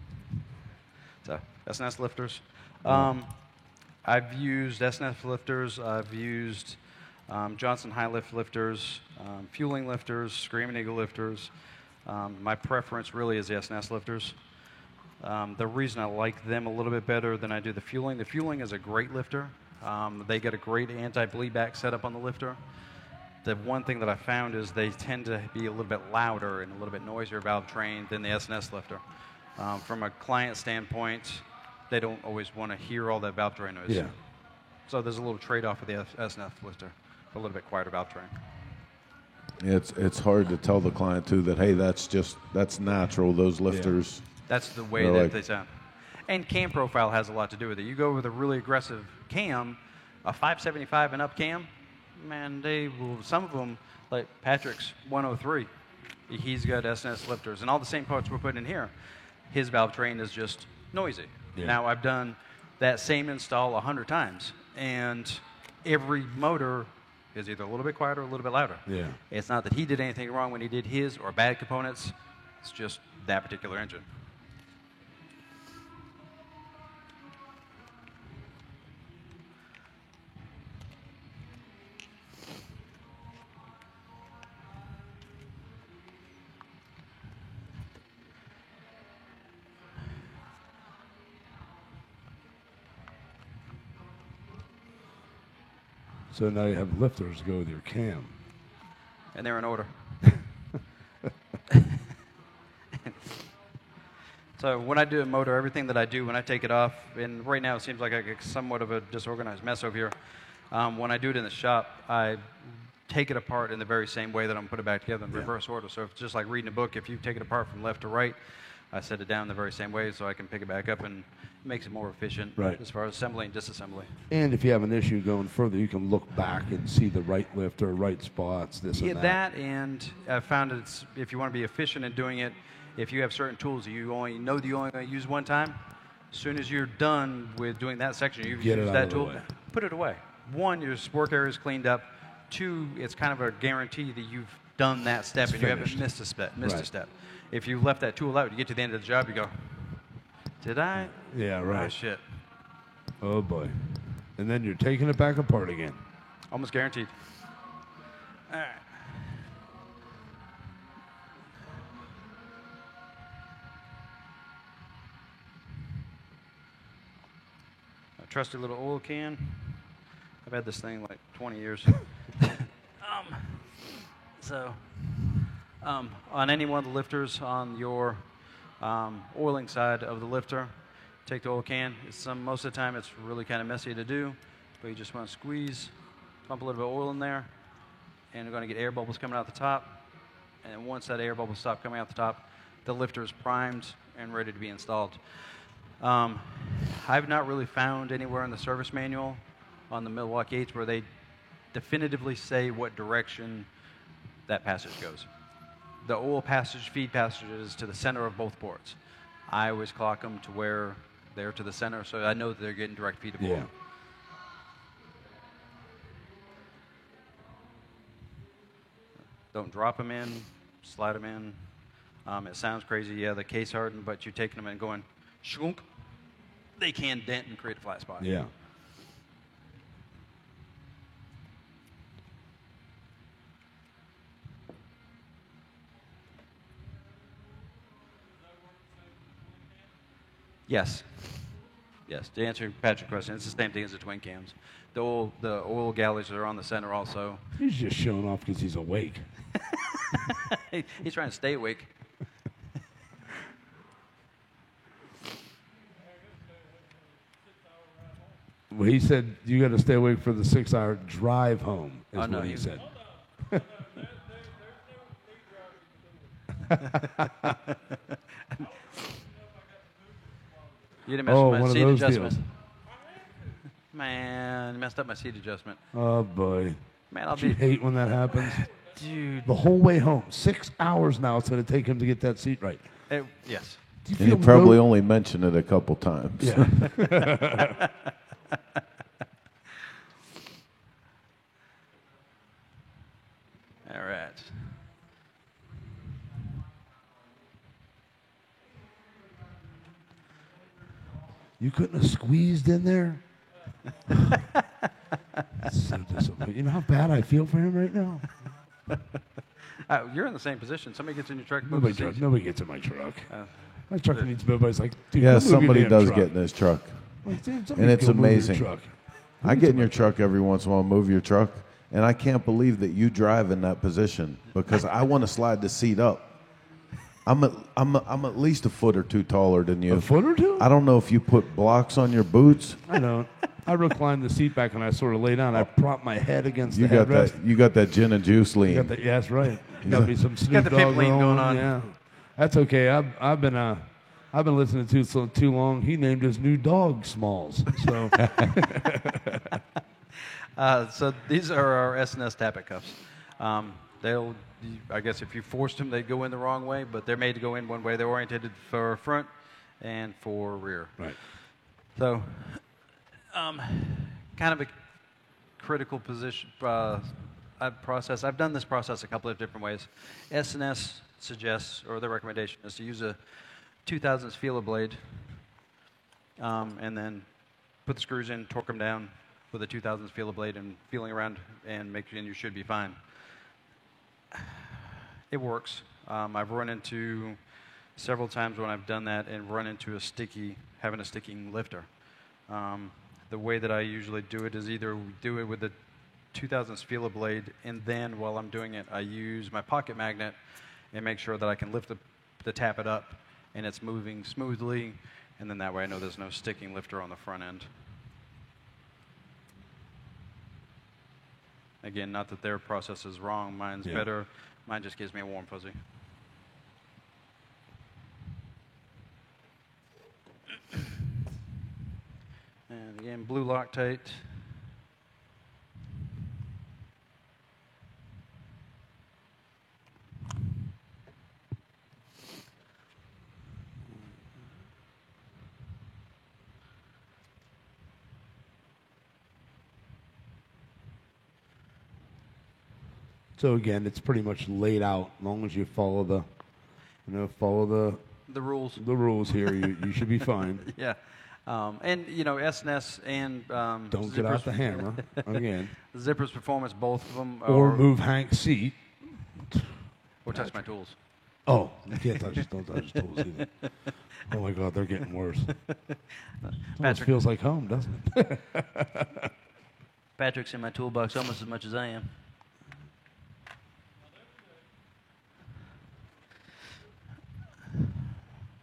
So, S&S lifters. I've used S&S lifters. I've used Johnson high lift lifters, fueling lifters, Screaming Eagle lifters. My preference really is the S&S lifters. The reason I like them a little bit better than I do the fueling is a great lifter. They get a great anti-bleed back setup on the lifter. The one thing that I found is they tend to be a little bit louder and a little bit noisier valve train than the S&S lifter. From a client standpoint, they don't always want to hear all that valve train noise. Yeah. So there's a little trade-off with the S&S lifter, a little bit quieter valve train. It's hard to tell the client too that, hey, that's natural. Those lifters. Yeah. That's the way that they sound. And cam profile has a lot to do with it. You go with a really aggressive cam, a 575 and up cam, man, some of them, like Patrick's 103, He's got SNS lifters, and all the same parts we're putting in here. His valve train is just noisy. Yeah. Now, I've done that same install 100 times, and every motor is either a little bit quieter or a little bit louder. Yeah. It's not that he did anything wrong when he did his or bad components. It's just that particular engine. So now you have lifters go with your cam. And they're in order. So when I do a motor, everything that I do when I take it off, and right now it seems like I get somewhat of a disorganized mess over here. When I do it in the shop, I take it apart in the very same way that I'm put it back together in reverse order. So it's just like reading a book. If you take it apart from left to right, I set it down the very same way so I can pick it back up, and it makes it more efficient as far as assembly and disassembly. And if you have an issue going further, you can look back and see the right lifter, right spots, this and that. That, and I found it's, if you want to be efficient in doing it, if you have certain tools that you only know that you only going to use one time, as soon as you're done with doing that section, you've used that tool, put it away. One, your work area is cleaned up. Two, it's kind of a guarantee that you've done that step and you haven't missed a step. A step. If you left that tool out, you get to the end of the job, you go, did I? Yeah, right. Oh, shit. Oh, boy. And then you're taking it back apart again. Almost guaranteed. All right. A trusty little oil can. I've had this thing like 20 years. On any one of the lifters on your oiling side of the lifter, take the oil can. Most of the time it's really kind of messy to do, but you just want to squeeze, pump a little bit of oil in there, and you're going to get air bubbles coming out the top. And once that air bubbles stop coming out the top, the lifter is primed and ready to be installed. I've not really found anywhere in the service manual on the Milwaukee 8s where they definitively say what direction that passage goes. The oil passage, feed passage is to the center of both ports. I always clock them to where they're to the center, so I know that they're getting direct feed of oil. Don't drop them in, slide them in. It sounds crazy, yeah, the case hardened, but you're taking them and going, shunk, they can dent and create a flat spot. Yeah. Yes. Yes, to answer Patrick's question, it's the same thing as the twin cams. The oil galleys are on the center also. He's just showing off because he's awake. He's trying to stay awake. Well, he said you got to stay awake for the 6-hour drive home, is Oh, no, what he said. You didn't mess with my seat adjustment. Deals. Man, messed up my seat adjustment. Oh, boy. Man, I'll You hate when that happens. Dude. The whole way home. 6 hours now it's going to take him to get that seat right. Yes. Do you And feel he probably only mentioned it a couple times. Yeah. All right. You couldn't have squeezed in there? So disappointing. You know how bad I feel for him right now? You're in the same position. Somebody gets in your truck. Nobody gets in my truck. My truck needs nobody's like, dude, Yeah, move your somebody damn does truck. get in his truck. Like, dude, And it's go move your amazing. truck. I get in your truck every once in a while, move your truck, and I can't believe that you drive in that position because I want to slide the seat up. I'm at least a foot or two taller than you. A foot or two? I don't know if you put blocks on your boots. I don't. I recline the seat back and I sort of lay down. I prop my head against You the got headrest. that. You got that gin and juice lean. You got that, yeah, that's right. You got me some Snoop got the Dogg pimp lean going on. Yeah, that's okay. I've been listening to so too long. He named his new dog Smalls. So So these are our SNS tappet cuffs. They'll I guess if you forced them, they'd go in the wrong way, but they're made to go in one way. They're oriented for front and for rear. Right. So, kind of a critical position process. I've done this process a couple of different ways. S&S suggests, or the recommendation is to use a 2000s feeler blade, and then put the screws in, torque them down with a 2000s feeler blade, and feeling around and you should be fine. It works. I've run into several times when I've done that and run into having a sticking lifter. The way that I usually do it is either do it with the 2000s feeler blade, and then while I'm doing it, I use my pocket magnet and make sure that I can lift the tap it up and it's moving smoothly, and then that way I know there's no sticking lifter on the front end. Again, not that their process is wrong. Mine's better. Mine just gives me a warm fuzzy. And again, blue Loctite. So again, it's pretty much laid out. As long as you follow the rules here, you should be fine. Yeah. And, S&S and Don't get out the hammer again. Zippers Performance, both of them. Or move Hank's seat. Or touch my tools. Oh, you can't touch. Don't touch his tools either. Oh my God, they're getting worse. Patrick feels like home, doesn't it? Patrick's in my toolbox almost as much as I am.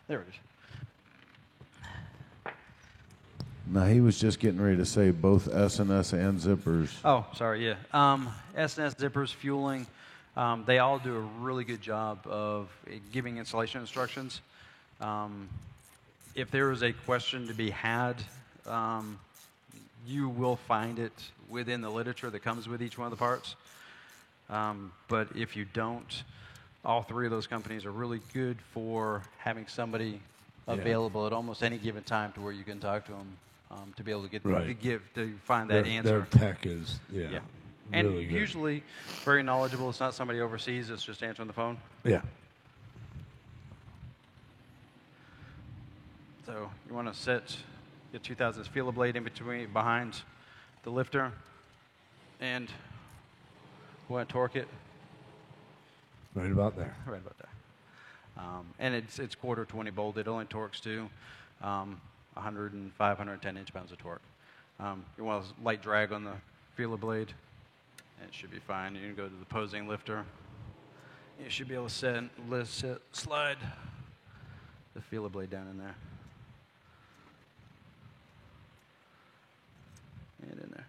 There it is. Now, he was just getting ready to say both S&S and zippers. Oh, sorry, yeah. S&S zippers, fueling, they all do a really good job of giving installation instructions. If there is a question to be had, you will find it within the literature that comes with each one of the parts. But if you don't, all three of those companies are really good for having somebody available at almost any given time to where you can talk to them to be able to to find that answer. Their tech is and really good. Usually very knowledgeable. It's not somebody overseas. It's just answering the phone. Yeah. So you want to set your 2000s feeler blade behind the lifter, and go ahead and torque it. Right about there. Right about there. And it's quarter 20 bolt. It only torques to 105, 110 inch-pounds of torque. You want a light drag on the feeler blade, and it should be fine. You can go to the posing lifter. You should be able to slide the feeler blade down in there. And in there.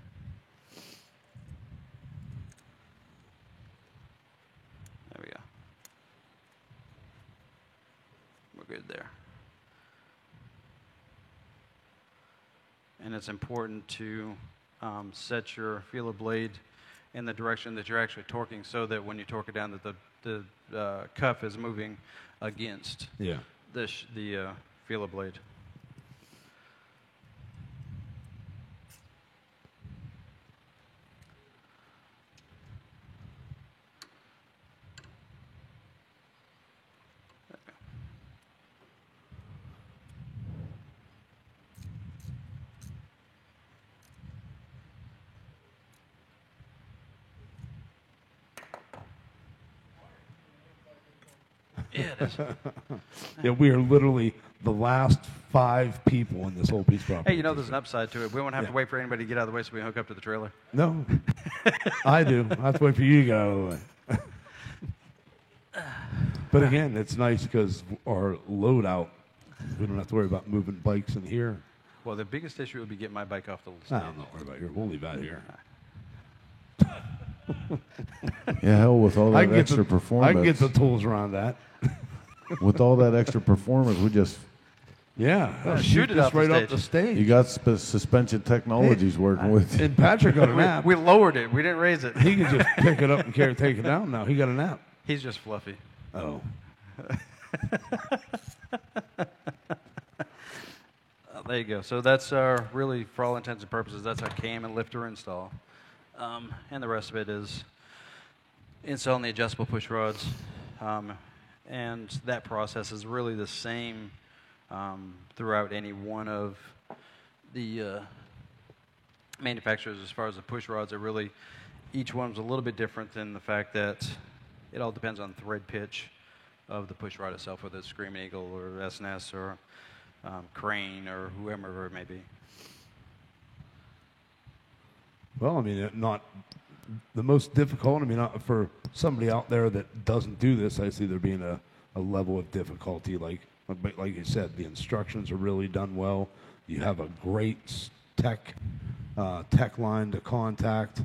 There we go. We're good there. And it's important to set your feeler blade in the direction that you're actually torquing, so that when you torque it down, that the cuff is moving against the feeler blade. Yeah, it is. Yeah, we are literally the last 5 people in this whole piece of property. Hey, there's an upside to it. We won't have to wait for anybody to get out of the way so we hook up to the trailer. No, I do. I have to wait for you to get out of the way. But again, it's nice because our load-out, we don't have to worry about moving bikes in here. Well, the biggest issue would be getting my bike off the stand. I'm not worried about here. We'll leave that here. Yeah, hell, with all that extra performance. I can get the tools around that. With all that extra performance, we just... shoot it off right the up the stage. You got suspension technologies working with you. And Patrick got a nap. We lowered it. We didn't raise it. He can just pick it up and take it down now. He got a nap. He's just fluffy. Oh. There you go. So that's our, really, for all intents and purposes, that's our cam and lifter install. And the rest of it is installing the adjustable push rods. And that process is really the same throughout any one of the manufacturers. As far as the push rods, are really, each one's a little bit different in the fact that it all depends on thread pitch of the push rod itself, whether it's Screaming Eagle or S&S or Crane or whoever it may be. Well, I mean, not the most difficult. I mean, for somebody out there that doesn't do this, I see there being a level of difficulty. Like you said, the instructions are really done well. You have a great tech line to contact,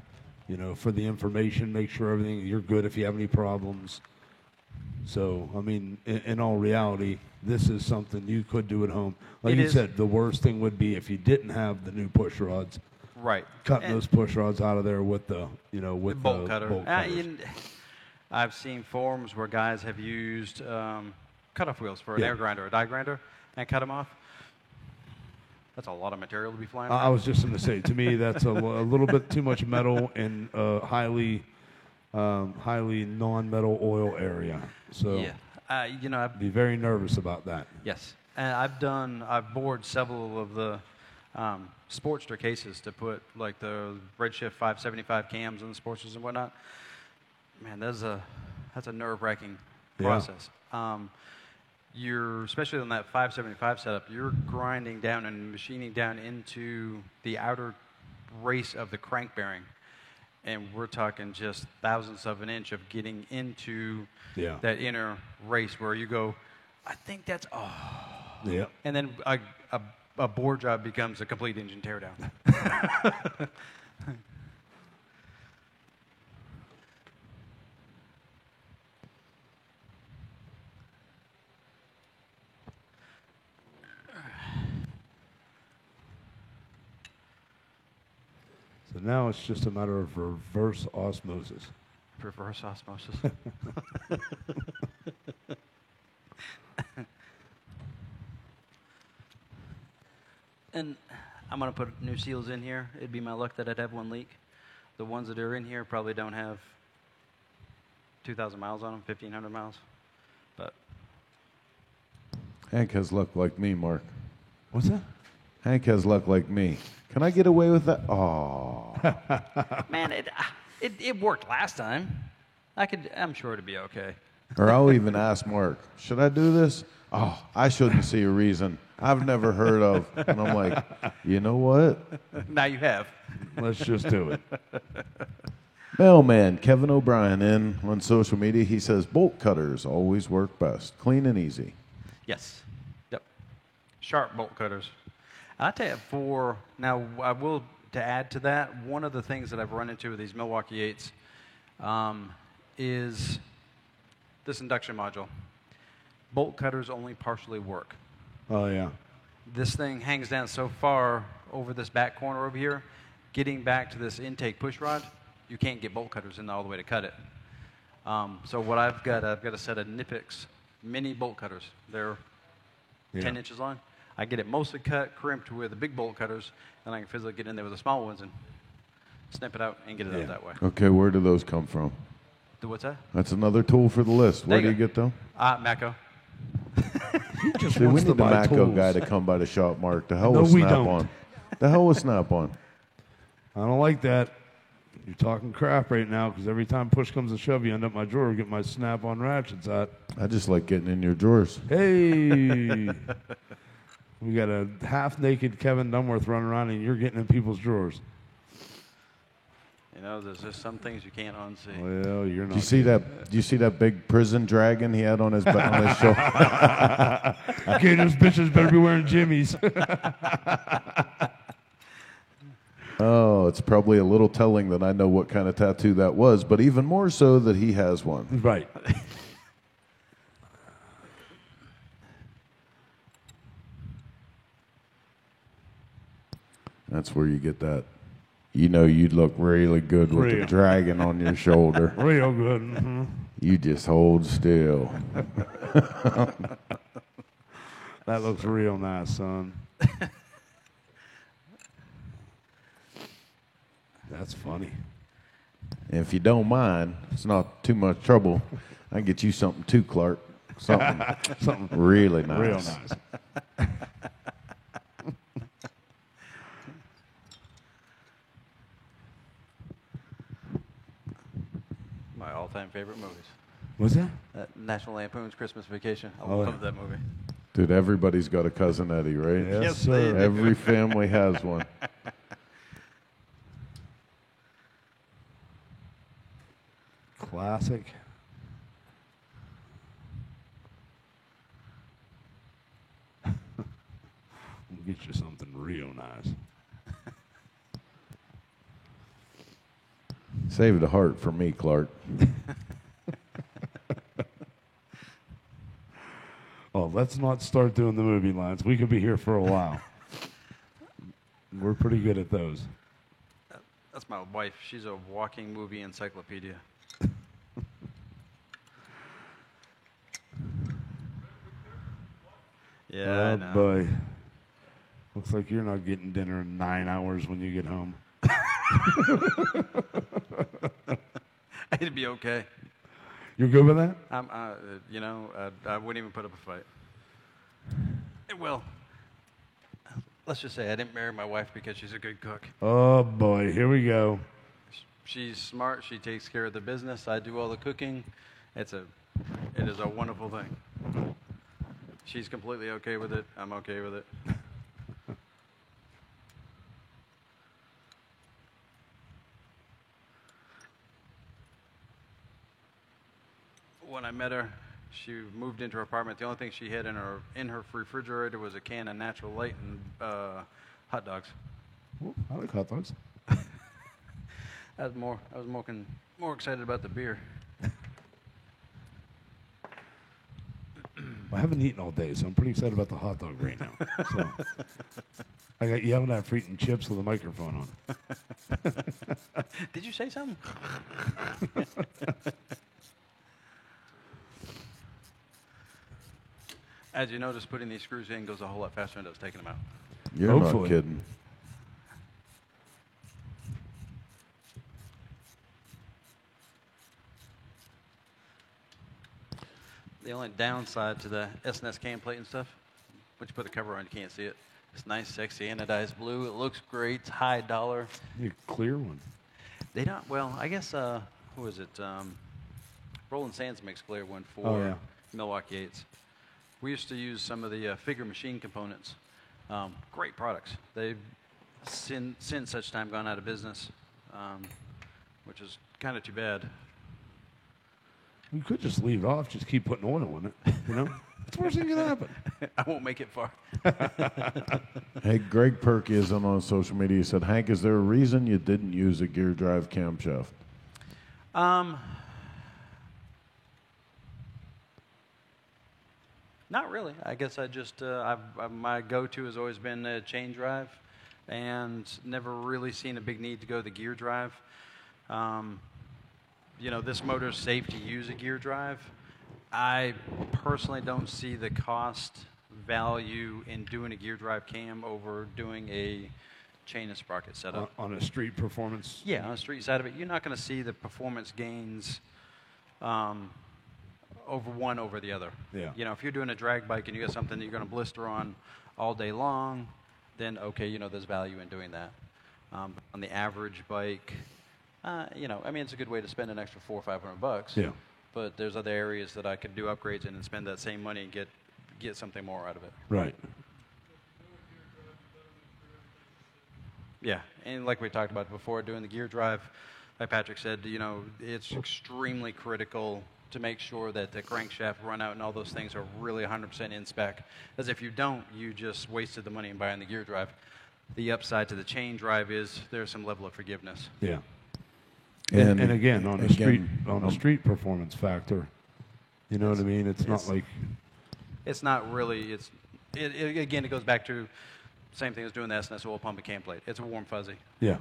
for the information. Make sure everything, you're good if you have any problems. So, I mean, in all reality, this is something you could do at home. Like you said, the worst thing would be if you didn't have the new push rods. Right. Cutting those push rods out of there with the, with the bolt cutter. Bolt cutters. I've seen forums where guys have used cutoff wheels for an air grinder, a die grinder, and cut them off. That's a lot of material to be flying around. I was just going to say, to me, that's a little bit too much metal in a highly non-metal oil area. So yeah. I'd be very nervous about that. Yes. And I've bored several of the Sportster cases to put like the Redshift 575 cams in the Sportsters and whatnot. Man, that's a nerve-wracking process. You're, especially on that 575 setup, you're grinding down and machining down into the outer race of the crank bearing. And we're talking just thousandths of an inch of getting into that inner race where you go, I think that's, Yeah. And then a bore job becomes a complete engine teardown. So now it's just a matter of reverse osmosis. Reverse osmosis. And I'm going to put new seals in here. It'd be my luck that I'd have one leak. The ones that are in here probably don't have 2,000 miles on them, 1,500 miles. But Hank has luck like me, Mark. What's that? Hank has luck like me. Can I get away with that? Oh. man, it worked last time. I'm sure it'd be okay. Or I'll even ask Mark, should I do this? Oh, I shouldn't see a reason I've never heard of. And I'm like, you know what? Now you have. Let's just do it. Mailman Kevin O'Brien in on social media. He says bolt cutters always work best. Clean and easy. Yes. Yep. Sharp bolt cutters. I tell you, I will, to add to that, one of the things that I've run into with these Milwaukee 8s is this induction module. Bolt cutters only partially work. Oh, yeah. This thing hangs down so far over this back corner over here. Getting back to this intake push rod, you can't get bolt cutters in all the way to cut it. So what I've got a set of Knipex mini bolt cutters. They're 10 inches long. I get it mostly cut, crimped with the big bolt cutters, and I can physically get in there with the small ones and snip it out and get it out that way. Okay, where do those come from? What's that? That's another tool for the list. Where do you get them? Matco. See, we need the Matco guy to come by the shop, Mark. The hell with Snap-on. The hell with Snap-on. I don't like that. You're talking crap right now because every time push comes to shove, you end up my drawer, get my Snap-on ratchets out. I just like getting in your drawers. Hey. We got a half-naked Kevin Dunworth running around, and you're getting in people's drawers. You know, there's just some things you can't unsee. Well, you're not. Do you see that big prison dragon he had on his shoulder? Okay, those bitches better be wearing jimmies. Oh, it's probably a little telling that I know what kind of tattoo that was, but even more so that he has one. Right. That's where you get that. You know, you'd look really good with the dragon on your shoulder. Real good. Mm-hmm. You just hold still. That looks real nice, son. That's funny. If you don't mind, it's not too much trouble. I can get you something too, Clark. Something really nice. Real nice. My all-time favorite movies. What's that? National Lampoon's Christmas Vacation. I Oh, love that movie. Dude, everybody's got a Cousin Eddie, right? Yes, they sir. do. Every family has one. Classic. We'll get you something real nice. Save the heart for me, Clark. Oh, let's not start doing the movie lines. We could be here for a while. We're pretty good at those. That's my wife. She's a walking movie encyclopedia. Yeah, I Oh, know. boy. Looks like you're not getting dinner in 9 hours when you get home. It'd be okay. You're good with that? I wouldn't even put up a fight. Well, let's just say I didn't marry my wife because she's a good cook. Oh, boy. Here we go. She's smart. She takes care of the business. I do all the cooking. It is a wonderful thing. She's completely okay with it. I'm okay with it. When I met her, she moved into her apartment. The only thing she had in her refrigerator was a can of Natural Light and hot dogs. Ooh, I like hot dogs. I was more excited about the beer. I haven't eaten all day, so I'm pretty excited about the hot dog right now. So, I got yelled at for eating chips with a microphone on. Did you say something? As you notice, putting these screws in goes a whole lot faster than it does taking them out. You're Hopefully. not kidding. The only downside to the S&S can plate and stuff, once you put the cover on, you can't see it. It's nice, sexy, anodized blue. It looks great. It's high dollar. You clear one. They don't, well, I guess, who is it? Roland Sands makes clear one for Oh, yeah. Milwaukee 8s. We used to use some of the Figure Machine components. Great products. They've since such time gone out of business, which is kind of too bad. You could just leave it off, just keep putting oil in it, you know? What's the worst thing that can happen? I won't make it far. Hey, Greg Perky is on social media. He said, Hank, is there a reason you didn't use a gear drive camshaft? Not really. I guess I just, my go-to has always been a chain drive and never really seen a big need to go the gear drive. This motor's safe to use a gear drive. I personally don't see the cost value in doing a gear drive cam over doing a chain and sprocket setup. On a street performance? Yeah, on the street side of it, you're not going to see the performance gains over the other. Yeah. If you're doing a drag bike and you got something that you're going to blister on all day long, then okay, there's value in doing that. On the average bike, it's a good way to spend an extra $400 or $500. Yeah. But there's other areas that I could do upgrades in and spend that same money and get something more out of it. Right. Yeah, and like we talked about before, doing the gear drive, like Patrick said, it's extremely critical to make sure that the crankshaft run out and all those things are really 100% in spec. As if you don't, you just wasted the money in buying the gear drive. The upside to the chain drive is there's some level of forgiveness. Yeah. And again, on a street performance factor, you know what I mean? It's not like... It's not really, again, it goes back to same thing as doing the S&S oil pump and cam plate. It's a warm fuzzy. Yeah.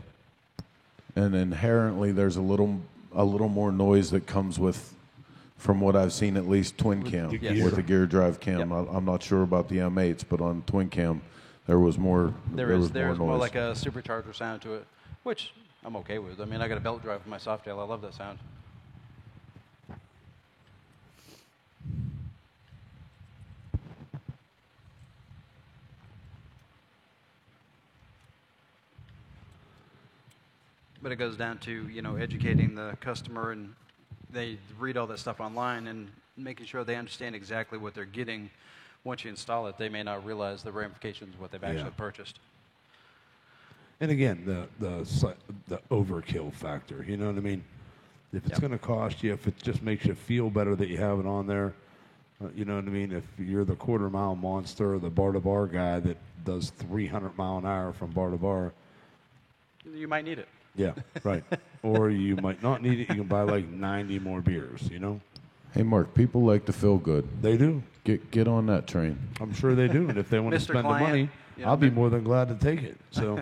And inherently, there's a little more noise that comes with from what I've seen, at least twin cam Yes. with a gear drive cam. Yep. I'm not sure about the M8s, but on twin cam, there was more. There's noise. more like a supercharger sound to it, which I'm okay with. I mean, I got a belt drive for my Softail. I love that sound. But it goes down to, educating the customer, and they read all that stuff online and making sure they understand exactly what they're getting. Once you install it, they may not realize the ramifications of what they've actually purchased. And again, the overkill factor. You know what I mean? If it's going to cost you, if it just makes you feel better that you have it on there, you know what I mean? If you're the quarter-mile monster, or the bar-to-bar guy that does 300 mile an hour from bar to bar, You might need it. yeah, right. Or you might not need it. You can buy like 90 more beers. Hey, Mark, people like to feel good. They do. Get on that train. I'm sure they do. And if they want to Mr. spend Client, the money, I'll be more than glad to take it. So.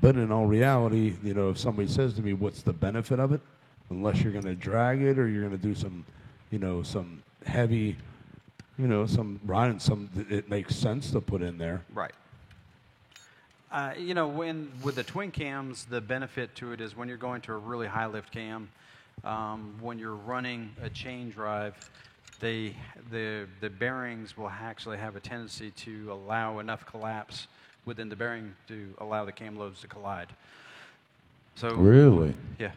But in all reality, if somebody says to me, what's the benefit of it? Unless you're going to drag it or you're going to do some, some heavy, some riding, it makes sense to put in there. Right. With the twin cams, the benefit to it is when you're going to a really high lift cam, when you're running a chain drive, the bearings will actually have a tendency to allow enough collapse within the bearing to allow the cam loads to collide. So Really? yeah.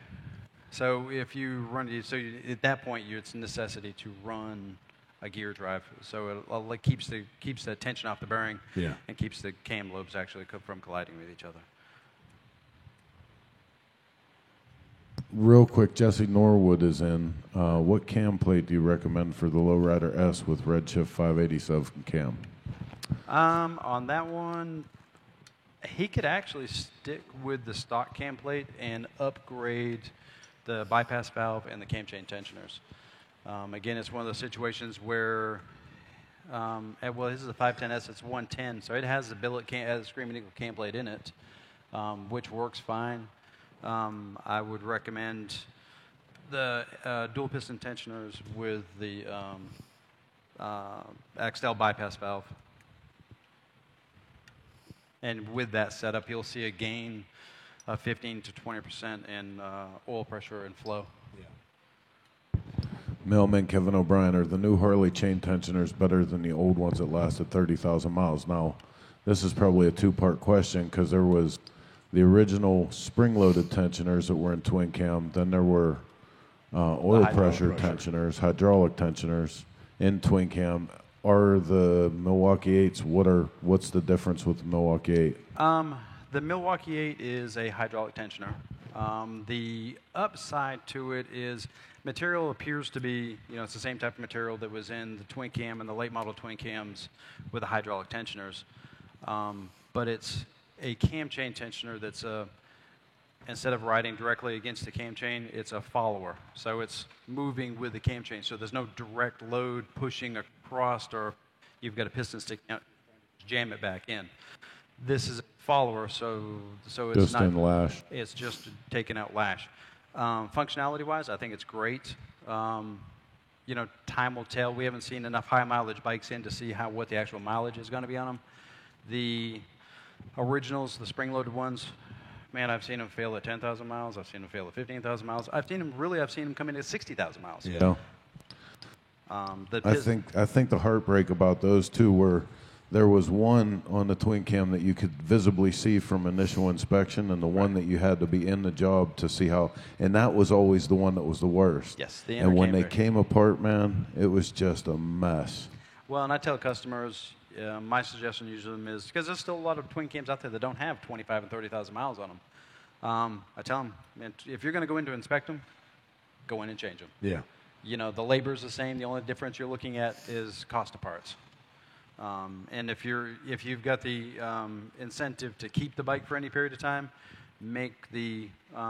So if you run, at that point, it's a necessity to run a gear drive. So it keeps the tension off the bearing, and keeps the cam lobes actually from colliding with each other. Real quick, Jesse Norwood is in. What cam plate do you recommend for the Lowrider S with Redshift 587 cam? On that one, he could actually stick with the stock cam plate and upgrade the bypass valve and the cam chain tensioners. Again, it's one of those situations where, this is a 510S, it's 110, so it has the billet has a Screaming Eagle cam plate in it, which works fine. I would recommend the dual piston tensioners with the Axtel bypass valve. And with that setup, you'll see a gain of 15 to 20% in oil pressure and flow. Mailman Kevin O'Brien, are the new Harley chain tensioners better than the old ones that lasted 30,000 miles? Now, this is probably a two-part question because there was the original spring-loaded tensioners that were in twin cam. Then there were oil pressure tensioners, hydraulic tensioners in twin cam. Are the Milwaukee 8s, what's the difference with the Milwaukee 8? The Milwaukee 8 is a hydraulic tensioner. The upside to it is material appears to be, it's the same type of material that was in the twin cam and the late model twin cams with the hydraulic tensioners. But it's a cam chain tensioner that's instead of riding directly against the cam chain, it's a follower. So it's moving with the cam chain. So there's no direct load pushing across, or you've got a piston sticking out, jam it back in. This is a follower, so it's Just not in lash. It's just taking out lash. Functionality-wise, I think it's great. Time will tell. We haven't seen enough high mileage bikes in to see what the actual mileage is going to be on them. The originals, the spring-loaded ones, man, I've seen them fail at 10,000 miles. I've seen them fail at 15,000 miles. I've seen them come in at 60,000 miles. Yeah. I think the heartbreak about those two were there was one on the twin cam that you could visibly see from initial inspection, and the one that you had to be in the job to see how, and that was always the one that was the worst. Yes, the and when they intercam came apart, man, it was just a mess. Well, and I tell customers, my suggestion usually to them is, because there's still a lot of twin cams out there that don't have 25 and 30,000 miles on them. I tell them, man, if you're going to go in to inspect them, go in and change them. Yeah. The labor's the same. The only difference you're looking at is cost of parts. And if you've got the incentive to keep the bike for any period of time, make the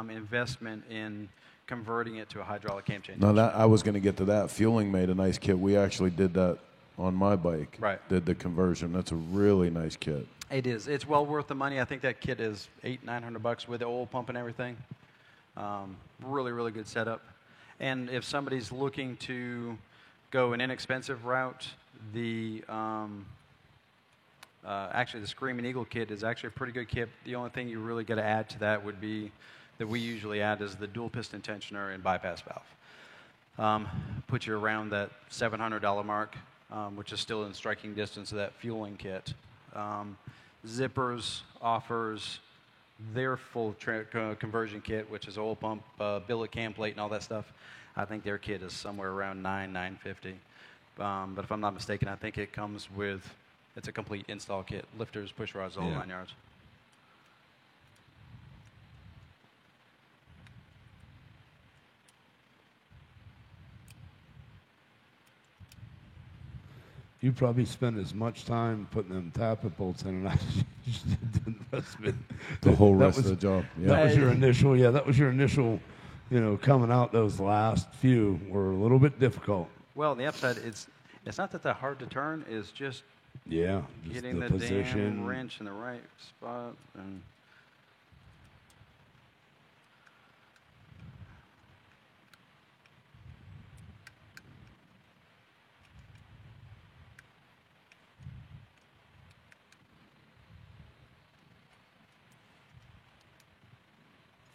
investment in converting it to a hydraulic cam chain. No, I was going to get to that. Fueling made a nice kit. We actually did that on my bike. Right. Did the conversion. That's a really nice kit. It is. It's well worth the money. I think that kit is $800-900 with the oil pump and everything. Really, really good setup. And if somebody's looking to go an inexpensive route, actually the Screaming Eagle kit is actually a pretty good kit. The only thing you really got to add to that would be, that we usually add, is the dual piston tensioner and bypass valve. Put you around that $700 mark, which is still in striking distance of that fueling kit. Zippers offers their full conversion kit, which is oil pump, billet cam plate, and all that stuff. I think their kit is somewhere around $950. But if I'm not mistaken, I think it comes with, it's a complete install kit, lifters, push rods, the whole 9 yards. You probably spend as much time putting them tappet bolts in as you did the rest of it. The whole rest of the job. Yeah. That was your initial, that was your initial, coming out. Those last few were a little bit difficult. Well, on the upside, it's not that they're hard to turn, it's just just getting the position. damn wrench in the right spot.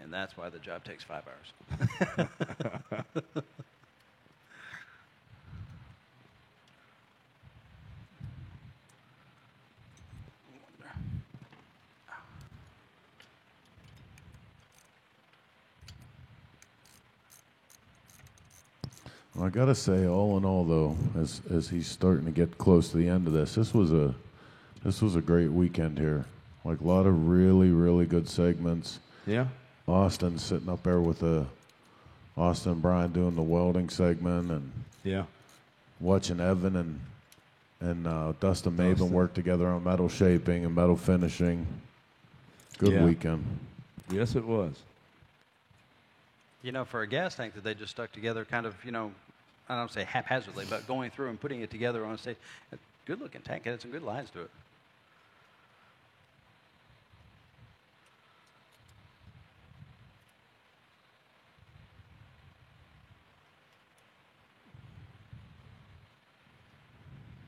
And that's why the job takes 5 hours. Well, I gotta say, all in all, though, as he's starting to get close to the end of this was a great weekend here. Like a lot of really, really good segments. Yeah. Austin sitting up there with Austin and Brian doing the welding segment, and watching Evan and Dustin Maven work together on metal shaping and metal finishing. Good weekend. Yes, it was. For a gas tank that they just stuck together kind of, I don't say haphazardly, but going through and putting it together on a stage, a good-looking tank. It had some good lines to it.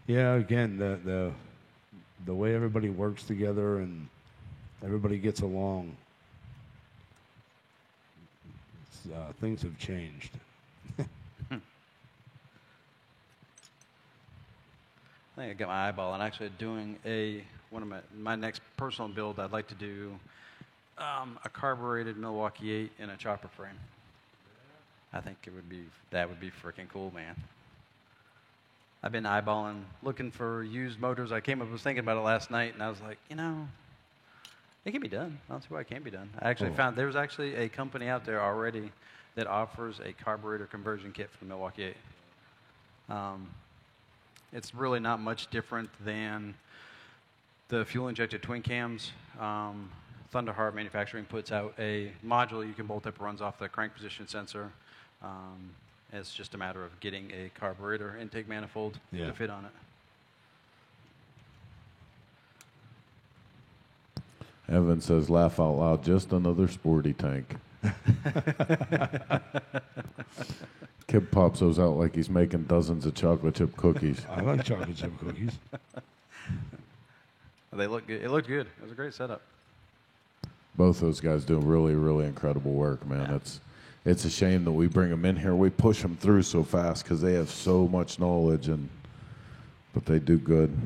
Yeah, again, the way everybody works together and everybody gets along, things have changed. I think I got my eyeball on actually doing one of my next personal build. I'd like to do a carbureted Milwaukee 8 in a chopper frame. I think that would be freaking cool, man. I've been eyeballing, looking for used motors. I was thinking about it last night, and I was like, it can be done. I don't see why it can't be done. I actually found there's actually a company out there already that offers a carburetor conversion kit for the Milwaukee 8. It's really not much different than the fuel-injected twin cams. Thunderheart Manufacturing puts out a module you can bolt up, runs off the crank position sensor. It's just a matter of getting a carburetor intake manifold to fit on it. Evan says, laugh out loud, just another sporty tank. Kip pops those out like he's making dozens of chocolate chip cookies. I like chocolate chip cookies. They look good. It looked good. It was a great setup. Both those guys doing really, really incredible work, man. Yeah. It's a shame that we bring them in here. We push them through so fast because they have so much knowledge, but they do good.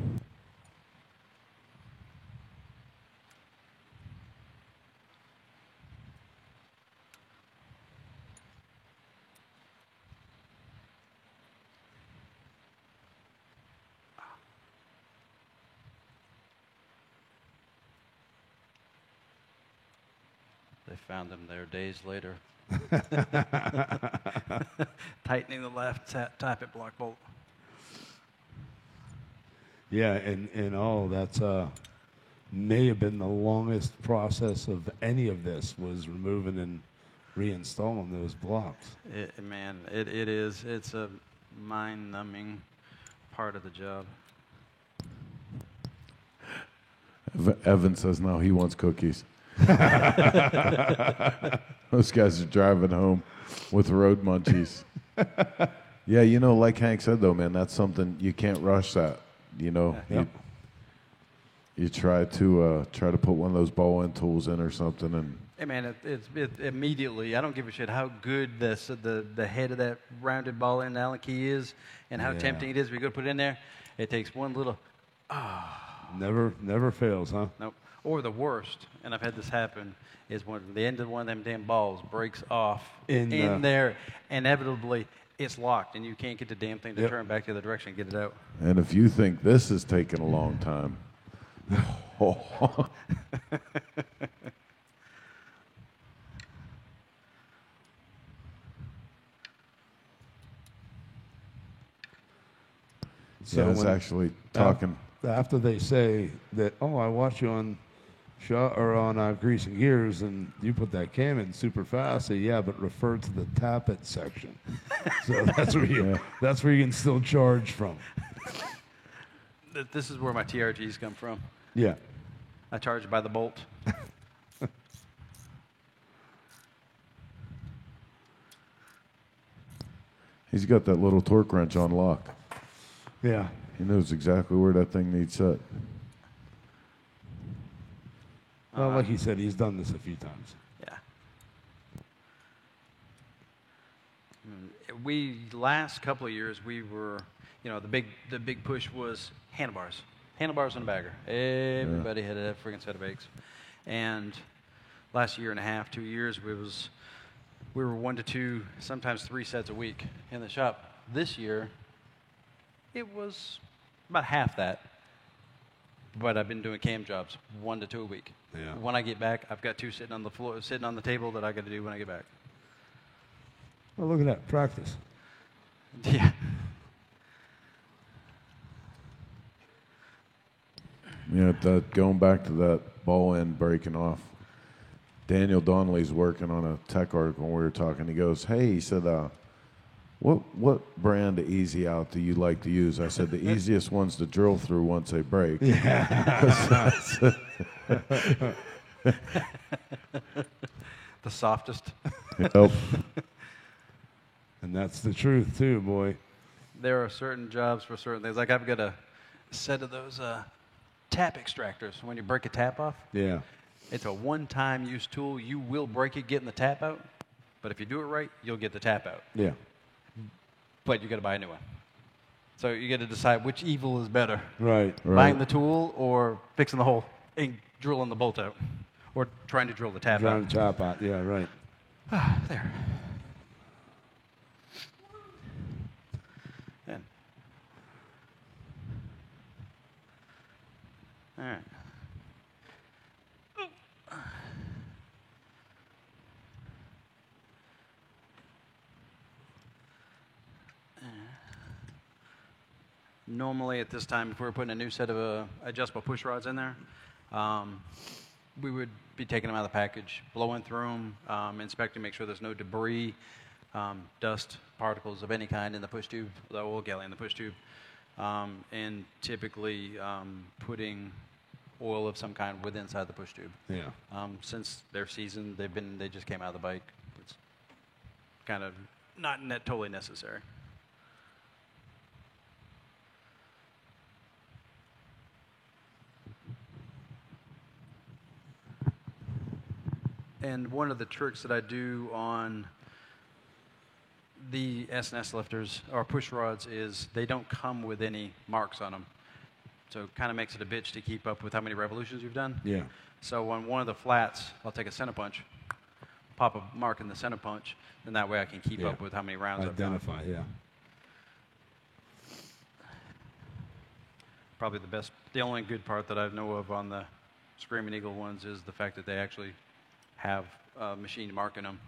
They found them there days later. Tightening the left tappet block bolt. Yeah, and all that's may have been the longest process of any of this, was removing and reinstalling those blocks. It is. It's a mind-numbing part of the job. Evan says now he wants cookies. Those guys are driving home with road munchies. Yeah, you know, like Hank said, though, man, that's something you can't rush that. You know, Yep. you try to put one of those ball end tools in or something, and Hey man, it immediately. I don't give a shit how good the head of that rounded ball end Allen key is, and how Yeah. tempting it is. We go put it in there. It takes one little Never fails, huh? nope. Or the worst, and I've had this happen, is when the end of one of them damn balls breaks off In there. Inevitably, it's locked, and you can't get the damn thing to Yep. turn back the other direction and get it out. and if you think this is taking a long time, So yeah, it's when- actually talking. After they say that, oh, I watched you on Grease and Gears, and you put that cam in super fast. Say, yeah, but refer to the tap it section. So that's where you can still charge from. This is where my TRGs come from. Yeah. I charge by the bolt. He's got that little torque wrench on lock. Yeah. He knows exactly where that thing needs set. Well, like he said, he's done this a few times. Yeah. We last couple of years we were, the big push was handlebars on a bagger. Everybody had a freaking set of bakes, and last year and a half, 2 years, we were 1 to 2, sometimes 3 sets a week in the shop. This year, it was about half that. But I've been doing cam jobs 1 to 2 a week. Yeah. When I get back, I've got 2 sitting on the floor, sitting on the table that I got to do when I get back. Well, look at that. Practice. Yeah. Yeah, going back to that ball end breaking off. Daniel Donnelly's working on a tech article, and we were talking. He goes, "Hey," he said, "What brand of Easy Out do you like to use?" I said, "The easiest ones to drill through once they break." The softest. Yep. And that's the truth, too, boy. There are certain jobs for certain things. Like I've got a set of those tap extractors. When you break a tap off, Yeah. it's a one-time use tool. You will break it getting the tap out, but if you do it right, you'll get the tap out. Yeah. But you got to buy a new one. So you got to decide which evil is better: Right. buying the tool or fixing the hole and drilling the bolt out, or trying to drill the tap Trying out. to tap out. Yeah, right. There. And, all right. Normally at this time, if we were putting a new set of adjustable push rods in there, we would be taking them out of the package, blowing through them, inspecting, make sure there's no debris, dust, particles of any kind in the push tube, the oil galley in the push tube, and typically putting oil of some kind with inside the push tube. Yeah. Since they're seasoned, they just came out of the bike. It's kind of not totally necessary. And one of the tricks that I do on the S&S lifters or push rods is they don't come with any marks on them. So it kind of makes it a bitch to keep up with how many revolutions you've done. Yeah. So on one of the flats, I'll take a center punch, pop a mark in the center punch, and that way I can keep Yeah. up with how many rounds I've done. Identify, yeah. Probably the only good part that I know of on the Screaming Eagle ones is the fact that they actually have a machine mark in them.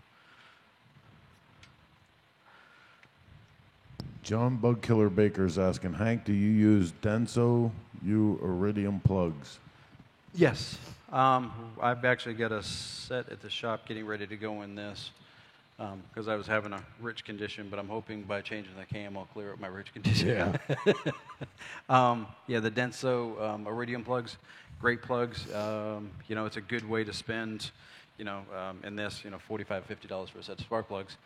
John Bugkiller Baker's asking, Hank, do you use Denso Iridium plugs? Yes. I've actually got a set at the shop getting ready to go in this. because I was having a rich condition, but I'm hoping by changing the cam I'll clear up my rich condition. Yeah. Yeah, the Denso Iridium plugs, great plugs. You know, it's a good way to spend, you know, in this, you know, $45, $50 for a set of spark plugs.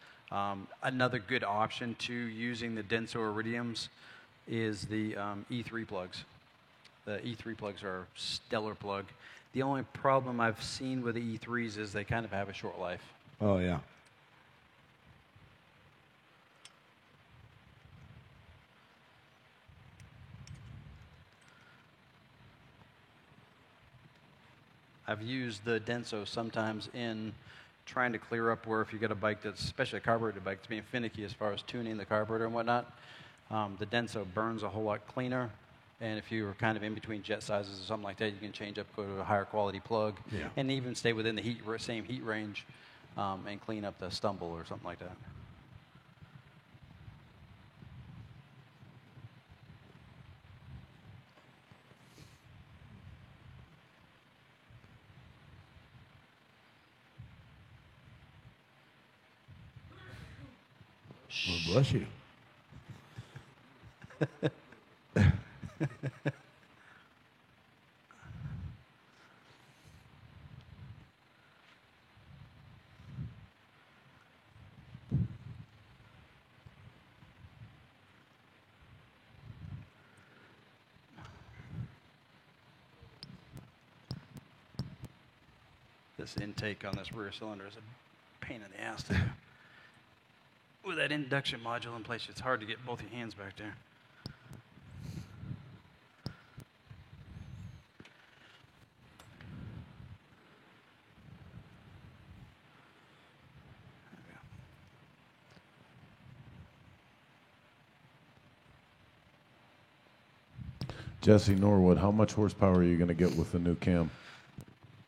Another good option to using the Denso Iridiums is the E3 plugs. The E3 plugs are a stellar plug. The only problem I've seen with the E3s is they kind of have a short life. Oh, yeah. I've used the Denso sometimes in trying to clear up where if you get a bike that's, especially a carbureted bike, that's being finicky as far as tuning the carburetor and whatnot, the Denso burns a whole lot cleaner. And if you're kind of in between jet sizes or something like that, you can change up, go to a higher quality plug, and even stay within the same heat range and clean up the stumble or something like that. Well, bless you. This intake on this rear cylinder is a pain in the ass to do. With that induction module in place, it's hard to get both your hands back there. Jesse Norwood, how much horsepower are you going to get with the new cam?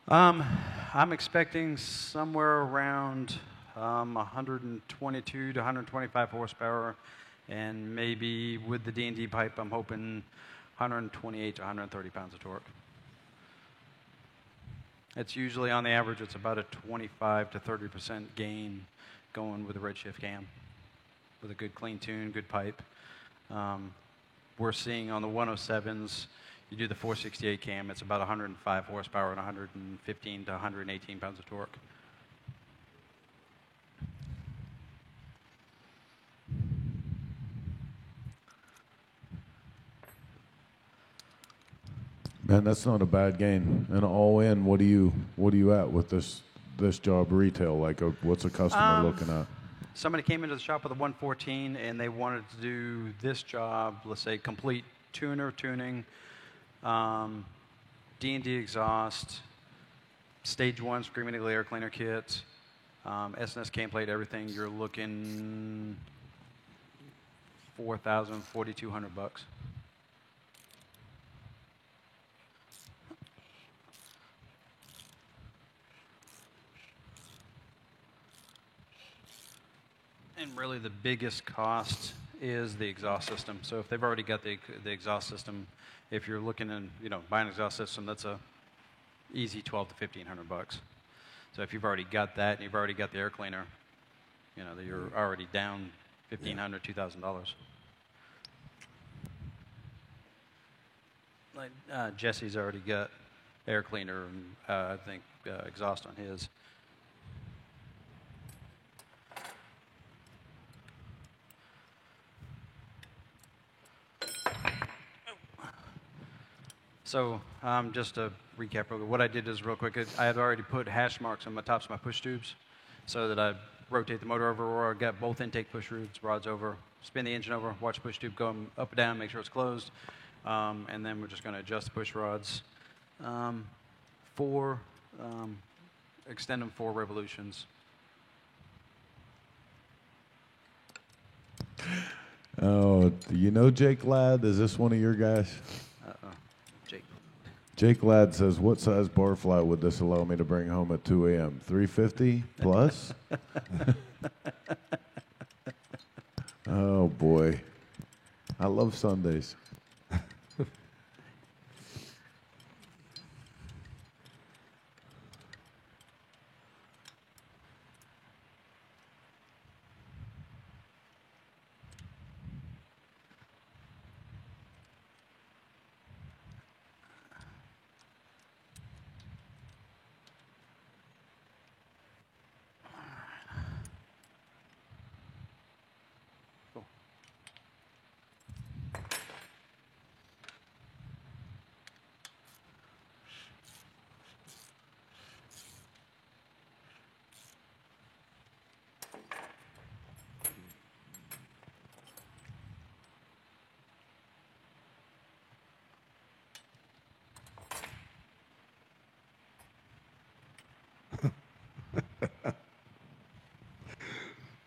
I'm expecting somewhere around 122 to 125 horsepower, and maybe with the D&D pipe, I'm hoping 128 to 130 pounds of torque. It's usually, on the average, it's about a 25 to 30% gain going with a redshift cam with a good clean tune, good pipe. We're seeing on the 107s, you do the 468 cam, it's about 105 horsepower and 115 to 118 pounds of torque. Man, that's not a bad gain. And all in, what are you at with this job retail? Like, what's a customer looking at? Somebody came into the shop with a 114 and they wanted to do this job, let's say complete tuning, D&D exhaust, stage 1 Screaming Eagle air cleaner kit, SNS cam plate, everything. You're looking $4,000, $4,200 bucks. And really the biggest cost is the exhaust system. So if they've already got the exhaust system, if you're looking in, buying an exhaust system, that's a easy $1,200 to $1,500 bucks. So if you've already got that and you've already got the air cleaner, you're already down $1,500, $2,000. Like Jesse's already got air cleaner and I think exhaust on his. So just to recap real quick, what I did is real quick, I had already put hash marks on the tops of my push tubes so that I rotate the motor over, or I got both intake push rods over, spin the engine over, watch the push tube go up and down, make sure it's closed, and then we're just going to adjust the push rods. Extend them 4 revolutions. Oh, Jake Ladd? Is this one of your guys? Jake Ladd says, what size bar fly would this allow me to bring home at 2 a.m.? 350 plus? Oh, boy. I love Sundays.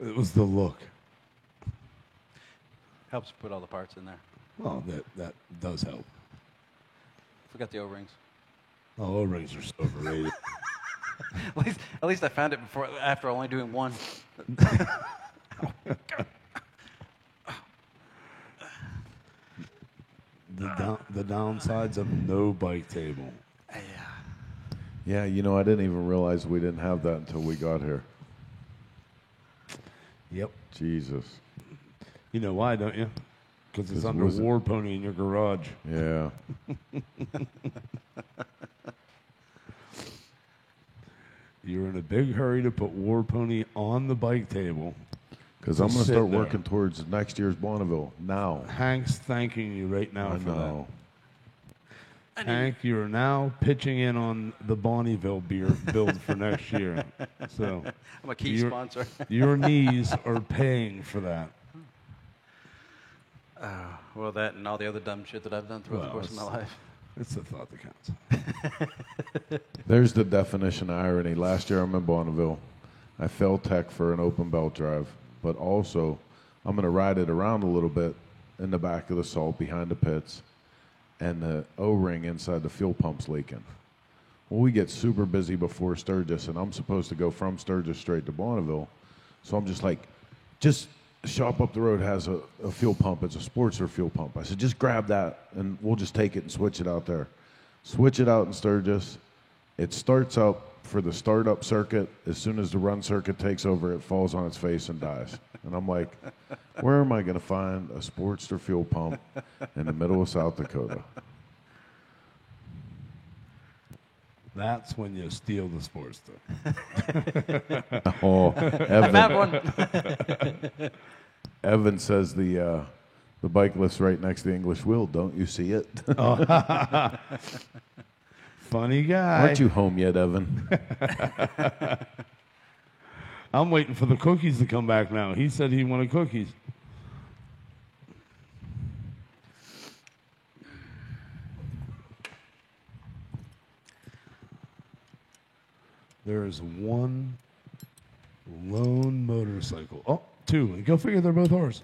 It was the look. Helps put all the parts in there. Well, that does help. Forgot the O-rings. Oh, O-rings are so overrated. At least I found it after only doing one. The downsides of no bike table. Yeah, you know, I didn't even realize we didn't have that until we got here. Yep. Jesus. You know why, don't you? Because it's 'Cause it under wasn't- War Pony in your garage. Yeah. You're in a big hurry to put War Pony on the bike table. Because I'm going to Sit start there. working towards next year's Bonneville now. Hank's thanking you right now I for know. that. Hank, you are now pitching in on the Bonneville beer build for next year. So I'm a key your- sponsor. your knees are paying for that. Well, that and all the other dumb shit that I've done throughout the Well, course of my life. It's the thought that counts. There's the definition of irony. Last year I'm in Bonneville. I failed tech for an open belt drive, but also I'm going to ride it around a little bit in the back of the salt behind the pits, and the O-ring inside the fuel pump's leaking. Well, we get super busy before Sturgis, and I'm supposed to go from Sturgis straight to Bonneville. So I'm just like, just shop up the road has a fuel pump. It's a Sportster fuel pump. I said, just grab that, and we'll just take it and switch it out there. Switch it out in Sturgis. It starts up for the startup circuit. As soon as the run circuit takes over, it falls on its face and dies. And I'm like, where am I going to find a Sportster fuel pump in the middle of South Dakota? That's when you steal the Sportster. Oh, I found one. Evan says the bike lift's right next to the English wheel. Don't you see it? Funny guy. Aren't you home yet, Evan? I'm waiting for the cookies to come back now. He said he wanted cookies. There is one lone motorcycle. Oh, two. And go figure they're both ours.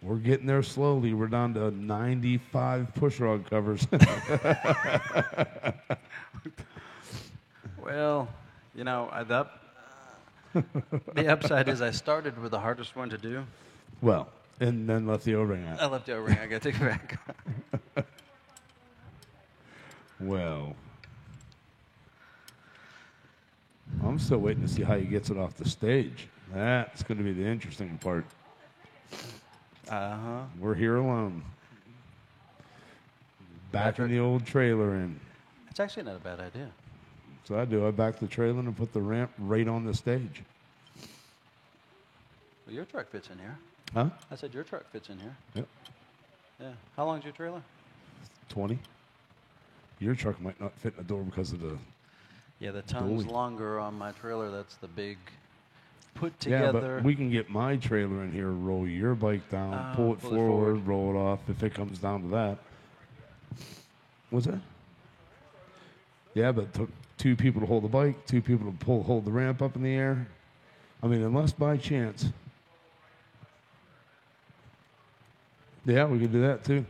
We're getting there slowly. We're down to 95 push rod covers. Well, you know, the upside is I started with the hardest one to do. Well, and then left the O-ring I out. left the O-ring. I got to take it back. Well, I'm still waiting to see how he gets it off the stage. That's going to be the interesting part. Uh-huh. We're here alone. Backing Patrick? the old trailer in. It's actually not a bad idea. So I do. I back the trailer and put the ramp right on the stage. Well, your truck fits in here. Huh? I said your truck fits in here. Yep. Yeah. How long's your trailer? 20. Your truck might not fit in the door because of the... Yeah, the tongue's Dolly. longer on my trailer. That's the big put Yeah, together. but we can get my trailer in here, roll your bike down, pull it pull it forward, forward. roll it off if it comes down to that. What's that? Yeah, but it took 2 people to hold the bike, 2 people to hold the ramp up in the air. I mean, unless by chance. Yeah, we could do that too.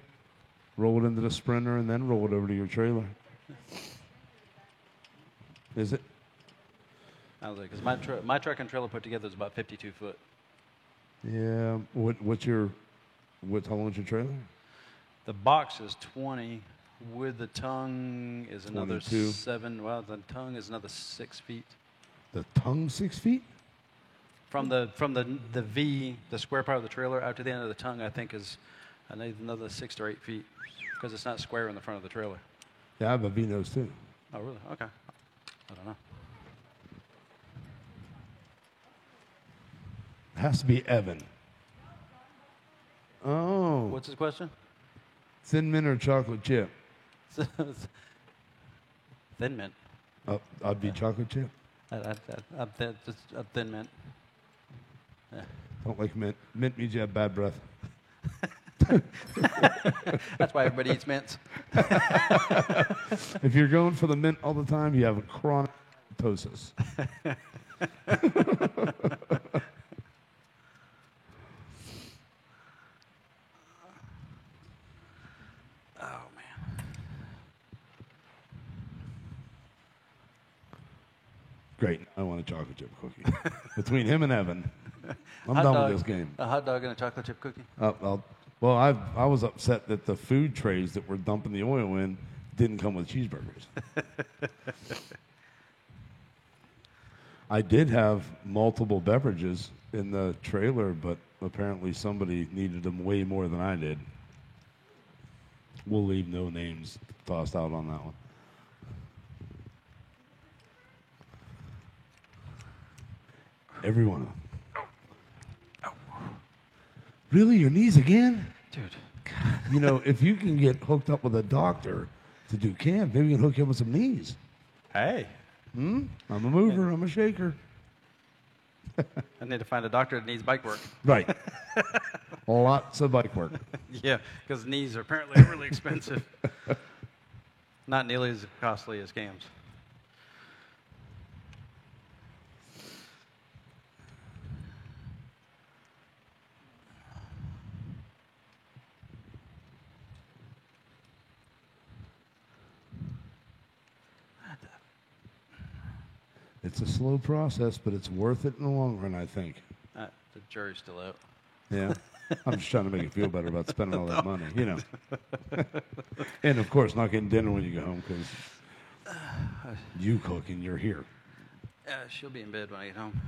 Roll it into the Sprinter and then roll it over to your trailer. Is it? I was like, because my truck and trailer put together is about 52 foot. Yeah. How long is your trailer? The box is 20. With the tongue is another 22. 7. Well, the tongue is another 6 feet. The tongue 6 feet? From the V, the square part of the trailer, out to the end of the tongue, I think is another 6 to 8 feet, because it's not square in the front of the trailer. Yeah, I have a Vinos too. Oh, really? Okay. I don't know. It has to be Evan. Oh. What's his question? Thin mint or chocolate chip? Thin mint. I'd be chocolate chip. Just a thin mint. Yeah. Don't like mint. Mint means you have bad breath. That's why everybody eats mints. If you're going for the mint all the time, you have a chronic ptosis. Oh, man. Great. I want a chocolate chip cookie. Between him and Evan, I'm Hot done dog- with this game. A hot dog and a chocolate chip cookie? Well, I was upset that the food trays that we're dumping the oil in didn't come with cheeseburgers. I did have multiple beverages in the trailer, but apparently somebody needed them way more than I did. We'll leave no names tossed out on that one. Everyone. Really? Your knees again? Dude. You know, if you can get hooked up with a doctor to do camp, maybe we can hook you up with some knees. Hey. I'm a mover. I'm a shaker. I need to find a doctor that needs bike work. Right. Lots of bike work. Yeah, because knees are apparently really expensive. Not nearly as costly as cams. It's a slow process, but it's worth it in the long run, I think. The jury's still out. Yeah. I'm just trying to make you feel better about spending all that money, you know. And, of course, not getting dinner when you go home because you cook and you're here. She'll be in bed when I get home.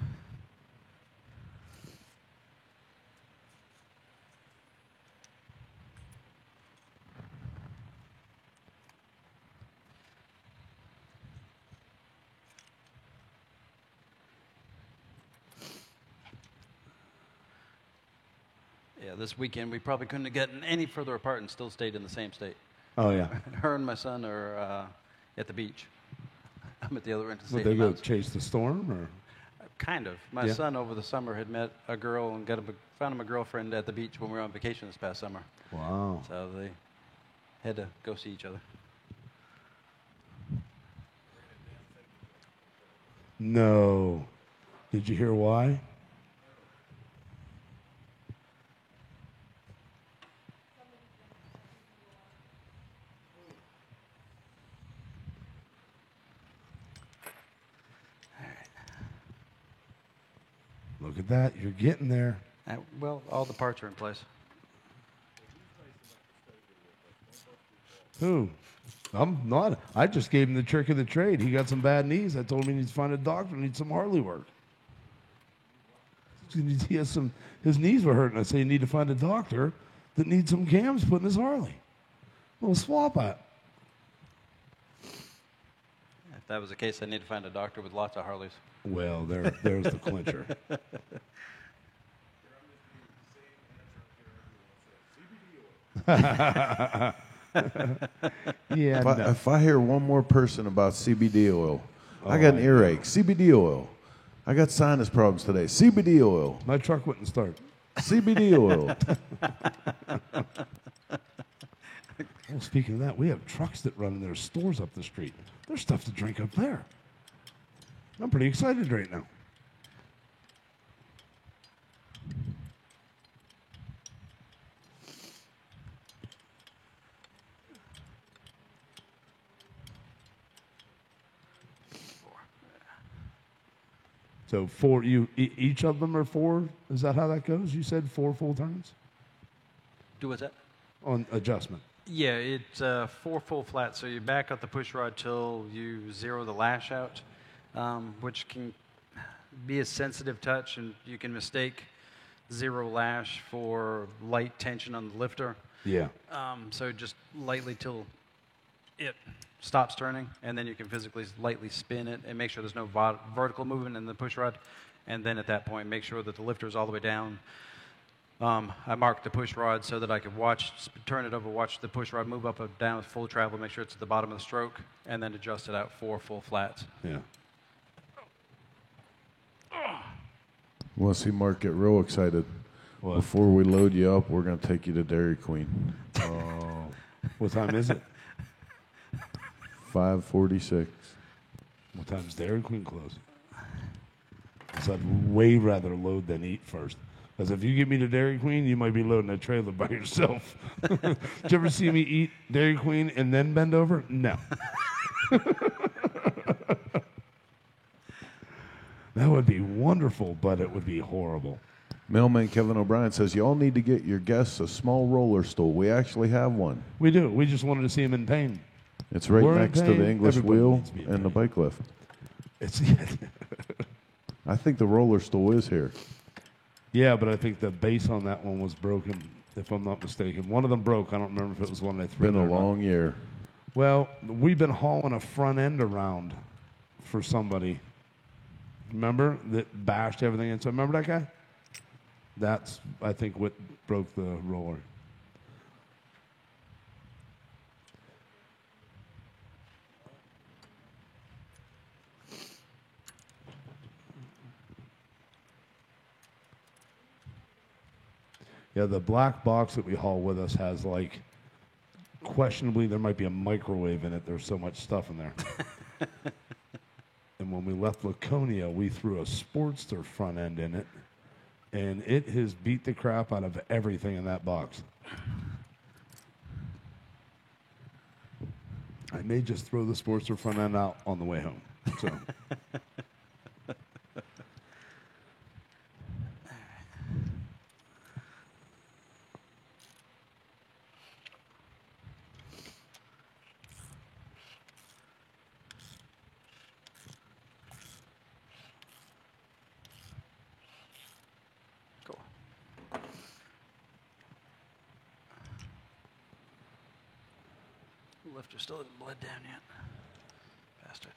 Yeah, this weekend we probably couldn't have gotten any further apart and still stayed in the same state. Oh, yeah. Her and my son are at the beach. I'm at the other end of the Would state. they go mountains. chase the storm, or? Kind of. My Yeah. son over the summer had met a girl and found him a girlfriend at the beach when we were on vacation this past summer. Wow. So they had to go see each other. No. Did you hear why? Look at that. You're getting there. Well, all the parts are in place. Who? I'm not. I just gave him the trick of the trade. He got some bad knees. I told him he needs to find a doctor, needs some Harley work. He has his knees were hurting. I say you need to find a doctor that needs some cams put in his Harley. We'll swap it. If that was the case, I need to find a doctor with lots of Harleys. Well, there's the clincher. Yeah. No. If I hear one more person about CBD oil, I got an earache. CBD oil. I got sinus problems today. CBD oil. My truck wouldn't start. CBD oil. Well, speaking of that, we have trucks that run in their stores up the street. There's stuff to drink up there. I'm pretty excited right now. So each of them are 4? Is that how that goes? You said 4 full turns Do what's that? on adjustment. Yeah, it's 4 full flats. So you back up the push rod till you zero the lash out, which can be a sensitive touch, and you can mistake zero lash for light tension on the lifter. Yeah. So just lightly till it stops turning, and then you can physically lightly spin it and make sure there's no vertical movement in the push rod. And then at that point, make sure that the lifter is all the way down. I marked the push rod so that I could turn it over, watch the push rod move up and down with full travel, make sure it's at the bottom of the stroke, and then adjust it out 4 full flats. Yeah. Want to see Mark get real excited? What? Before we load you up, we're going to take you to Dairy Queen. Oh, what time is it? 5:46. What time's Dairy Queen close? So I'd way rather load than eat first. Because if you get me to Dairy Queen, you might be loading a trailer by yourself. Did you ever see me eat Dairy Queen and then bend over? No. That would be wonderful, but it would be horrible. Mailman Kevin O'Brien says, y'all need to get your guests a small roller stool. We actually have one. We do. We just wanted to see him in pain. It's right We're in next to pain. the English Everybody wheel needs to be in and the pain. bike lift. It's I think the roller stool is here. yeah, but I think the base on that one was broken, if I'm not mistaken. One of them broke. I don't remember if it was one they threw. Been in a there or not. long year. Well, we've been hauling a front end around for somebody. Remember that bashed everything in? So remember that guy? That's, I think, what broke the roller. Yeah, the black box that we haul with us has, like, questionably there might be a microwave in it. There's so much stuff in there. And when we left Laconia, we threw a Sportster front end in it, and it has beat the crap out of everything in that box. I may just throw the Sportster front end out on the way home. So. Cool. Lifter still hasn't bled down yet. Bastard.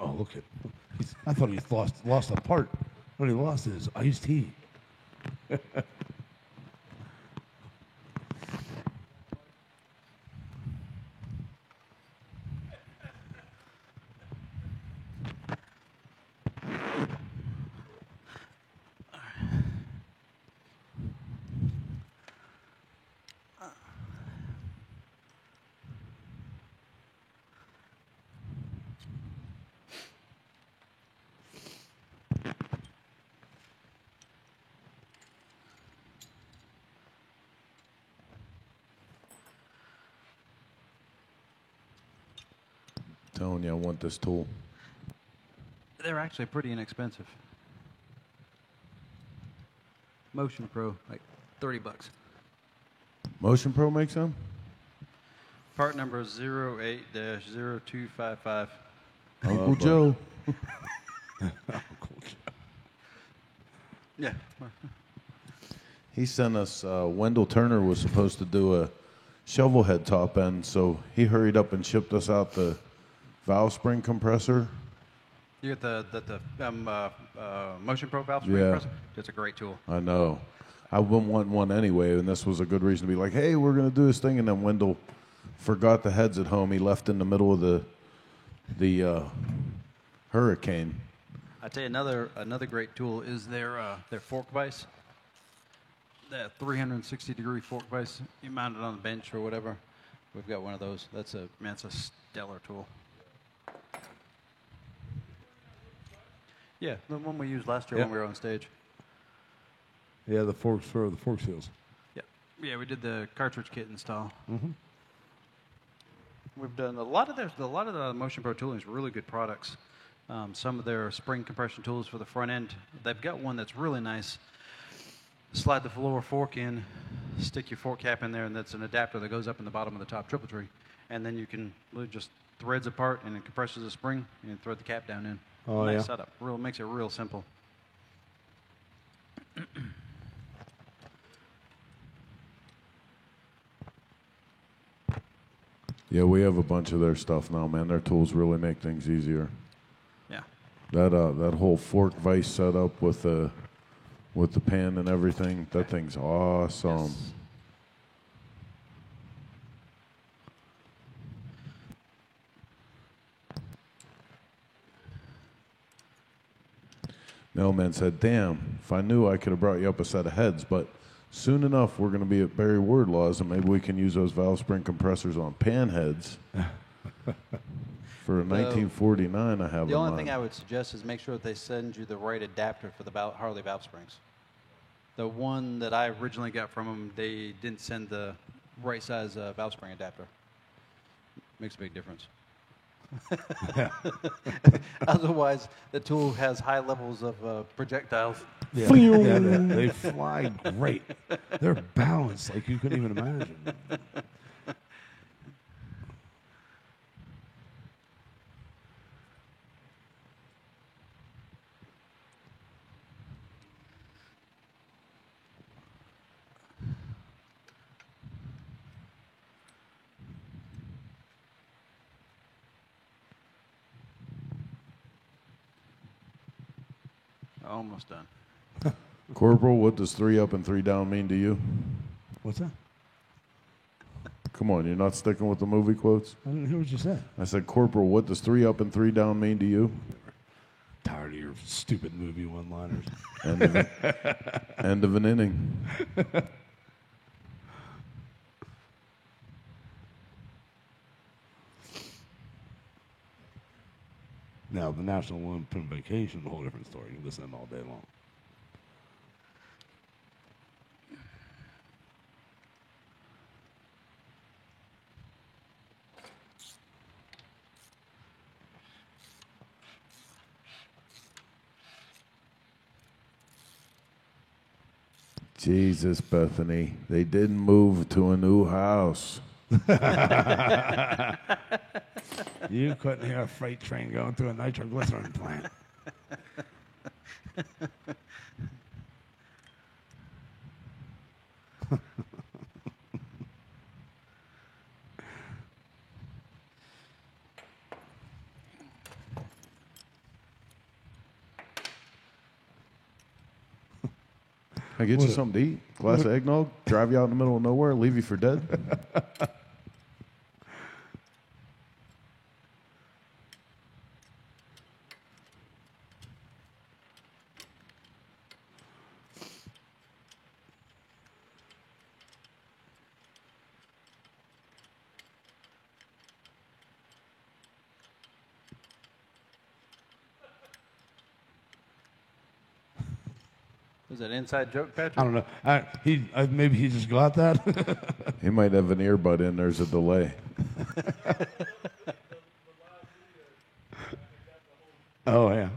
Oh, look at! I thought he lost a part. What he lost is iced tea. Telling you, I want this tool. They're actually pretty inexpensive. Motion Pro, like $30. Motion Pro makes them? Part number 08-0255. Uncle Joe. Yeah. He sent us, Wendell Turner was supposed to do a shovel head top end, so he hurried up and shipped us out the valve spring compressor. You get the Motion Pro valve spring Yeah. compressor? It's a great tool. I know. I've been wanting one anyway, and this was a good reason to be like, hey, we're going to do this thing. And then Wendell forgot the heads at home. He left in the middle of the hurricane. I tell you, another great tool is their fork vise. That 360-degree fork vise. You mount it on the bench or whatever. We've got one of those. That's a stellar tool. Yeah, the one we used last year Yeah. when we were on stage. Yeah, the forks for the fork seals. Yeah, we did the cartridge kit install. Mm-hmm. We've done a lot of the Motion Pro tooling is really good products. Some of their spring compression tools for the front end. They've got one that's really nice. Slide the lower fork in, stick your fork cap in there, and that's an adapter that goes up in the bottom of the top triple tree. And then you can really just threads apart and it compresses the spring and you thread the cap down in. Oh, nice yeah. setup. Makes it real simple. Yeah, we have a bunch of their stuff now, man. Their tools really make things easier. Yeah. That whole fork vise setup with the pan and everything, that thing's awesome. Yes. Mailman said, damn, if I knew I could have brought you up a set of heads, but soon enough we're going to be at Barry Wardlaw's and maybe we can use those valve spring compressors on pan heads. For a 1949 I have The in only mind. thing I would suggest is make sure that they send you the right adapter for the Harley valve springs. The one that I originally got from them, they didn't send the right size valve spring adapter. Makes a big difference. Otherwise, the tool has high levels of projectiles. Yeah, yeah, they fly great. They're balanced like you couldn't even imagine. Almost done. Corporal, what does 3 up and 3 down mean to you? What's that? Come on, you're not sticking with the movie quotes? I didn't hear what you said. I said, Corporal, what does 3 up and 3 down mean to you? Tired of your stupid movie one-liners. End of an inning. Now, the National Olympic Vacation is a whole different story. You can listen to them all day long. Jesus, Bethany, they didn't move to a new house. You couldn't hear a freight train going through a nitroglycerin plant. Can I get you something to eat? Glass of eggnog? Drive you out in the middle of nowhere? Leave you for dead? Is that an inside joke, Patrick? I don't know. Maybe he just got that. He might have an earbud in. There's a delay. Oh, yeah.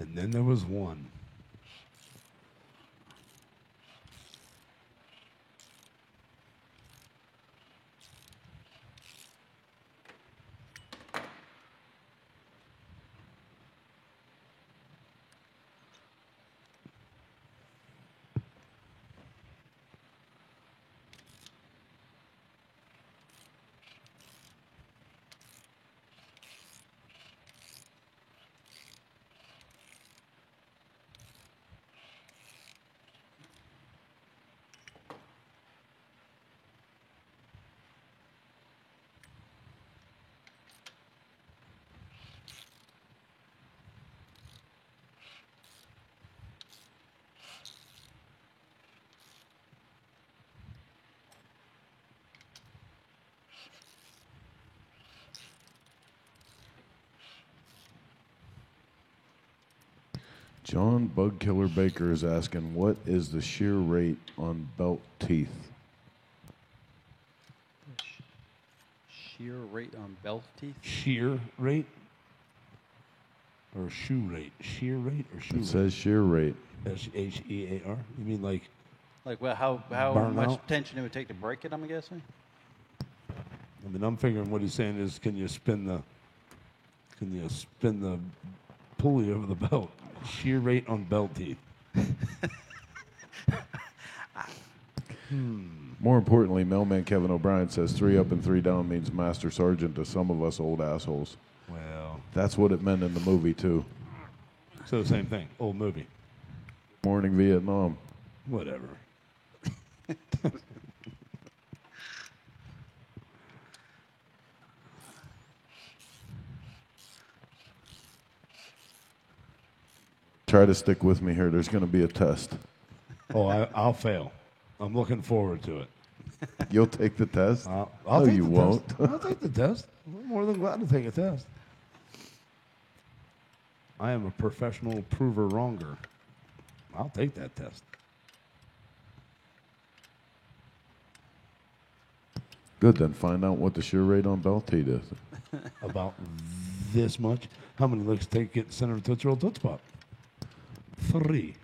And then there was one. John Bugkiller Baker is asking, what is the shear rate on belt teeth? Shear rate on belt teeth? Shear rate? Or shoe rate? Shear rate or shoe It rate? says shear rate. Shear? You mean like Like how Burn much out? tension it would take to break it, I'm guessing? I mean, I'm figuring what he's saying is, can you spin the pulley over the belt? Shear rate on belt teeth. More importantly, Mailman Kevin O'Brien says 3 up and 3 down means master sergeant to some of us old assholes. Well, That's what it meant in the movie, too. so the same thing. Old movie. Morning Vietnam. Whatever. Try to stick with me here. There's going to be a test. Oh, I'll fail. I'm looking forward to it. You'll take the test? I'll No, take you the won't. Test. I'll take the test. I'm more than glad to take a test. I am a professional prover wronger. I'll take that test. Good, then find out what the shear rate on belt teeth is. About this much. How many licks take to get center of Tootsie Roll Tootsie Pop? 3.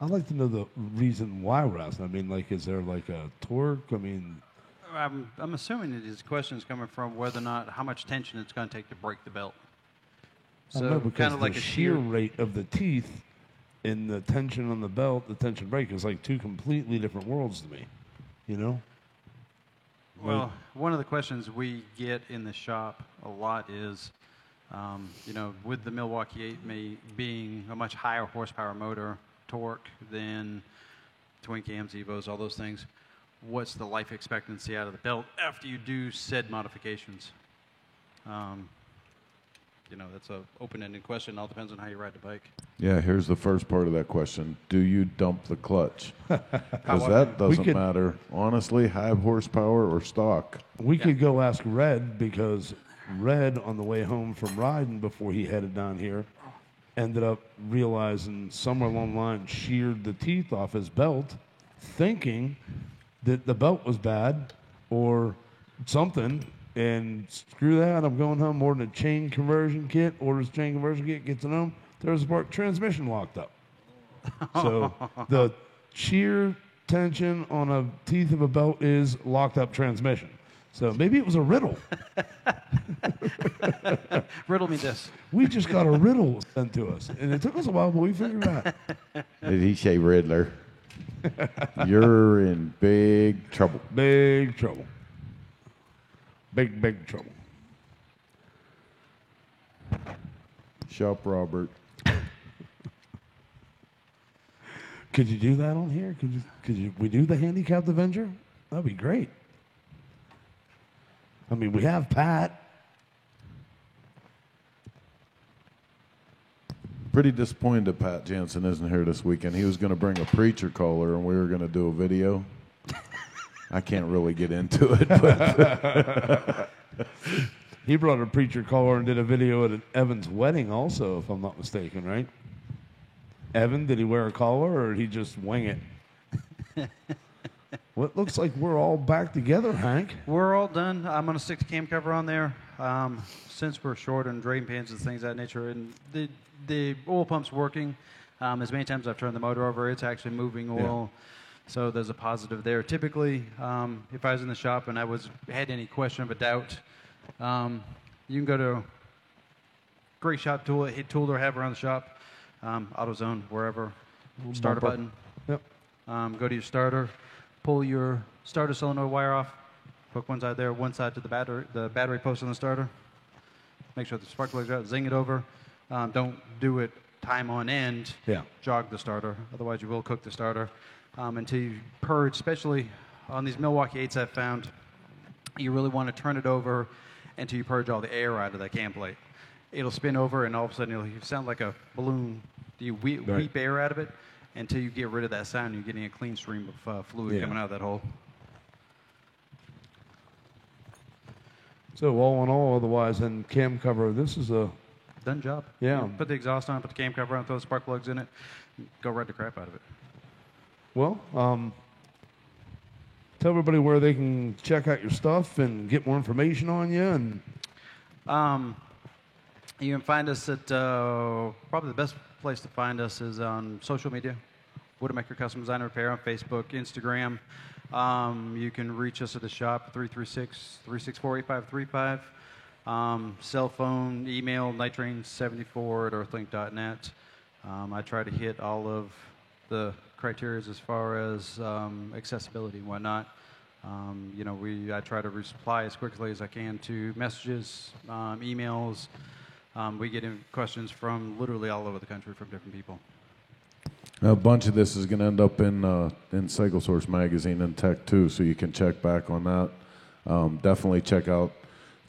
I'd like to know the reason why we're asking. I mean, like, is there like a torque? I mean, I'm assuming that his question is coming from whether or not how much tension it's going to take to break the belt. I don't know, because kind of the like a shear shear. rate of the teeth and the tension on the belt, the tension break is like 2 completely different worlds to me. You know? Well, one of the questions we get in the shop a lot is, with the Milwaukee 8 being a much higher horsepower motor, torque than twin cams, Evos, all those things, what's the life expectancy out of the belt after you do said modifications? That's an open-ended question. It all depends on how you ride the bike. Yeah, here's the first part of that question. Do you dump the clutch? Because often? that doesn't could- matter. Honestly, high horsepower or stock. We could go ask Red, because Red, on the way home from riding before he headed down here, ended up realizing somewhere along the line sheared the teeth off his belt, thinking that the belt was bad or something. And screw that, I'm going home, ordering a chain conversion kit, orders chain conversion kit, gets it home, there's a spark transmission locked up. So the shear tension on a teeth of a belt is locked up transmission. So maybe it was a riddle. Riddle me this. We just got a riddle sent to us. And it took us a while, but we figured it out. Did he say Riddler? You're in big trouble. Big trouble. Big trouble. Shop Robert. Could you do that on here? We do the Handicapped Avenger? That'd be great. I mean, we have Pat. Pretty disappointed that Pat Jansen isn't here this weekend. He was going to bring a preacher caller, and we were going to do a video. I can't really get into it, but He brought a preacher caller and did a video at Evan's wedding also, if I'm not mistaken, right? Evan, did he wear a collar or did he just wing it? Well, it looks like we're all back together, Hank. We're all done. I'm going to stick the cam cover on there. Since we're short on drain pans and things of that nature, and the oil pump's working. As many times I've turned the motor over, it's actually moving oil. So there's a positive there. Typically, if I was in the shop and had any question of a doubt, you can go to Great Shop Tool, hit tool or have around the shop, AutoZone, wherever, starter bumper. button. Yep. Go to your starter, pull your starter solenoid wire off, hook one side there, one side to the battery post on the starter. Make sure the spark plug's out, zing it over. Don't do it time on end. Yeah. Jog the starter, otherwise you will cook the starter. Until you purge, especially on these Milwaukee 8s I've found, you really want to turn it over until you purge all the air out of that cam plate. It'll spin over and all of a sudden it'll sound like a balloon. You weep air out of it until you get rid of that sound. You're getting a clean stream of fluid coming out of that hole. So all in all, otherwise, in cam cover, this is a... Done job. Yeah. You put the exhaust on, put the cam cover on, throw the spark plugs in it, go ride the crap out of it. Well, tell everybody where they can check out your stuff and get more information on you. And You can find us at probably the best place to find us is on social media. Widowmaker Custom Design and Repair on Facebook, Instagram. You can reach us at the shop, 336-364-8535. Cell phone, email, nightrain74@earthlink.net. I try to hit all of the criteria as far as accessibility and whatnot. I try to reply as quickly as I can to messages, emails. We get questions from literally all over the country from different people. A bunch of this is going to end up in Cycle Source magazine and tech too, so you can check back on that. Definitely check out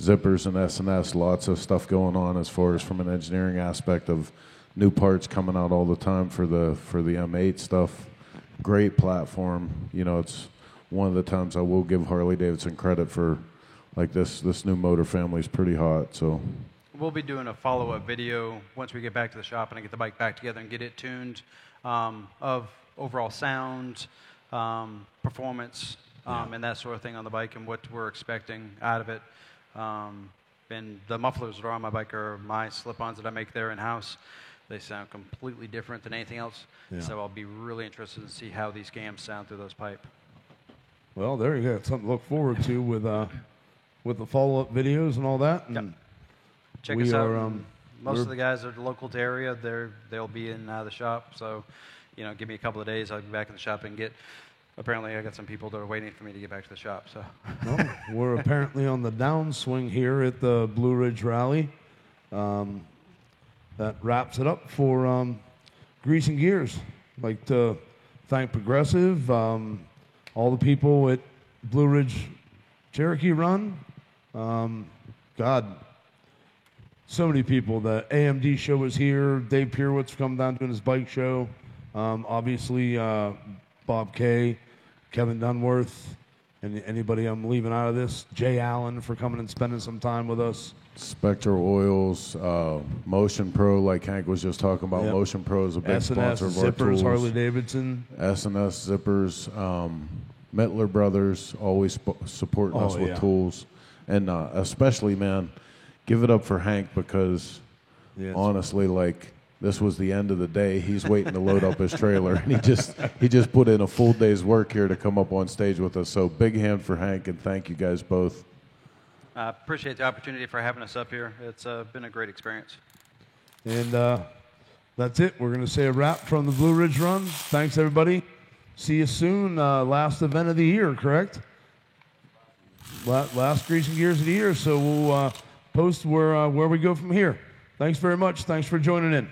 Zippers and S&S. Lots of stuff going on as far as from an engineering aspect of new parts coming out all the time for the M8 stuff. Great platform. It's one of the times I will give Harley Davidson credit for, like, this new motor family is pretty hot. So we'll be doing a follow-up video once we get back to the shop and I get the bike back together and get it tuned, of overall sound, performance, and that sort of thing on the bike and what we're expecting out of it. And the mufflers that are on my bike are my slip-ons that I make there in-house. They sound completely different than anything else. Yeah. So I'll be really interested to see how these cams sound through those pipe. Well, there you go. It's something to look forward to with the follow-up videos and all that. And yep. Check us out. Most of the guys are local to the area. They'll be in the shop. So, give me a couple of days. I'll be back in the shop and get. Apparently, I got some people that are waiting for me to get back to the shop. So, well, we're apparently on the downswing here at the Blue Ridge Rally. That wraps it up for Grease and Gears. I'd like to thank Progressive, all the people at Blue Ridge Cherokee Run. God, so many people. The AMD show was here. Dave Pierwitz come down doing his bike show. Obviously, Bob Kay, Kevin Dunworth, and anybody I'm leaving out of this. Jay Allen for coming and spending some time with us. Spectral Oils, Motion Pro, like Hank was just talking about. Yep. Motion Pro is a big sponsor of our tools. Zippers, Harley Davidson. S&S Zippers, Mittler Brothers, always supporting us with tools. And especially, man, give it up for Hank because honestly, like, this was the end of the day. He's waiting to load up his trailer, and he just put in a full day's work here to come up on stage with us. So big hand for Hank, and thank you guys both. I appreciate the opportunity for having us up here. It's been a great experience. And that's it. We're going to say a wrap from the Blue Ridge Run. Thanks, everybody. See you soon. Last event of the year, correct? Last Grease and Gears of the year. So we'll post where we go from here. Thanks very much. Thanks for joining in.